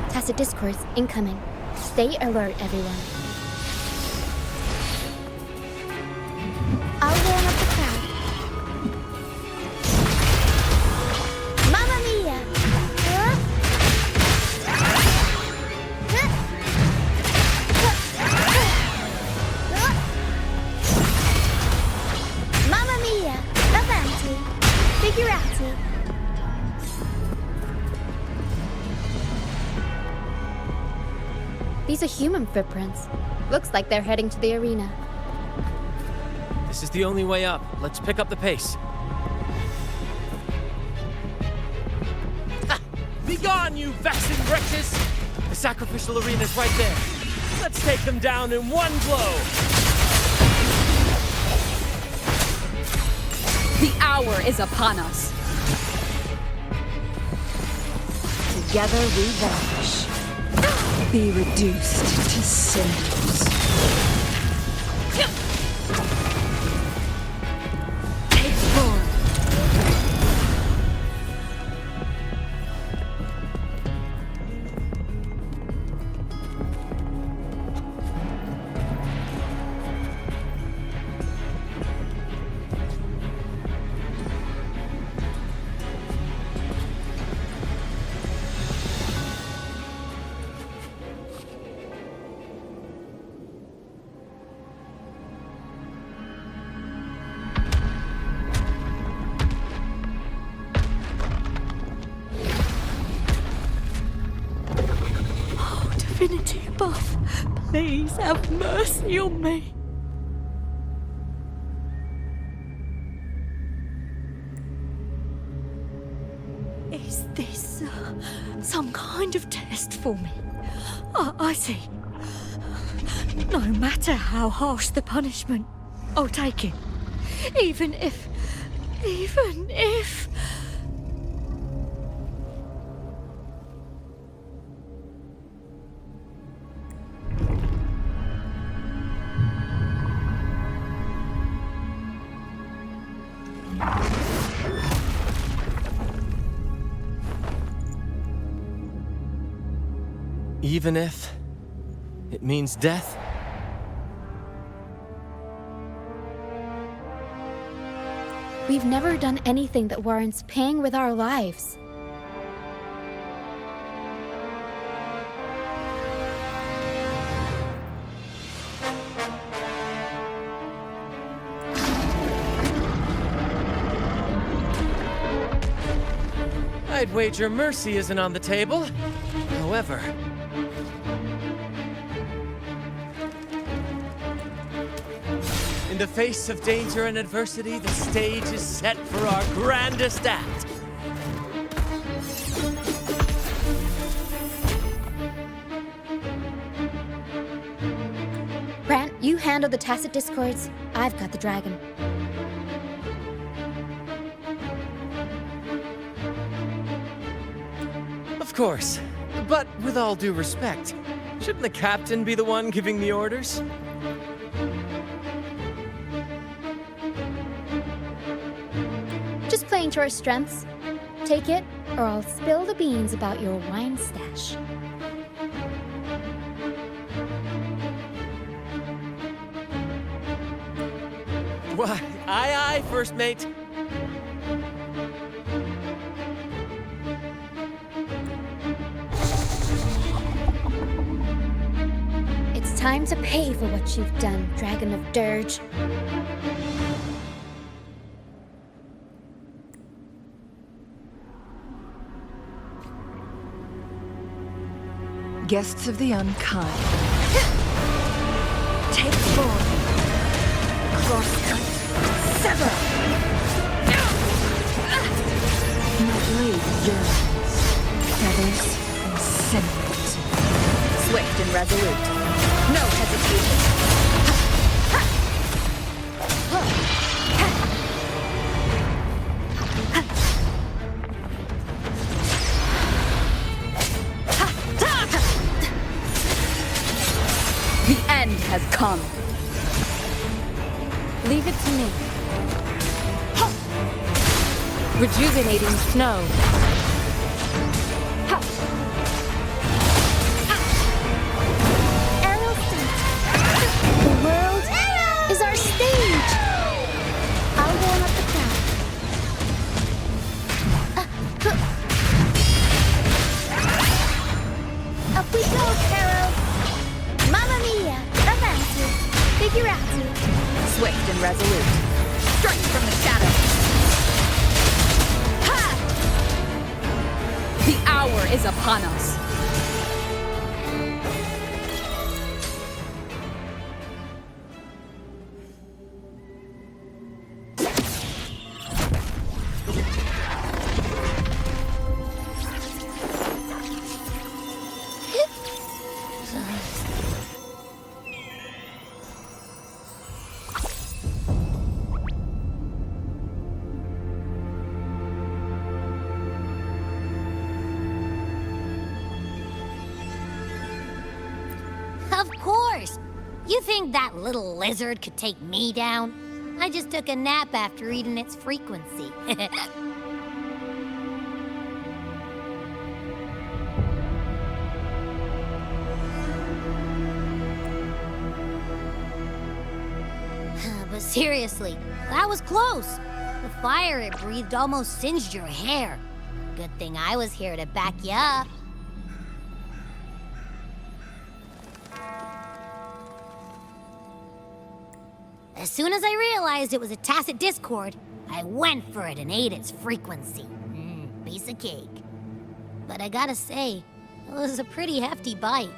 Tacit discords incoming. Stay alert, everyone. I'll warm up the crowd. Mamma mia! Mamma mia! Avanti! Figurati! These are human footprints. Looks like they're heading to the arena. This is the only way up. Let's pick up the pace. Ha! Begone, you vexing wretches! The sacrificial arena's right there. Let's take them down in one blow! The hour is upon us. Together we vanish. Be reduced to cinders. Take form. Divinity above, please have mercy on me. Is this some kind of test for me? I see. No matter how harsh the punishment, I'll take it. Even if... Even if it means death? We've never done anything that warrants paying with our lives. I'd wager mercy isn't on the table. However... in the face of danger and adversity, the stage is set for our grandest act. Brant, you handle the tacit discords. I've got the dragon. Of course. But with all due respect, shouldn't the captain be the one giving the orders? Just playing to our strengths. Take it, or I'll spill the beans about your wine stash. Why, aye, aye, first mate. Time to pay for what you've done, Dragon of Dirge. Guests of the unkind. Take form. Crosscut. Sever! My blade yearns. Feathers and sentiment. Swift and resolute. No hesitation. The end has come. Leave it to me. Rejuvenating snow. Arrow feet. The world is our stage. I'll warm up the crowd. Up we go, Carol. Mamma mia, avanti, figurati. Swift and resolute. Strike from the shadows. Ha! The hour is upon us. Of course! You think that little lizard could take me down? I just took a nap after eating its frequency. But seriously, that was close. The fire it breathed almost singed your hair. Good thing I was here to back you up. As soon as I realized it was a tacit discord, I went for it and ate its frequency. Piece of cake. But I gotta say, it was a pretty hefty bite.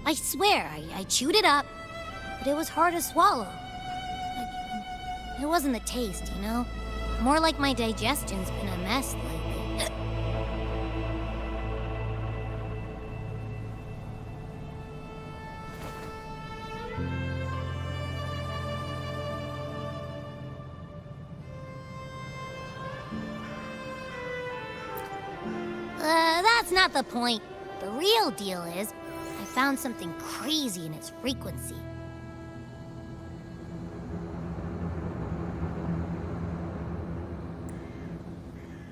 I swear, I chewed it up, but it was hard to swallow. It wasn't the taste, you know? More like my digestion's been a mess lately. That's not the point. The real deal is, I found something crazy in its frequency.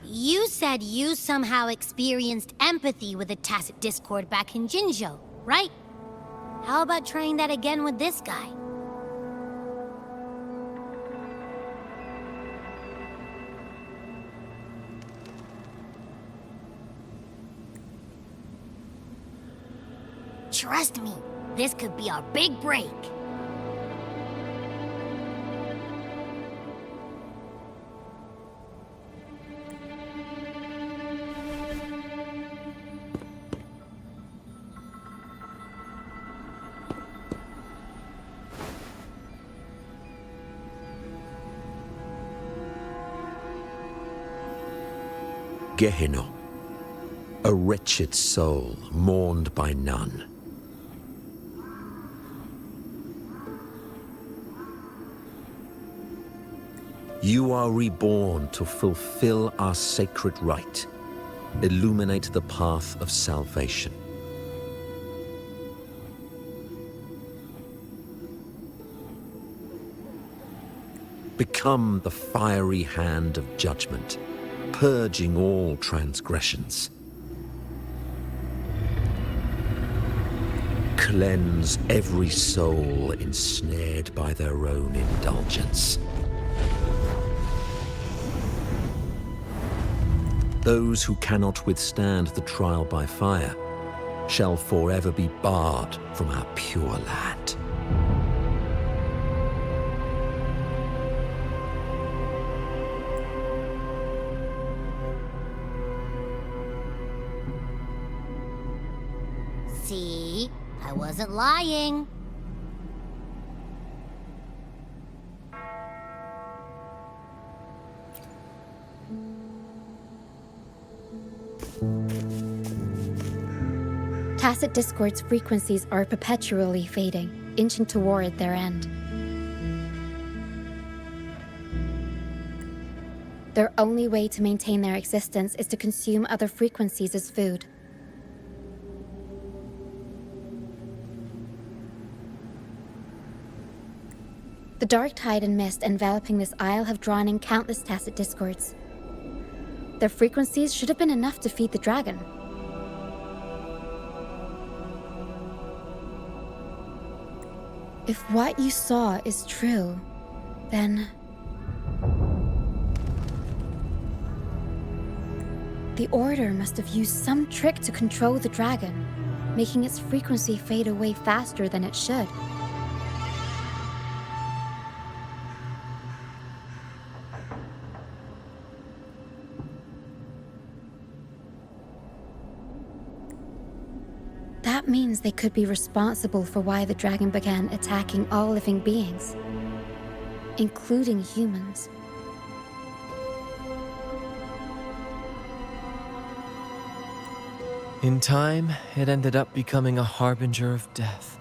You said you somehow experienced empathy with the tacit discord back in Jinzhou, right? How about trying that again with this guy? Trust me, this could be our big break. Gehenna, a wretched soul mourned by none. You are reborn to fulfill our sacred rite, illuminate the path of salvation. Become the fiery hand of judgment, purging all transgressions. Cleanse every soul ensnared by their own indulgence. Those who cannot withstand the trial by fire shall forever be barred from our pure land. See? I wasn't lying. Tacit Discord's frequencies are perpetually fading, inching toward their end. Their only way to maintain their existence is to consume other frequencies as food. The dark tide and mist enveloping this isle have drawn in countless Tacit Discords. Their frequencies should have been enough to feed the dragon. If what you saw is true, then the Order must have used some trick to control the dragon, making its frequency fade away faster than it should. That means they could be responsible for why the dragon began attacking all living beings, including humans. In time, it ended up becoming a harbinger of death.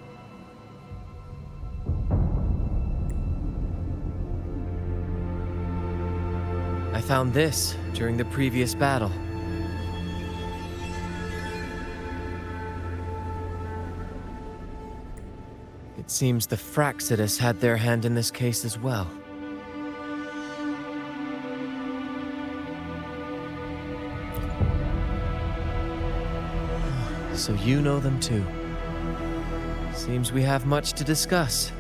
I found this during the previous battle. It seems the Fraxidus had their hand in this case as well. So you know them too. Seems we have much to discuss.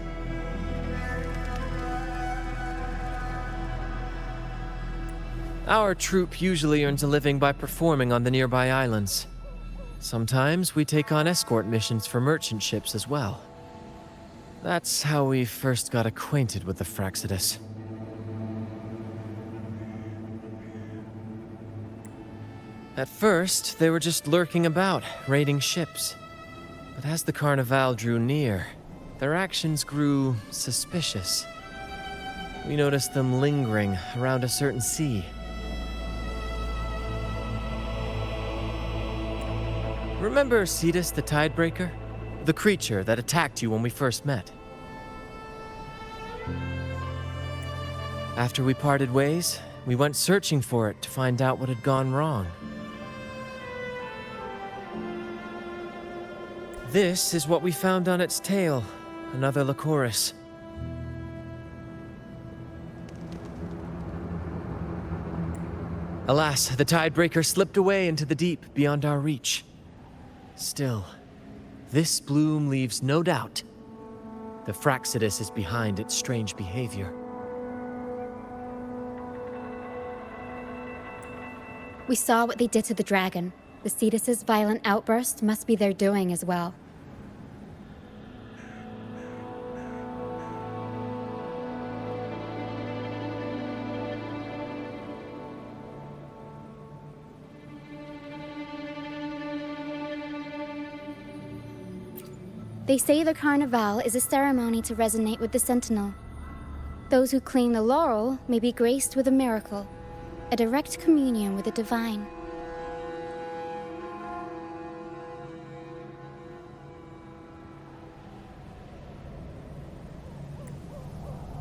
Our troop usually earns a living by performing on the nearby islands. Sometimes we take on escort missions for merchant ships as well. That's how we first got acquainted with the Fraxidus. At first, they were just lurking about, raiding ships. But as the Carnival drew near, their actions grew suspicious. We noticed them lingering around a certain sea. Remember Cetus the Tidebreaker? The creature that attacked you when we first met. After we parted ways, we went searching for it to find out what had gone wrong. This is what we found on its tail, another Lycoris. Alas, the Tidebreaker slipped away into the deep beyond our reach. Still, this bloom leaves no doubt. The Fraxidus is behind its strange behavior. We saw what they did to the dragon. The Cetus's violent outburst must be their doing as well. They say the Carnival is a ceremony to resonate with the Sentinel. Those who claim the laurel may be graced with a miracle, a direct communion with the divine.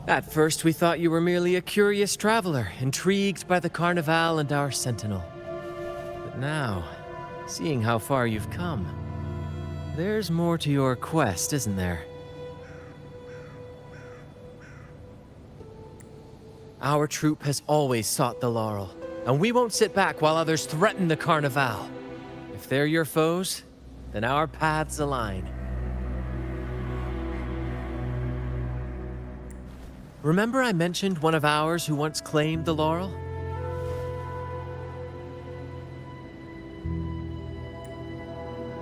At first, we thought you were merely a curious traveler, intrigued by the Carnival and our Sentinel. But now, seeing how far you've come, there's more to your quest, isn't there? Our troop has always sought the laurel, and we won't sit back while others threaten the Carnival. If they're your foes, then our paths align. Remember I mentioned one of ours who once claimed the laurel?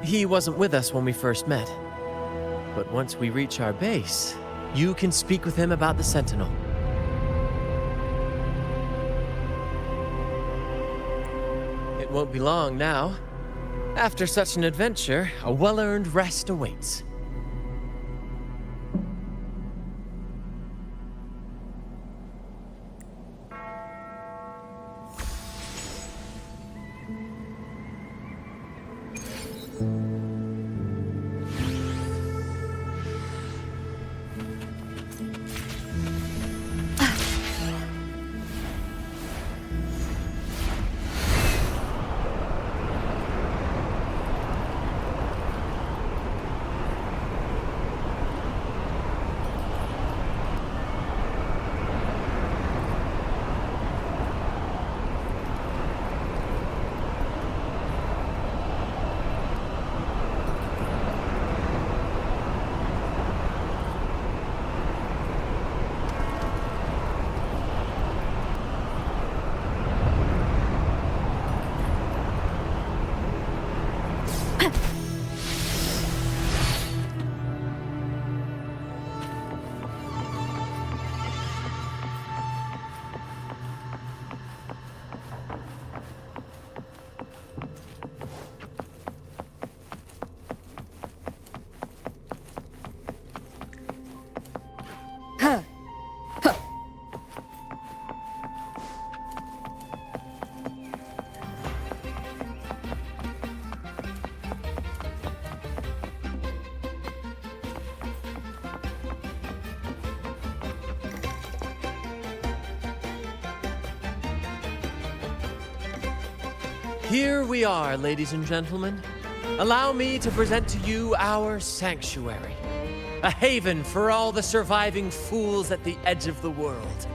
He wasn't with us when we first met. But once we reach our base, you can speak with him about the Sentinel. It won't be long now. After such an adventure, a well-earned rest awaits. Here we are, ladies and gentlemen. Allow me to present to you our sanctuary. A haven for all the surviving fools at the edge of the world.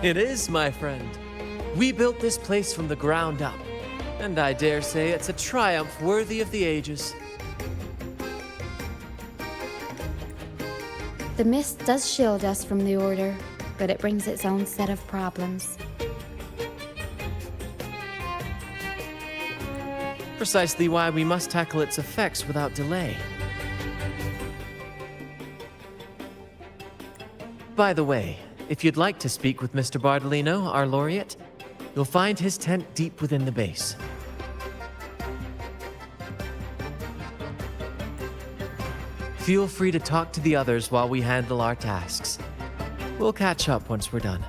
It is, my friend. We built this place from the ground up, and I dare say it's a triumph worthy of the ages. The mist does shield us from the Order, but it brings its own set of problems. Precisely why we must tackle its effects without delay. By the way, if you'd like to speak with Mr. Bardolino, our laureate, you'll find his tent deep within the base. Feel free to talk to the others while we handle our tasks. We'll catch up once we're done.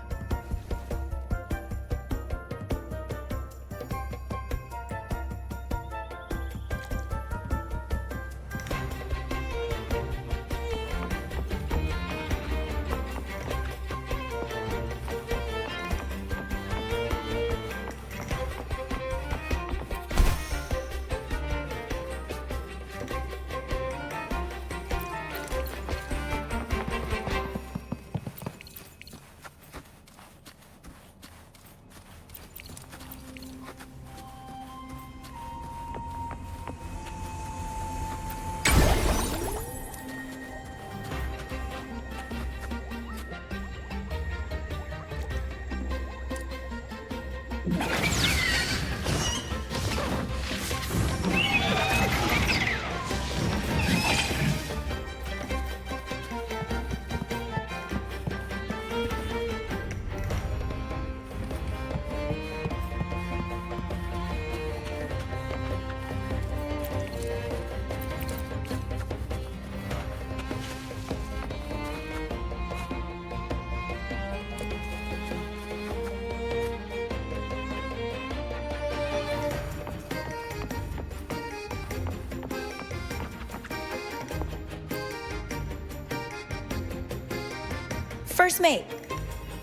First Mate,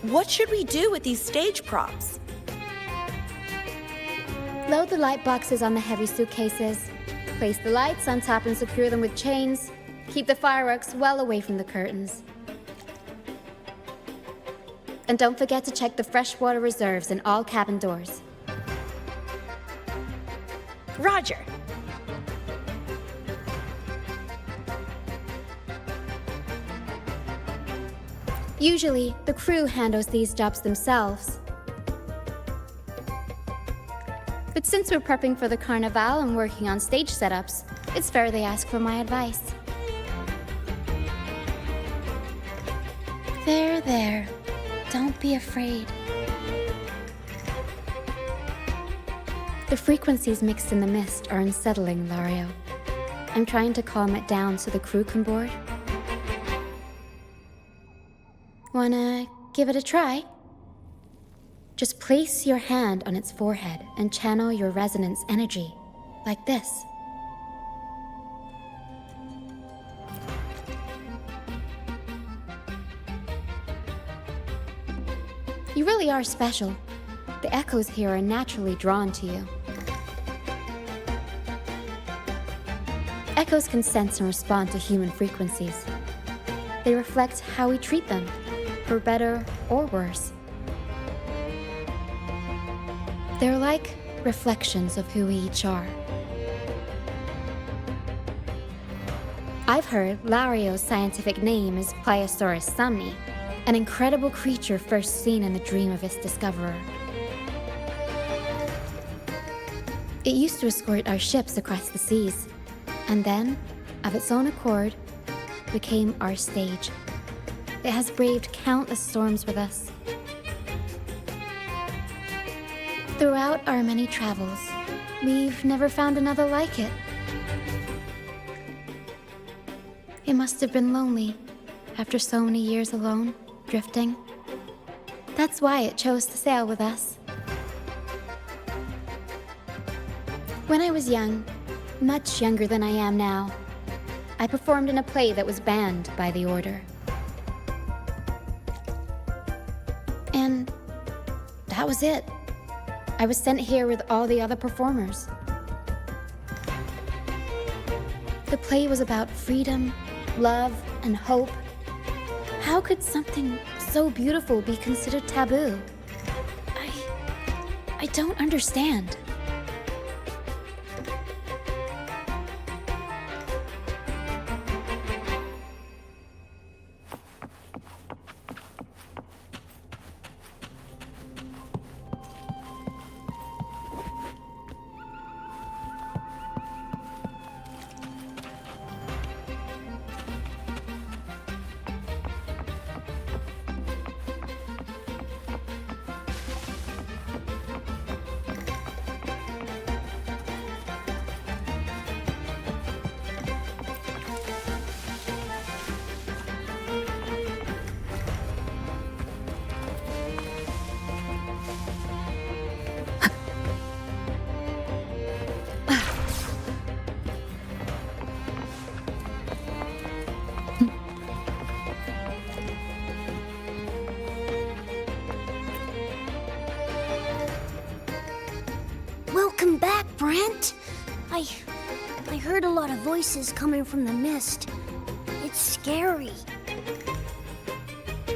what should we do with these stage props? Load the light boxes on the heavy suitcases. Place the lights on top and secure them with chains. Keep the fireworks well away from the curtains. And don't forget to check the freshwater reserves in all cabin doors. Roger. Usually, the crew handles these jobs themselves. But since we're prepping for the Carnival and working on stage setups, it's fair they ask for my advice. There. Don't be afraid. The frequencies mixed in the mist are unsettling, Lario. I'm trying to calm it down so the crew can board. Wanna give it a try? Just place your hand on its forehead and channel your resonance energy, like this. You really are special. The echoes here are naturally drawn to you. Echoes can sense and respond to human frequencies. They reflect how we treat them, for better or worse. They're like reflections of who we each are. I've heard Lario's scientific name is Pliosaurus somni, an incredible creature first seen in the dream of its discoverer. It used to escort our ships across the seas, and then, of its own accord, became our stage. It has braved countless storms with us. Throughout our many travels, we've never found another like it. It must have been lonely, after so many years alone, drifting. That's why it chose to sail with us. When I was young, much younger than I am now, I performed in a play that was banned by the Order. And that was it. I was sent here with all the other performers. The play was about freedom, love, and hope. How could something so beautiful be considered taboo? I don't understand. Welcome back, Brent. I heard a lot of voices coming from the mist. It's scary.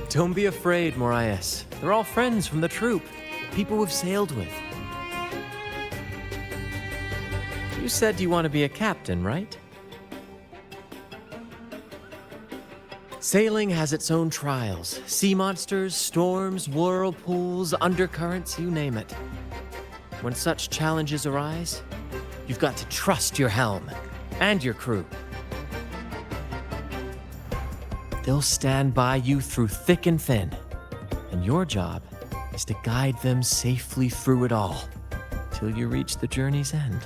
Don't be afraid, Morias. They're all friends from the troop. People we've sailed with. You said you want to be a captain, right? Sailing has its own trials. Sea monsters, storms, whirlpools, undercurrents, you name it. When such challenges arise, you've got to trust your helm and your crew. They'll stand by you through thick and thin, and your job is to guide them safely through it all, till you reach the journey's end.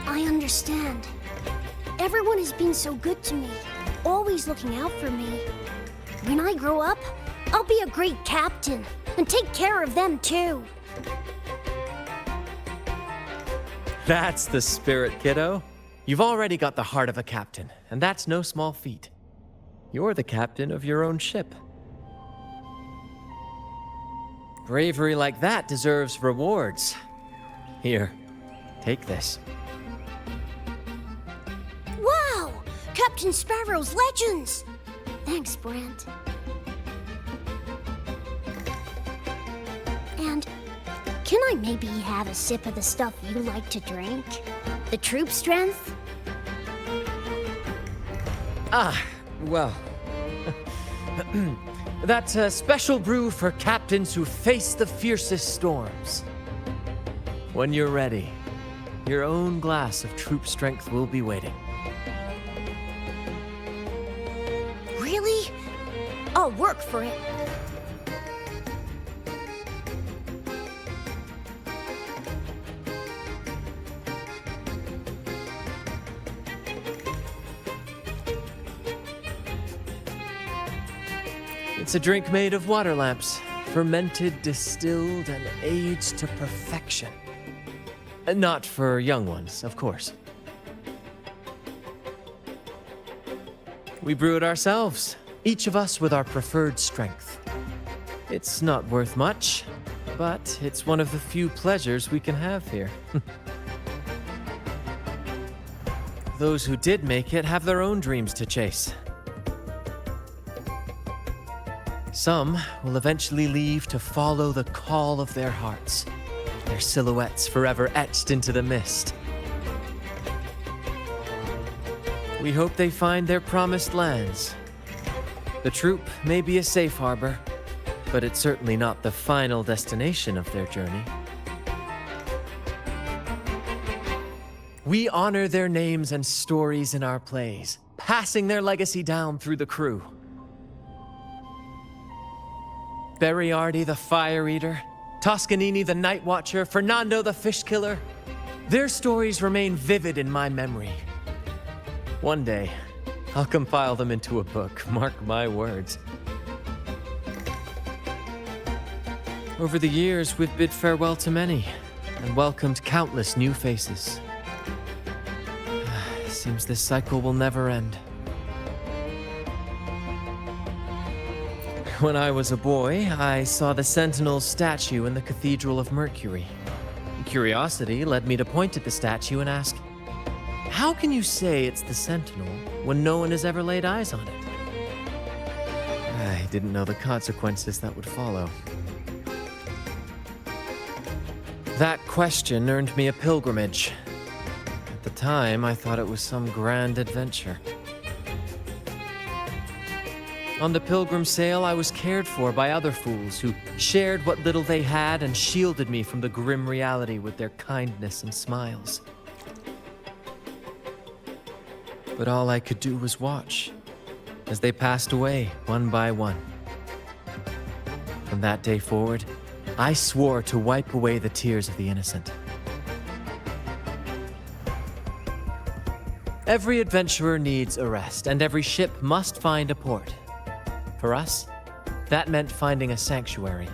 I understand. Everyone has been so good to me, always looking out for me. When I grow up, I'll be a great captain and take care of them too. That's the spirit, kiddo. You've already got the heart of a captain, and that's no small feat. You're the captain of your own ship. Bravery like that deserves rewards. Here, take this. Wow! Captain Sparrow's legends! Thanks, Brent. And can I maybe have a sip of the stuff you like to drink? The troop strength? Ah, well... That special brew for captains who face the fiercest storms. When you're ready, your own glass of troop strength will be waiting. Really? I'll work for it. It's a drink made of water lamps, fermented, distilled, and aged to perfection. Not for young ones, of course. We brew it ourselves, each of us with our preferred strength. It's not worth much, but it's one of the few pleasures we can have here. Those who did make it have their own dreams to chase. Some will eventually leave to follow the call of their hearts, their silhouettes forever etched into the mist. We hope they find their promised lands. The troop may be a safe harbor, but it's certainly not the final destination of their journey. We honor their names and stories in our plays, passing their legacy down through the crew. Beriardi the Fire Eater, Toscanini the Night Watcher, Fernando the Fish Killer. Their stories remain vivid in my memory. One day, I'll compile them into a book, mark my words. Over the years, we've bid farewell to many, and welcomed countless new faces. Seems this cycle will never end. When I was a boy, I saw the Sentinel's statue in the Cathedral of Mercury. Curiosity led me to point at the statue and ask, how can you say it's the Sentinel when no one has ever laid eyes on it? I didn't know the consequences that would follow. That question earned me a pilgrimage. At the time, I thought it was some grand adventure. On the pilgrim sail, I was cared for by other fools who shared what little they had and shielded me from the grim reality with their kindness and smiles. But all I could do was watch as they passed away one by one. From that day forward, I swore to wipe away the tears of the innocent. Every adventurer needs a rest, and every ship must find a port. For us, that meant finding a sanctuary.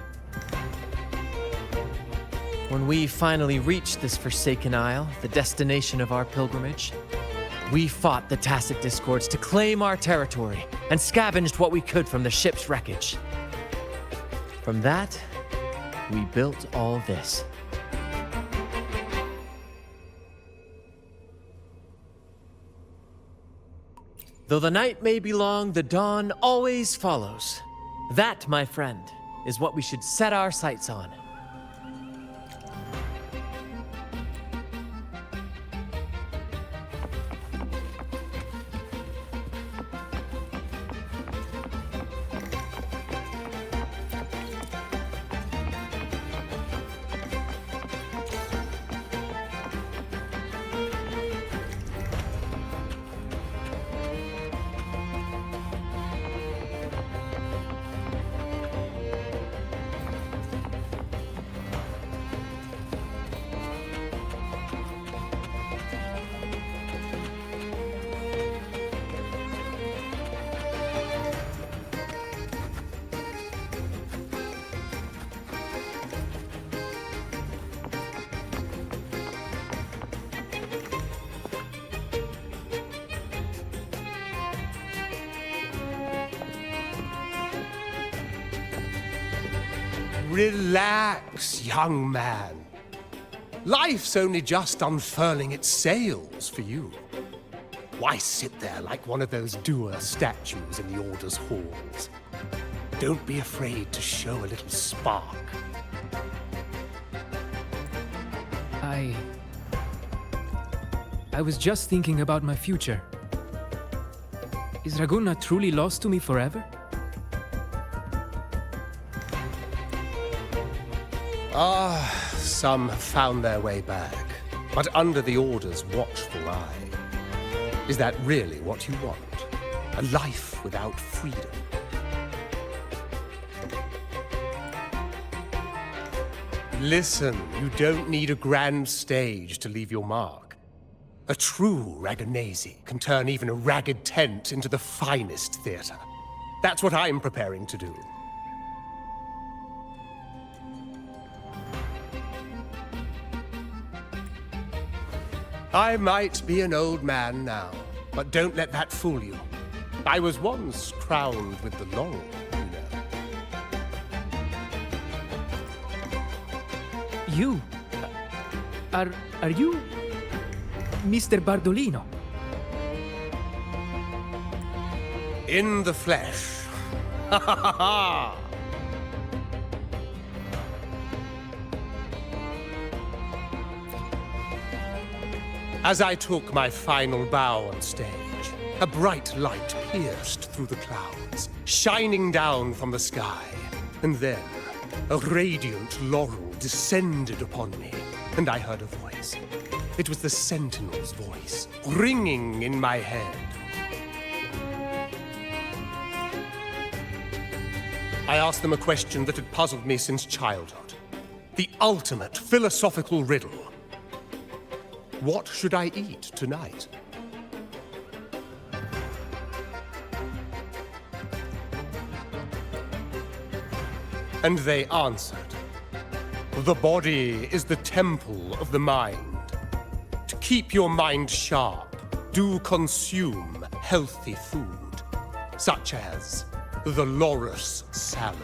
When we finally reached this forsaken isle, the destination of our pilgrimage, we fought the Tacit Discords to claim our territory and scavenged what we could from the ship's wreckage. From that, we built all this. Though the night may be long, the dawn always follows. That, my friend, is what we should set our sights on. Relax, young man. Life's only just unfurling its sails for you. Why sit there like one of those dour statues in the Order's halls? Don't be afraid to show a little spark. I was just thinking about my future. Is Raguna truly lost to me forever? Some have found their way back, but under the Order's watchful eye. Is that really what you want? A life without freedom? Listen, you don't need a grand stage to leave your mark. A true Ragganese can turn even a ragged tent into the finest theater. That's what I'm preparing to do. I might be an old man now, but don't let that fool you. I was once crowned with the laurel, you know. You? Are you... Mr. Bardolino? In the flesh. Ha ha ha ha! As I took my final bow on stage, a bright light pierced through the clouds, shining down from the sky. And then, a radiant laurel descended upon me, and I heard a voice. It was the Sentinel's voice, ringing in my head. I asked them a question that had puzzled me since childhood. The ultimate philosophical riddle. What should I eat tonight? And they answered, the body is the temple of the mind. To keep your mind sharp, do consume healthy food, such as the loris salad.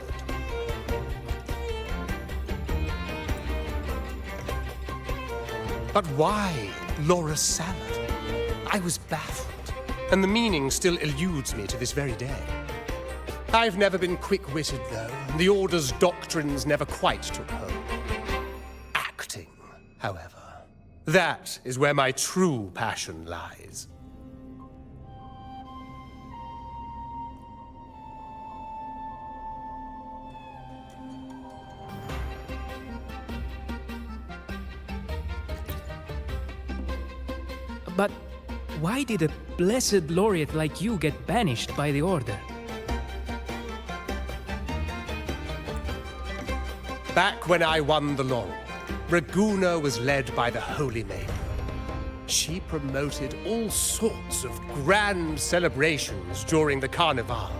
But why loris salad? I was baffled, and the meaning still eludes me to this very day. I've never been quick-witted, though. The Order's doctrines never quite took hold. Acting, however, that is where my true passion lies. But why did a blessed laureate like you get banished by the Order? Back when I won the laurel, Raguna was led by the Holy Maiden. She promoted all sorts of grand celebrations during the Carnival,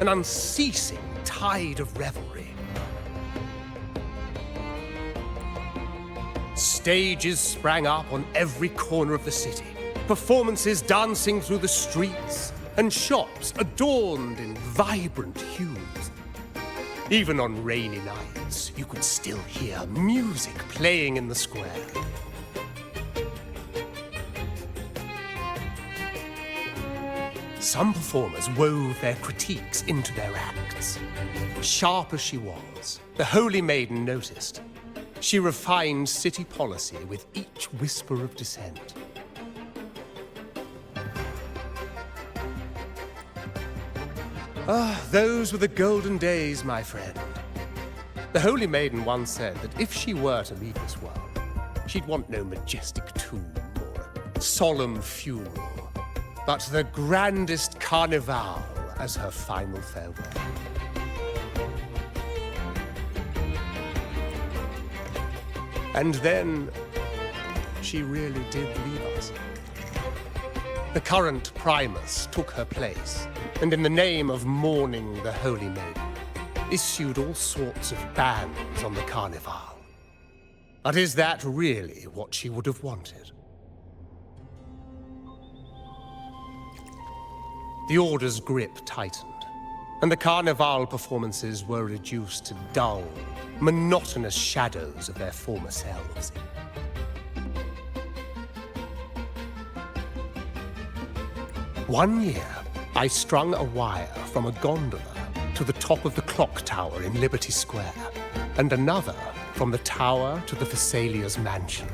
an unceasing tide of revelry. Stages sprang up on every corner of the city, performances dancing through the streets, and shops adorned in vibrant hues. Even on rainy nights, you could still hear music playing in the square. Some performers wove their critiques into their acts. Sharp as she was, the Holy Maiden noticed. She refined city policy with each whisper of dissent. Ah, those were the golden days, my friend. The Holy Maiden once said that if she were to leave this world, she'd want no majestic tomb or solemn funeral, but the grandest carnival as her final farewell. And then, she really did leave us. The current Primus took her place, and in the name of mourning the Holy Maiden, issued all sorts of bans on the Carnival. But is that really what she would have wanted? The Order's grip tightened, and the Carnival performances were reduced to dull, monotonous shadows of their former selves. One year, I strung a wire from a gondola to the top of the clock tower in Liberty Square, and another from the tower to the Thessalia's mansion.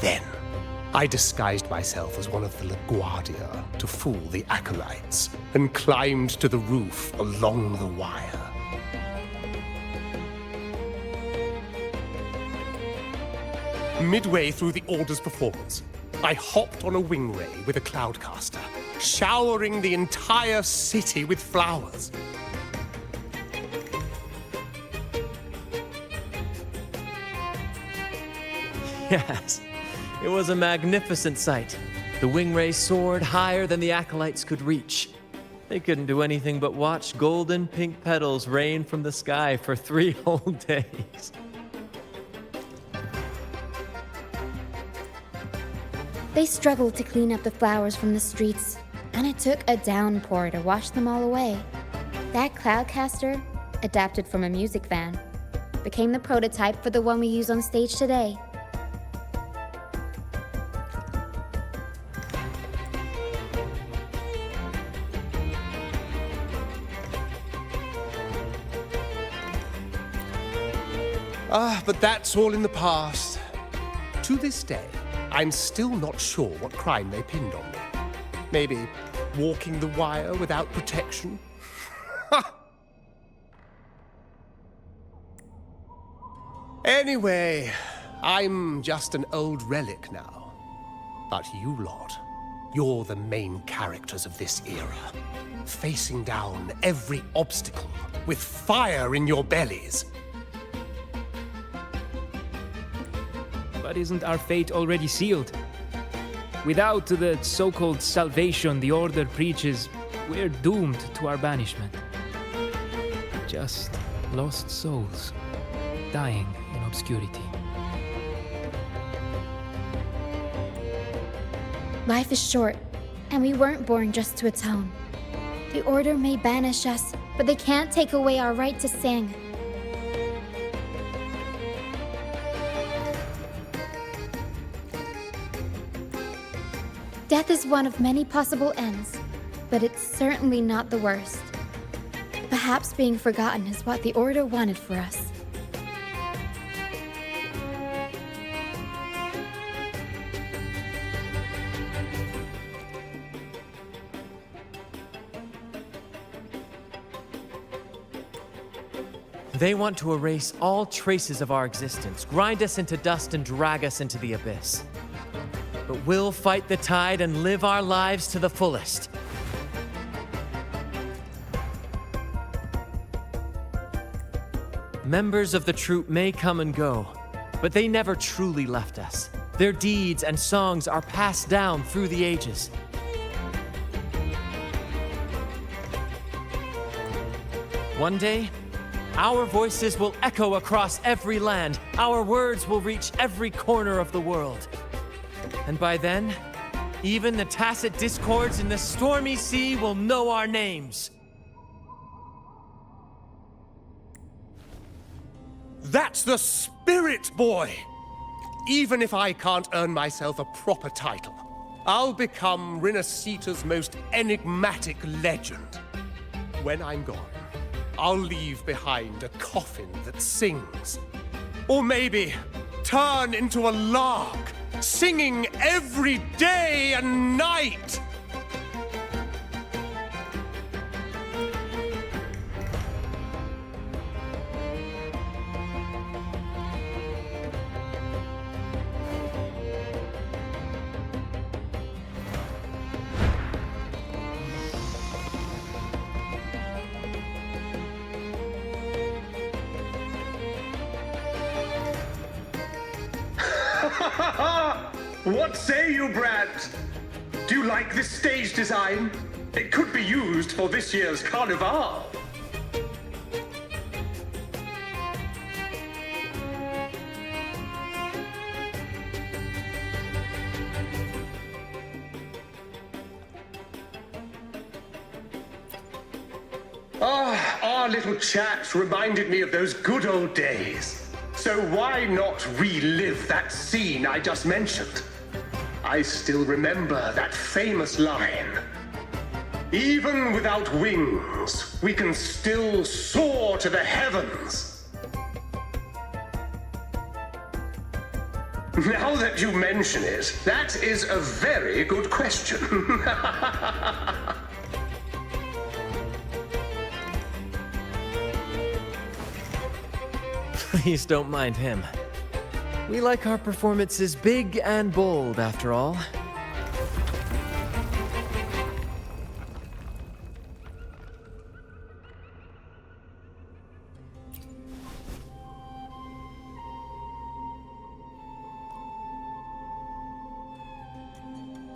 Then, I disguised myself as one of the LaGuardia to fool the acolytes, and climbed to the roof along the wire. Midway through the Order's performance, I hopped on a wing ray with a cloudcaster, showering the entire city with flowers. Yes, it was a magnificent sight. The wing ray soared higher than the acolytes could reach. They couldn't do anything but watch golden pink petals rain from the sky for 3 whole days. They struggled to clean up the flowers from the streets, and it took a downpour to wash them all away. That cloudcaster, adapted from a music van, became the prototype for the one we use on stage today. But that's all in the past. To this day, I'm still not sure what crime they pinned on me. Maybe walking the wire without protection? Anyway, I'm just an old relic now. But you lot, you're the main characters of this era. Facing down every obstacle with fire in your bellies. But isn't our fate already sealed? Without the so-called salvation the Order preaches, we're doomed to our banishment. Just lost souls, dying in obscurity. Life is short, and we weren't born just to atone. The Order may banish us, but they can't take away our right to sing. Death is one of many possible ends, but it's certainly not the worst. Perhaps being forgotten is what the Order wanted for us. They want to erase all traces of our existence, grind us into dust and drag us into the abyss. But we'll fight the tide and live our lives to the fullest. Members of the troupe may come and go, but they never truly left us. Their deeds and songs are passed down through the ages. One day, our voices will echo across every land. Our words will reach every corner of the world. And by then, even the tacit discords in the stormy sea will know our names. That's the spirit, boy! Even if I can't earn myself a proper title, I'll become Rinascita's most enigmatic legend. When I'm gone, I'll leave behind a coffin that sings. Or maybe turn into a lark, singing every day and night! What say you, Brad? Do you like this stage design? It could be used for this year's carnival. Our little chat reminded me of those good old days. So why not relive that scene I just mentioned? I still remember that famous line. Even without wings, we can still soar to the heavens. Now that you mention it, that is a very good question. Please don't mind him. We like our performances big and bold, after all.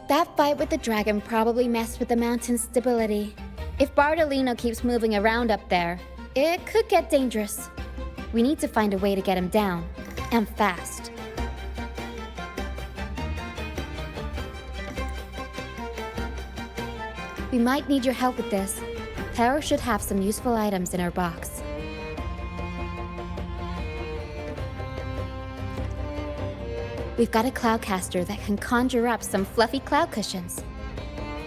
That fight with the dragon probably messed with the mountain's stability. If Bartolino keeps moving around up there, it could get dangerous. We need to find a way to get him down, and fast. We might need your help with this. Taro should have some useful items in her box. We've got a cloudcaster that can conjure up some fluffy cloud cushions.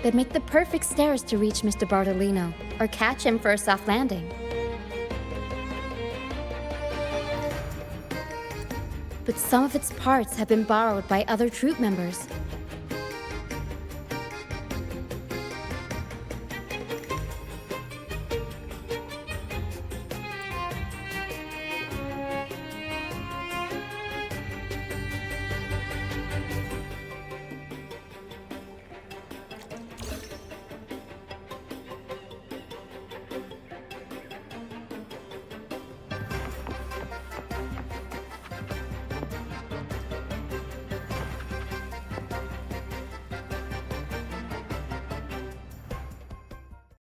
They'd make the perfect stairs to reach Mr. Bartolino, or catch him for a soft landing. But some of its parts have been borrowed by other troop members.